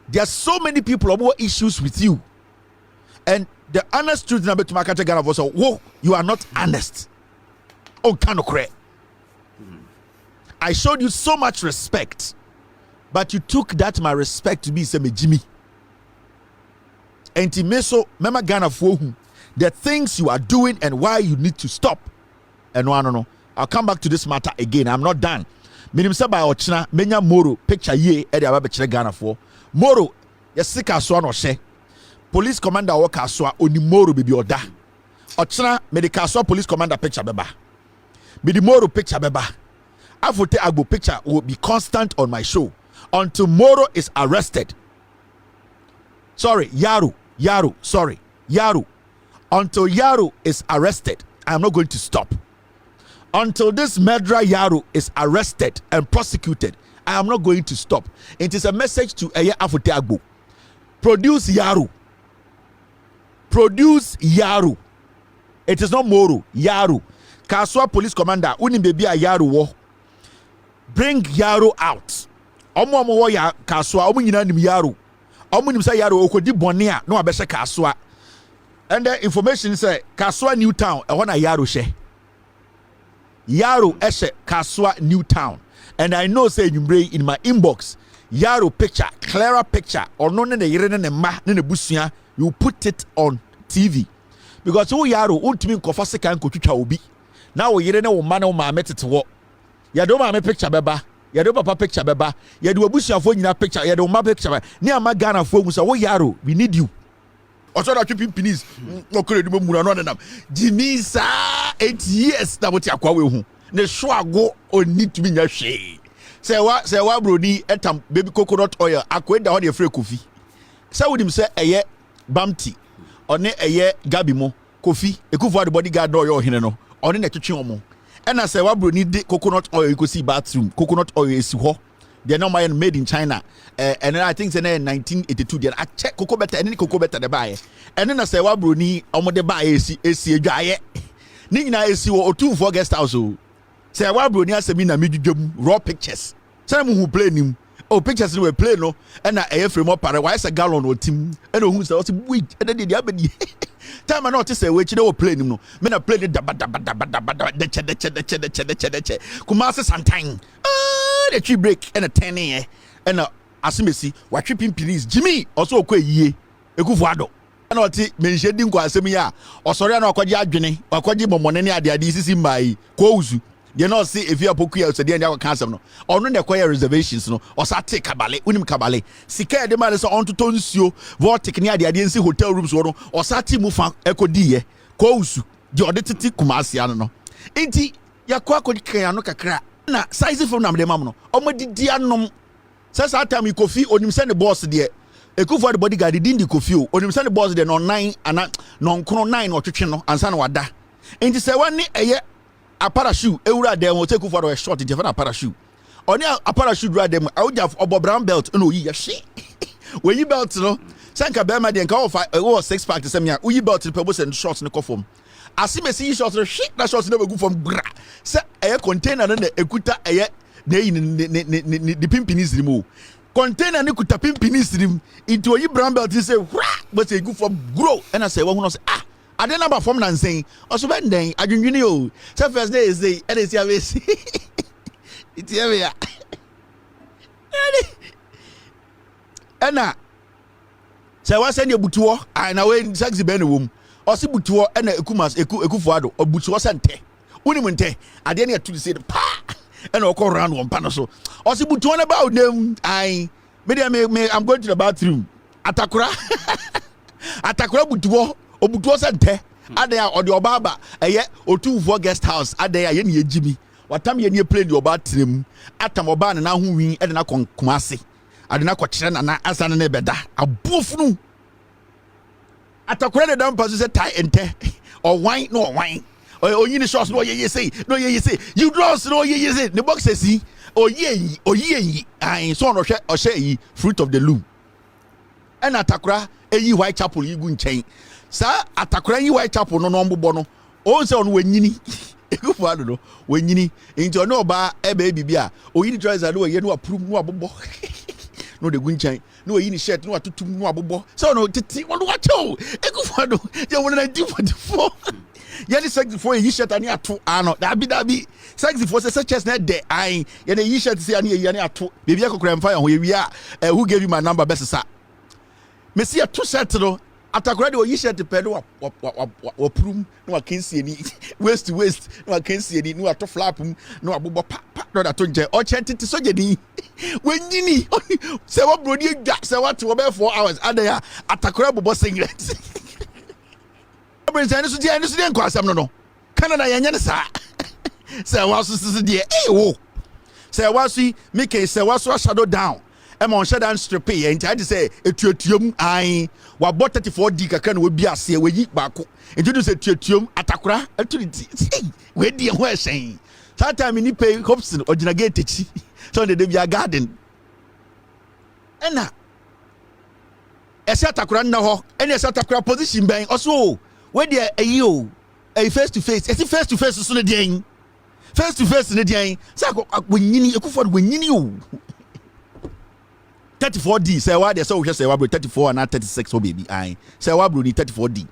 There are so many people who have issues with you. And the honest truth number to my Ghana was, whoa, you are not honest. Oh, kind of correct. I showed you so much respect, but you took that my respect to be some Jimmy. And Timeso, Mema Ghana for the things you are doing and why you need to stop. And no, I'll come back to this matter again. I'm not done. Minim saba ochina menya moro picture ye e de aba be Ghana for moro yesika so no hye police commander wo ka so oni moro bibi oda ochina medical so police commander picture beba medi moro picture beba Afote Agbo picture will be constant on my show until Moro is arrested. Sorry, Yaro, sorry, Yaro. Until Yaro is arrested, I am not going to stop. Until this murderer Yaro is arrested and prosecuted, I am not going to stop. It is a message to Afote Agbo. Produce Yaro. Produce Yaro. It is not Moro, Yaro. Kaswa police commander, uni baby a Yaro wo. Bring Yaro out. Omo wo ya Kaswa, omo nyina nim Yaro. Omo nim say Yaro okodi bone a no abehye Kaswa. And the information say Kaswa New Town, e wona Yaro hye. Yaro eshe Kaswa New Town. And I know say in my inbox, Yaro picture, clearer picture, or no ne yere ne ma ne busua, you put it on TV. Because who Yaro ultimate kofase kan ko twitwa obi. Na wo yere ne wo ma ne wo ma metete wo. Ya do ma me picture beba. Ya do papa picture beba. Ya do abusuafo nyina picture, ya do ma picture beba. Ni ama Ghana fo mu say wo Yaro, we need you. Oso da twi pimpinis. No kore du mu no nam. Jinisa 8 years na boti akwa we hu. Ne so ago oni tumi nya hwe. Say wa broni etam baby coconut oil akwenda ho de free kofi. Say wodim say eye bamti one eye gabi mo kofi ekufu the bodyguard oil hene no one na twetwe omo. And say wa broni de coconut oil you go see bathroom coconut oil esi ho. They no made in China. And I think it's in 1982 they I check cocoa better and cocoa better the buy. And then I say wa broni omo de buy esi adwaye. Ni nyina esi wo 2 guest house o. Say wa broni asemi na medwudwam raw pictures. Say mu who play nim. Oh pictures we play no and na Frema pare why say gallon o tim. And who say what wait and then dey abedi. Time na say we chi dey play nim no. Me na play the de che. Kumase santan. The tree break and a 10 and asimesi watch pimpins Jimmy also okwe yie ekufuado and what mention din kwa asemi ya osori na akwaji adwene akwaji momone ne ade ade sisi mai kwuzu they not see if you apoku ya so dey and cancel no onu ne kwaya reservations no osate kabale unim kabale sika de male so on to nsuo vortic ne ade ade nsi hotel rooms wo no osate mu fa ekodi ye kwuzu de odetiti kumase ano no enti yakwa akodi kan ano kakra na size from nam de mam no omodidi anom say time kofi onim say the boss there ekufu the bodyguard din di kofi o onim say the boss there no 9 ana no nkro 9 otwetwe no ansa na wada enti say wani eye a parachute ewura dem o take for the short je na parachute oni a parachute ra dem awja obo brown belt no yi hwe when you belt no sanka be ma de nka o 6 pack say me a uyi belt pe bo send short no kofom asimesi short no hwe na short no begu from bra say eye container na ekuta eye na ni the pimpinis rim container ni kuta pimpinis rim into oyi brown belt say but say go from grow and I say one no say I didn't number from Nansen. Also, Ben Day, I didn't know. So, first day is the and it's here. It's here. And now, so I send you Butuo, and I went sexy Benum, or see Butuo and Ekumas, Ekufuado, or Butuo Sante. Unimente, I didn't to say the pa and I'll call around one panaso. Or see Butuan about them. I'm going to the bathroom. Atakura Butuo. Obutuo sente ade a ode obaba eye otuvo guest house ade a ye ne ejimi watam ye ne play the oba trem atam oba na ho wi ade na konkumase ade na kwakire na asane na beda abofunu atakure de dam paso say tie ente or wine no wine oyin ni shots no ye say no ye say you draws no ye say the box say oyi ai so no hwe o hwe yi fruit of the loom and atakura eyi Whitechapel yigu nchen sa atakura yi Whitechapel no mbobọ no o se on wanyini ekufu ado no wanyini nti ono oba ebe bibia oyini trouser no ye no aprum no abobọ no de gu nchen no oyini shirt no atutum no abobọ so no titi ono wacho ekufu ado je 1944 ye ni 64 yi shirt ani ato ano dabi 64 say chest na de ai ye na yi shirt say ani ye ani ato bibia kokora mfa ya ho ye wi a who gave you my number best sa Messi a 2 set no atakura de oyi shirt pe no wa prum no wa kensi ani waist to waist no wa kensi ani no wa to flap no wa bobo pa no da to nje o chenti so jeni wanyini se wa brodi gba se wa to be 4 hours adaya atakura bobo singlet Abrenza ni so de nko asam no Canada yenya ne sa se wa so de wo se wa so make se wa so shadow down Emma on shadow strip e nti I say etuatuom ai wa bot 34D kaka na we bi ase we yi baako nti do say etuatuom atakura etuliti we di ho esen that time ni pay Hobson ogina gate chi so de bia garden ena ese atakura na ho ena ese atakura position ben also we dey ayi o face to face ese face to face so ne dey face to face ne dey say wanyini ekufo wanyini o 34D say why they say we say we 34 and 36 oh baby I say we bro 34D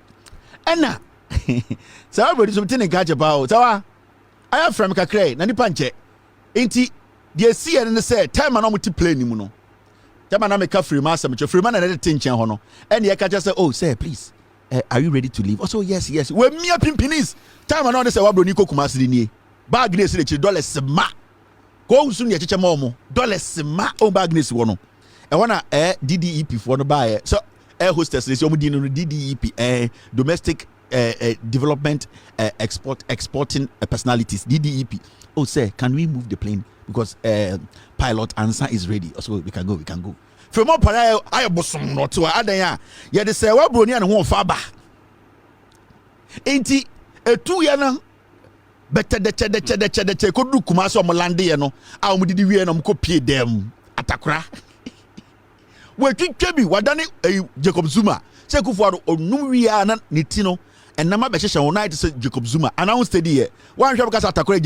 ena say we bro something in catch about so I am from kakre na nipa nche enti dey see and say time na mo ti play ni mu no time na me ka Frema asem che Frema na dey tinchen ho no and ye catch say oh say please are you ready to leave also yes we me pimpinis time na say we bro ni kokuma asiri ni Bagbin say the dollars ma ko nsu ne cheche ma omo dollars ma o Bagbin wo no e wana DDEP for no buy so air hostess is omo di no DDEP domestic development exporting personalities DDEP. Oh, say, can we move the plane because pilot answer is ready? So we can go. Frema para I bosom not to adan ya de say wa broni an ho fa ba. Enti etu ya na better de che kodu kuma so mo lande ye no a mo didi wie na mo kopie dem atakora. We twitwa bi wadane Jacob Zuma se kufuado onum wi na neti no enama be hyehyɛ won night se Jacob Zuma announce steady here wan hwɛ because atakora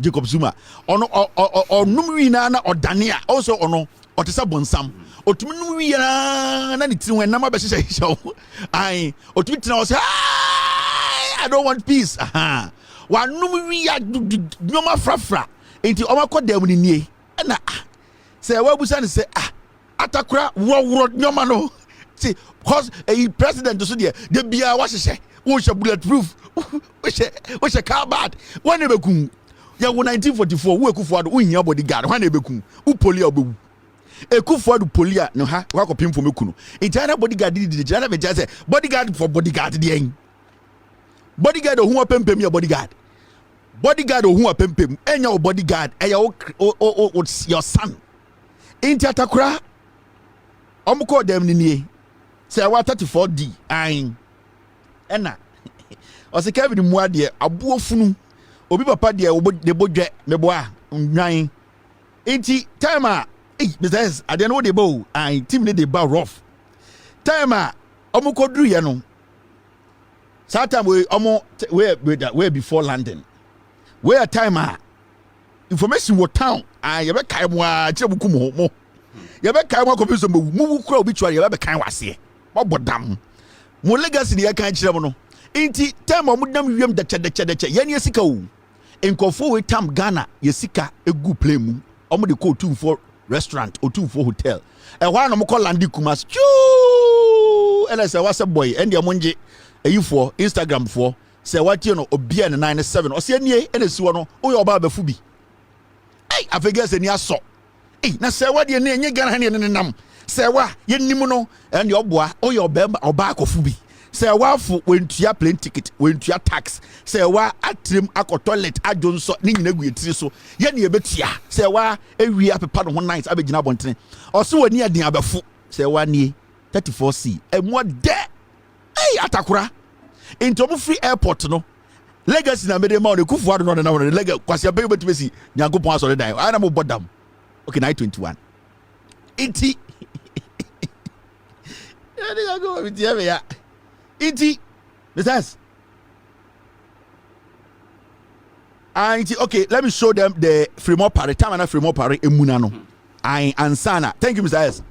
Jacob Zuma ono onum wi na odane a also ono otesa bonsam otumi num wi na neti no enama be hyehyɛ ai otumi tina o say I don't want peace wanum wi ya nyoma frafra enti omakɔ dem ni nie na sɛ wabusa ne sɛ atakora wo nyoma no see cause a president so there the bia wa hyehyɛ wo hye bulletproof wo hye car bad when ebekun ya wo 1944 wo ekufuado wo hia bodyguard when ebekun wo poli obewu ekufuado poli a no ha wa kopim fo mekunu ejana bodyguard di jana be jase bodyguard for bodyguard di en bodyguard ohun opempem ya bodyguard ohun opempem enya wo bodyguard eya wo your son inti atakora omko dem ni say wa 34D ain ena o se Kevin muade abuofunu obi papa de de bodwe meboa nwan inti time business ade no de bo ain team ne de ba rough time omko duru ye no Saturday we before London. Where time information what town you be kai mo a chebuku mo. You be kai mo kopiso mu kura obituary you be kai wase. Mobodam. Mo legacy ne kan kire mo no. Inti time mo dam wiem de che ye ne sika o. Enkofo we tam Ghana ye sika egu play mu. Omo de call 24 restaurant or 24 hotel. E wa no mo call landi kumas. Choo! Ela say wase boy and ya monje for Instagram for say what you know obia 97 or say nie ene si wo no o yo ba bafu bi ai afega se ni aso na say what ye ne nye Ghana ne nam say wa ye nim no ene oboa o yo ba oba akofu bi say wa fu wentua plane ticket wentua tax say wa atrim akọ toilet adwonso ne nyina gu etiri so ye ne ebetua say wa ewi apepa no ho night abegina bontene o so wani adin abafu say wa nie 34C emo de atakura into mu free airport no legacy na mede ma on kufuado no na legacy kwase be betibesi nyankopon asore dan ana mo bodam okay 921 iti ya diga go biti ya iti besides okay let me show them the Frema party time na Frema party emuna no I ansana thank you Mr. S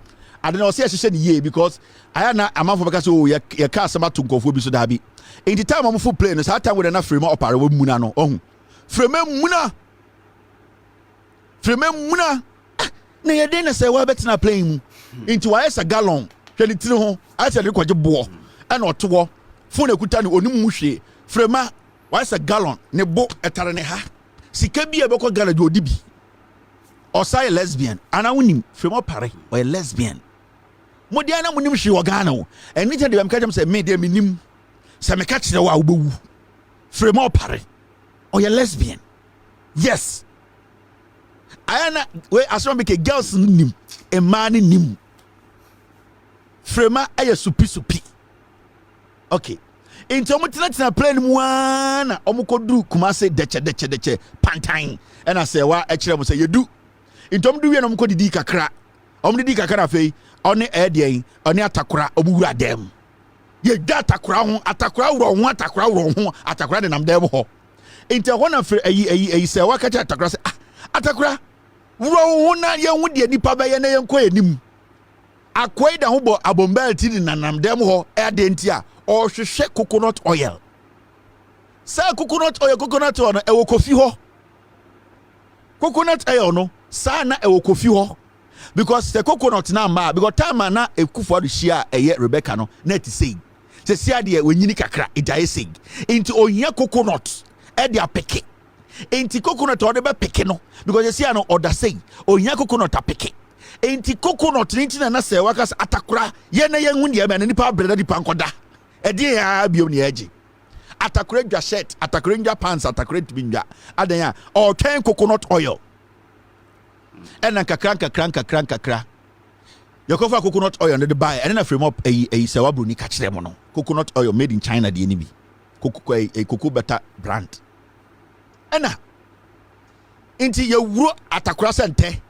I don't know say she ye because I na amafo beka so ye ka asema to nkofo bi so da bi in the time am full play no that time we na Frema opare we muna no ohun Frema muna na ye dey na say we betina playing mu into wa esa gallon hwe ni tiri ho I say dey kwaje bo e na oto phone ekuta ni onim mu hwe Frema wa esa gallon ne bo etare ne ha sika bi e beko gallon de odibi osai lesbian ana unim Frema opare or lesbian Modia na munim hwe Ghana o eni tade am kajam say me dey minim say me ka kire wa obewu Frema opare or you lesbian yes ayana we aso be ke girls nim e man nim Frema aye supi okay into omutina plan mu ana omukodu kumase deche pantan and I say wa e kire mo say yedu into omdu wie na omukodi kakra omdidi kakra fei one edien one atakora obuwura dem ye da atakora wuro ho atakora de nam dem ho enti ho na fre ayi se wa kacha atakora se atakora wuro ho na ye hu de nipa ba ye na ye nko enim akwai da ho bo abombel ti di nam dem ho edenti a o hwehwe coconut oil sa coconut oil no e wo kofi ho coconut oil no sa na e wo kofi ho because the coconut na ma because time na ekufu adu shia eye Rebecca no na ti say se sia de wenyini kakra idae say into ohia coconut e de apeke into coconut o de be peke no because sia no order say ohia coconut apeke into coconut ni na se wakas atakura ye na ye hu de be na nipa breda di pankoda e de ya biom ne agi atakura shirt, atakura pants, atakura tibinja. Adanya or 10 coconut oil. And kakra. You cover coconut oil and the buy and then I frame up a sawabuni catch them on coconut oil made in China the enemy. Cocoa butter brand. And into your wuro atakura sente.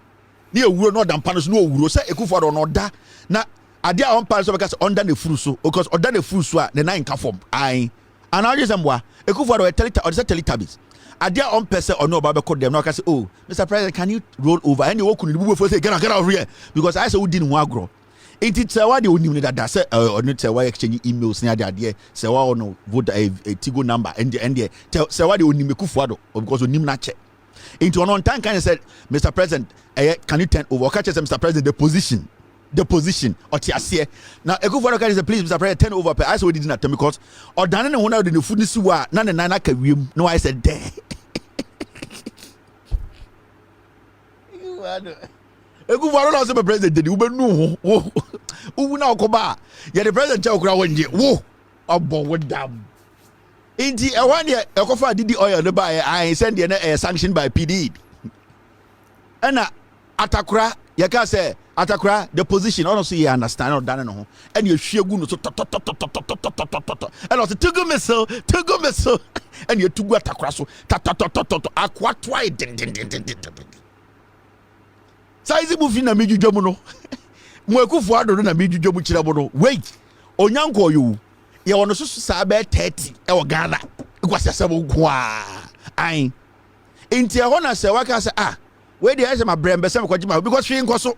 Ni wuro no dan panos no wuro say ekufo no da na ade a on panos because under the fruit because under the fruit so the nine ka form ai and I just amwa ekufo do teletubbies ade a on person or no ba be call them now can say oh Mr. President can you roll over and you walk on the bubu say get out of here because I say we didn't want grow it say what they onim that say or not say why exchange emails near the say what no vote a Tigo number and say what they onim ekufo do because onim na check into an on time kind of said Mr. President can you turn over catch Mr. President the position or tiasie now ekufo can say please Mr. President turn over I saw didn't attempt because or done no one out in the food this wa na na ka wiem no I said there you are ekufo no say President dey ube nu wo na okoba ye the president cha okura wonje wo obo wodam inti one year ekofa didi oil no buy I send the sanctioned by PD and atakura you can say atakura the position honestly you understand or done no and you shegu no so and also tugu missile and you tugu atakura so akwa try size movie na mejujomu no mo ekufu ado na mejujomu kirabo no wait onyanko you ye wono so sabe 30 e wo Ghana ikwase sabo kwa ai enti e hona se waka se we dey say my brain be se me kwagima because fi nkoso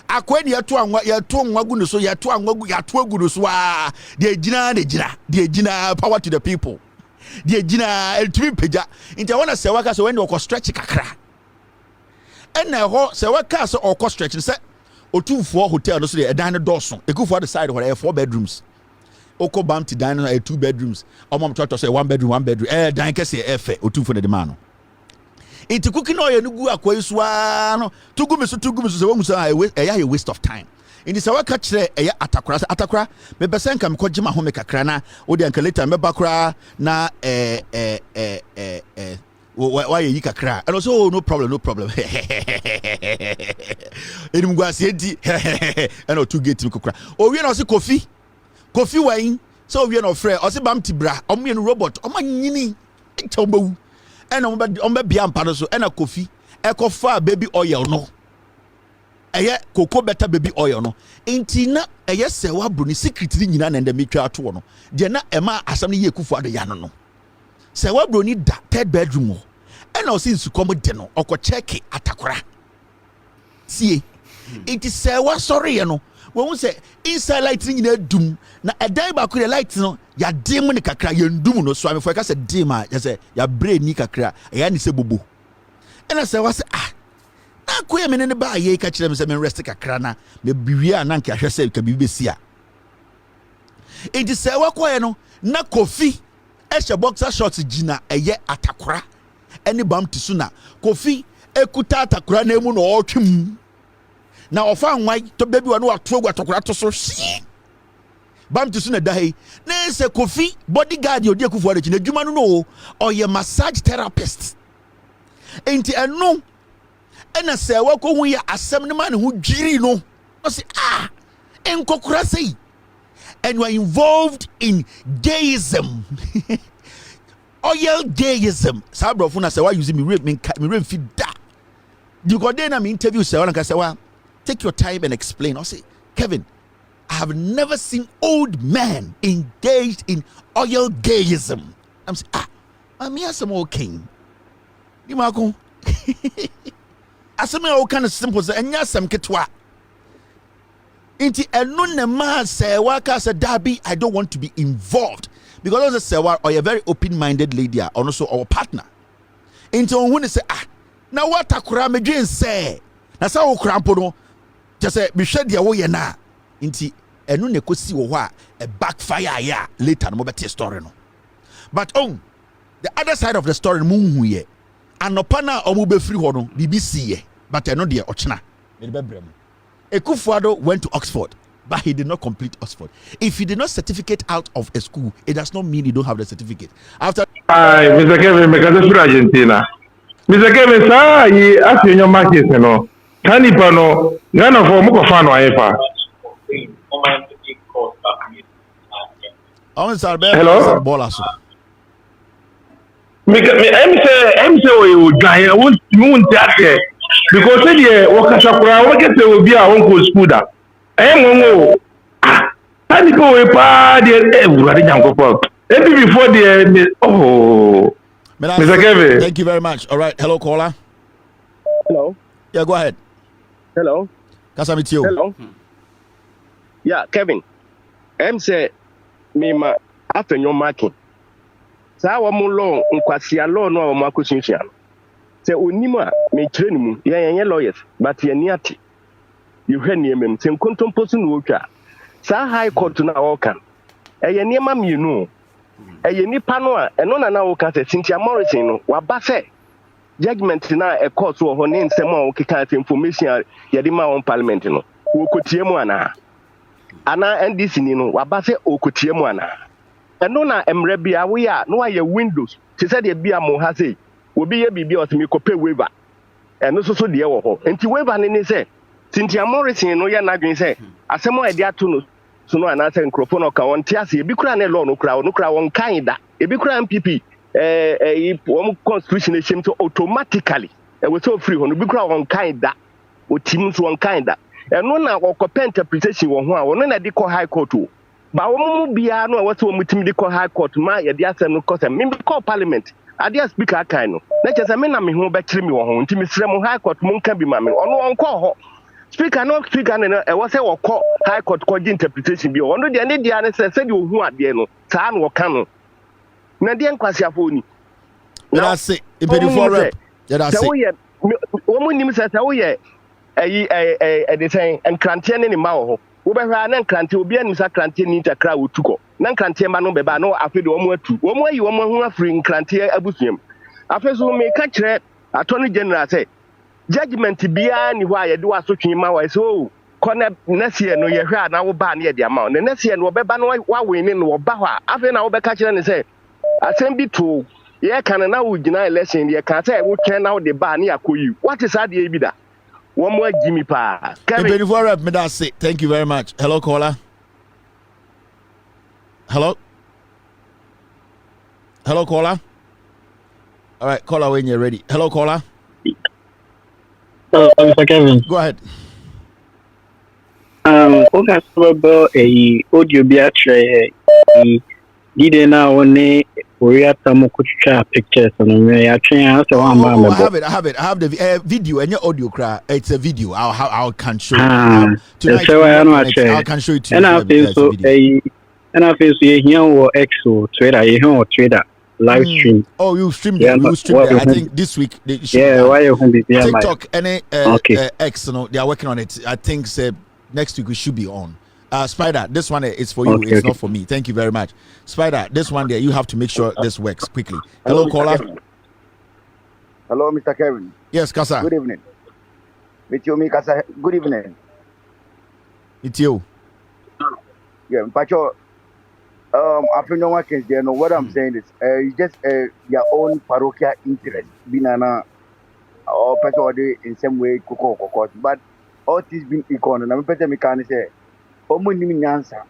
akwa ni yato anwa gu no so yato agu no so de gina power to the people de gina eltumi peja enti e hona se waka se when you stretch kakra and ho se waka se o stretch se otumfo hotel no so de dan no doso ekufo the side where 4 bedrooms oko bam ti dan no 2 bedrooms omom toto say 1 bedroom dan kese efe otumfo de ma no enti cooking oil no gu akwai suwa no tugu so se wamu say a waste of time enti se waka kire atakura me besen kam ko gima ho me kakra na wo de anka later me bakura na why you kakra and also no problem enim gwase enti and o two gate me kokra o wie na o se Kofi wine so we no frɛ ɔse bam tibra ɔmo no robot ɔmo nyini ntombawu ɛna ɔmo bia mpa no so ɛna Kofi ɛkɔfa baby oil no ɛyɛ cocoa better baby oil no enti na ɛyɛ sɛ wabro ni secret ni nyina na ndɛ metwa ato no de na ɛma asam ne yɛ kufu ado ya no sɛ wabro ni da 3rd bedroom ɛna ɔse nsukom de no ɔkɔ check atakora sie enti sɛ wasɔre yɛ no when we say inside lighting in a doom na a day back with the light no ya dim ni kakra ya ndum no so am for ka say dim ya say ya brain ni kakra ya ni se bobo and I say was na ko ya me ne ba ye ka kire me say me rest kakra na me biwie na nka hwe say ka bibi besia it is say wa ko ye no na Kofi e boxer shorts gina eye atakora any bam tisu na Kofi ekuta atakora na emu no otwem na ofa nwai to baby wanu ato atokora to so bam to so na dai na se Kofi bodyguard odi akufu ade na dwuma no oye massage therapist enti eno ena se wako hu ya asem ne ma ne hu dwiri no o se enkokora sei and were involved in gayism oil gayism sabrofo na se wa use me rape fit da you go there na me interview se wona ka se wa take your time and explain. I'll say, Kevin, I have never seen old men engaged in oil gayism. I'm saying, I'm here some old king. You know, I say me all kind of simple. And yes, I'm ketwa. Inti enu ne man say waka say Darby, I don't want to be involved because as say or a very open-minded lady or also our partner. Inti on say na what akura me dwen say na sa wo krampo no just say me hwe de wo ye na nti enu ne kosi wo ho a backfire ya later no better story no but on the other side of the story mu hu ye anopa na omo be free ho no BBC ye but enu de ochena me be brem Ekufuado went to Oxford but he did not complete Oxford. If he did not certificate out of a school, it does not mean you don't have the certificate. After Mr. Kevin, because it's Argentina. Mr. Kevin, sir, Afenyo market, you know. Tanipa no, none of them go fan or hello. I'm say won't that because say wakasakura wakete obi a won school da ngongo tani ko we pa de urade nyankopɔ ebi before the Mr. Kevin, thank you very much. All right, hello caller. Hello. Yeah, go ahead. Hello. Kasamitio. Hello. Yeah, Kevin. Say me ma Afenyo marking. Sa wa mu long nkwasi alo no wa mu akosunsia no. Se onima me kire ni mu ye lawyers but ye ni ate. You hwe ni emem se nkontompo so no otwa. Sa high court na wo kan. Eye niema mienu. Eye nipa no a eno na wo kan se Cynthia Morrison no wa ba se judgment na e court wo ho ne nsem a wo keka information ye di ma on parliament no. Wo kotie mu ana NDC ni no wa ba se okotie mu ana. Eno na emre bia we a no aye windows te se de bia mo ha sei obi ye bibia otimi kope waiver eno so de wo ho enti waiver ni se Cynthia Morrison no ye na dwen se asemo e de ato no so no ana se microphone o ka won ti ase ebi kura na law no kura won kan da ebi kura NPP won constitution e shem to automatically e we so free ho no bi kura won kan da o tim so won kan da eno na wo kope interpretation wo ho a won na de ko high court o ba wo mu bia no we so mutim de ko high court ma ye de asem no ko se me ko parliament adia speaker kan no na che se me na me ho be kire me wo ho nti me sire mo high court mo nka bi ma me ono won ko ho speaker no na e wo se wo ko high court ko gi interpretation bi ono de ne dia ne se de ohu ade no saa no wo kan no na de nkwasi afoni na say impedifo rep ya da say wo mo nim se wo ye de say enkrante ne ma wo ho wo be hwa na nkrante obi anim sa krante ni takra wo tuko na nkrante ma no be ba no afi de wo mo atu wo mo ayi wo mo ho afri nkrante abusuam afi so me ka kire attorney general say judgment bia ni hwa ye de wa so twen ma wa so kone nesie no ye hwa na wo ba na ye de ama no nesie no be ba no wa win no wo ba hwa afi na wo be ka kire ne say asem bi to ye kan na wo gina election ye kan say wo twen na wo de ba na yakoyi what is that ye bi da one more Jimmy Pa. Thank you very much. Hello, caller. Hello. Hello, caller. All right, caller when you're ready. Hello, caller. Mr. Kevin. Go ahead. Okay, so about a audio biatre. Did now one we have some pictures and we are trying to I have it. I have the video and your audio cry. It's a video. I can show you. Tonight, so I can show it to you. And I feel so here or X or Twitter, or Twitter live stream. Oh, you streamed it. You streamed it. I think this week. Why you be TikTok and X, you know, they are working on it. I think next week we should be on. Spider, this one is for you. Okay, it's not for me. Thank you very much. Spider, this one there, you have to make sure this works quickly. Hello, caller. Hello, Mr. Kevin. Yes, Kasa. Good evening. With you, me, Kasa. Good evening. It's you. Yeah, Pacho. Afenyo workers, there. No, what I'm saying is, it's just your own parochial interest. Binana or Pacho in some way, Coco, but all this being equal. And I'm better me can say. Answer.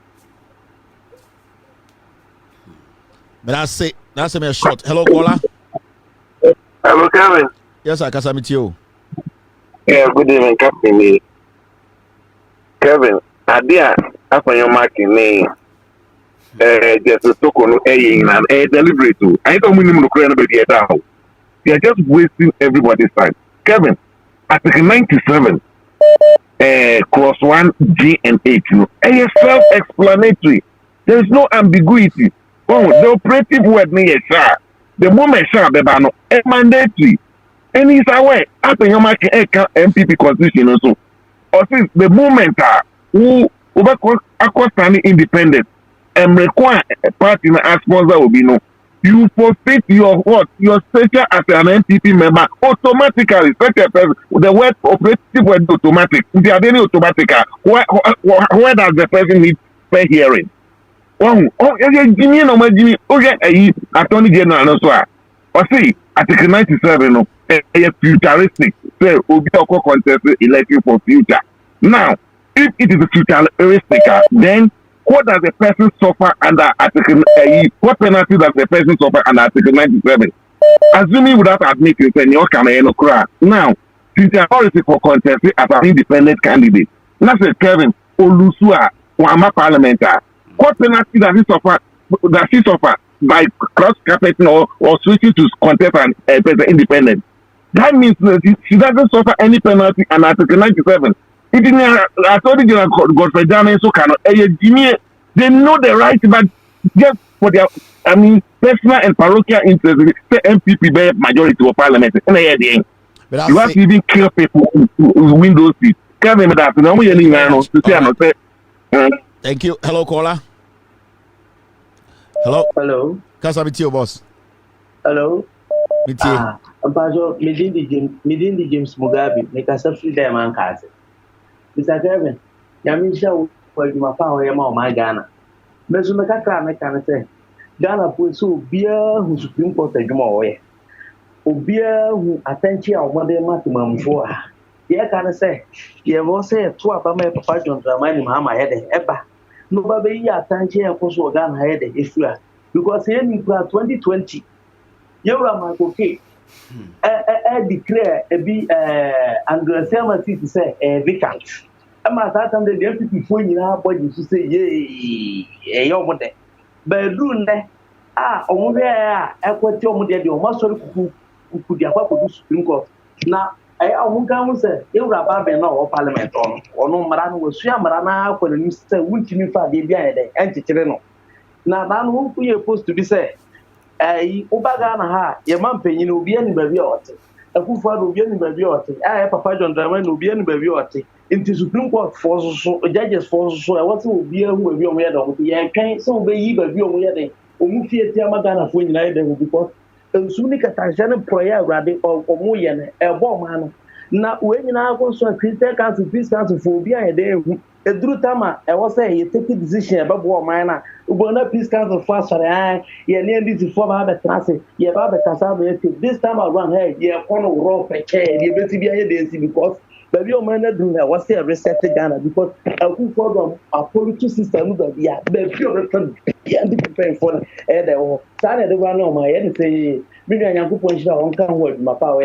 But that's a short. Hello, caller. Hello, Kevin. Yes, I can meet you. Yeah, good evening, Captain. Kevin, Adia, Afenyo marking me. Just a token, and deliberate. I don't mean to create a down. They are just wasting everybody's time. Kevin, Article 97. Clause 1 G and H. It's self-explanatory. There is no ambiguity. Oh, the operative word means the moment it's mandatory. And it's aware after you make NPP constitution also. Or since the moment who standing independent and require a party as sponsor will be no. you forfeit your what? Your stature as an NPP member automatically. Such a person, the word operative word automatic. They are very automatic. Where does the person need fair hearing? Jimmy, no, Jimmy. Okay, Attorney General, no, sir. Or see, Article 97, no, a futuristic. Say, will be a contest election for future. Now, if it is a futuristic, then what does the person suffer under Article? What penalty does the person suffer under Article 97? Assuming without admitting, say, you can cry. Now, futuristic for contest as an independent candidate. Now, say Kevin Olusua, Wama Parliamentary. What penalty does he suffer? Does he suffer by cross carpeting or switching to contest and independent? That means that she doesn't suffer any penalty under Article 97. It is I told you Godfrey Dame so cannot. They know the right, but just for their personal and parochial interests, the NPP be majority of parliament. And you have to even kill people who win those seats. Thank you. Hello, caller. Hello. Hello. Kasa with you, boss. Hello. With you. Ampajo, midin the James Mugabe, make us a free them and cast. Mr. Kevin, Yamisha, for my power, my Ghana. Mesumaka can say, Ghana put so beer who Supreme Court a Jumoe. O beer who attention of one day maximum for her. Yeah, can I say, you will say, 2 of my papa John Dramani Mama had ever. Nobody attention and also Ghana had if you are. Because here in 2020, you're my okay. I declare a be under Selma City say a vacant. I'm at that time the NPP phone in our body to say, yay, a young day. But do only I quite your mother, your master who could have to Supreme Court. Now, I won't say, you're a Bagbin or Parliament or no Maran was Shamarana for the new say, wouldn't you find the behind the anti Chileno? Now, who are supposed to be said? Ubagana ha, your man paying you be any baby or a good father will be any baby or I have a John Draman will be any baby or into Supreme Court forces judges forces so I want to be a will be on where the can't so be baby on where they Umufi Yamagana for United because Sunika Tanzania prayer rabbit or Moyan, a bomb. Now, when you now go to a Christian council, peace council for be a day. A true tama, I was saying, you take a decision about war minor. Ubona peace council fast for the you nearly to form a transit, you have a cassava. This time around, hey, you have one rope a chair, you better be a daisy because the real man do that was a reset Ghana because a good program, a political system that the pure return, the paying for the Saturday one on my head and say, maybe I am good point on come with my power.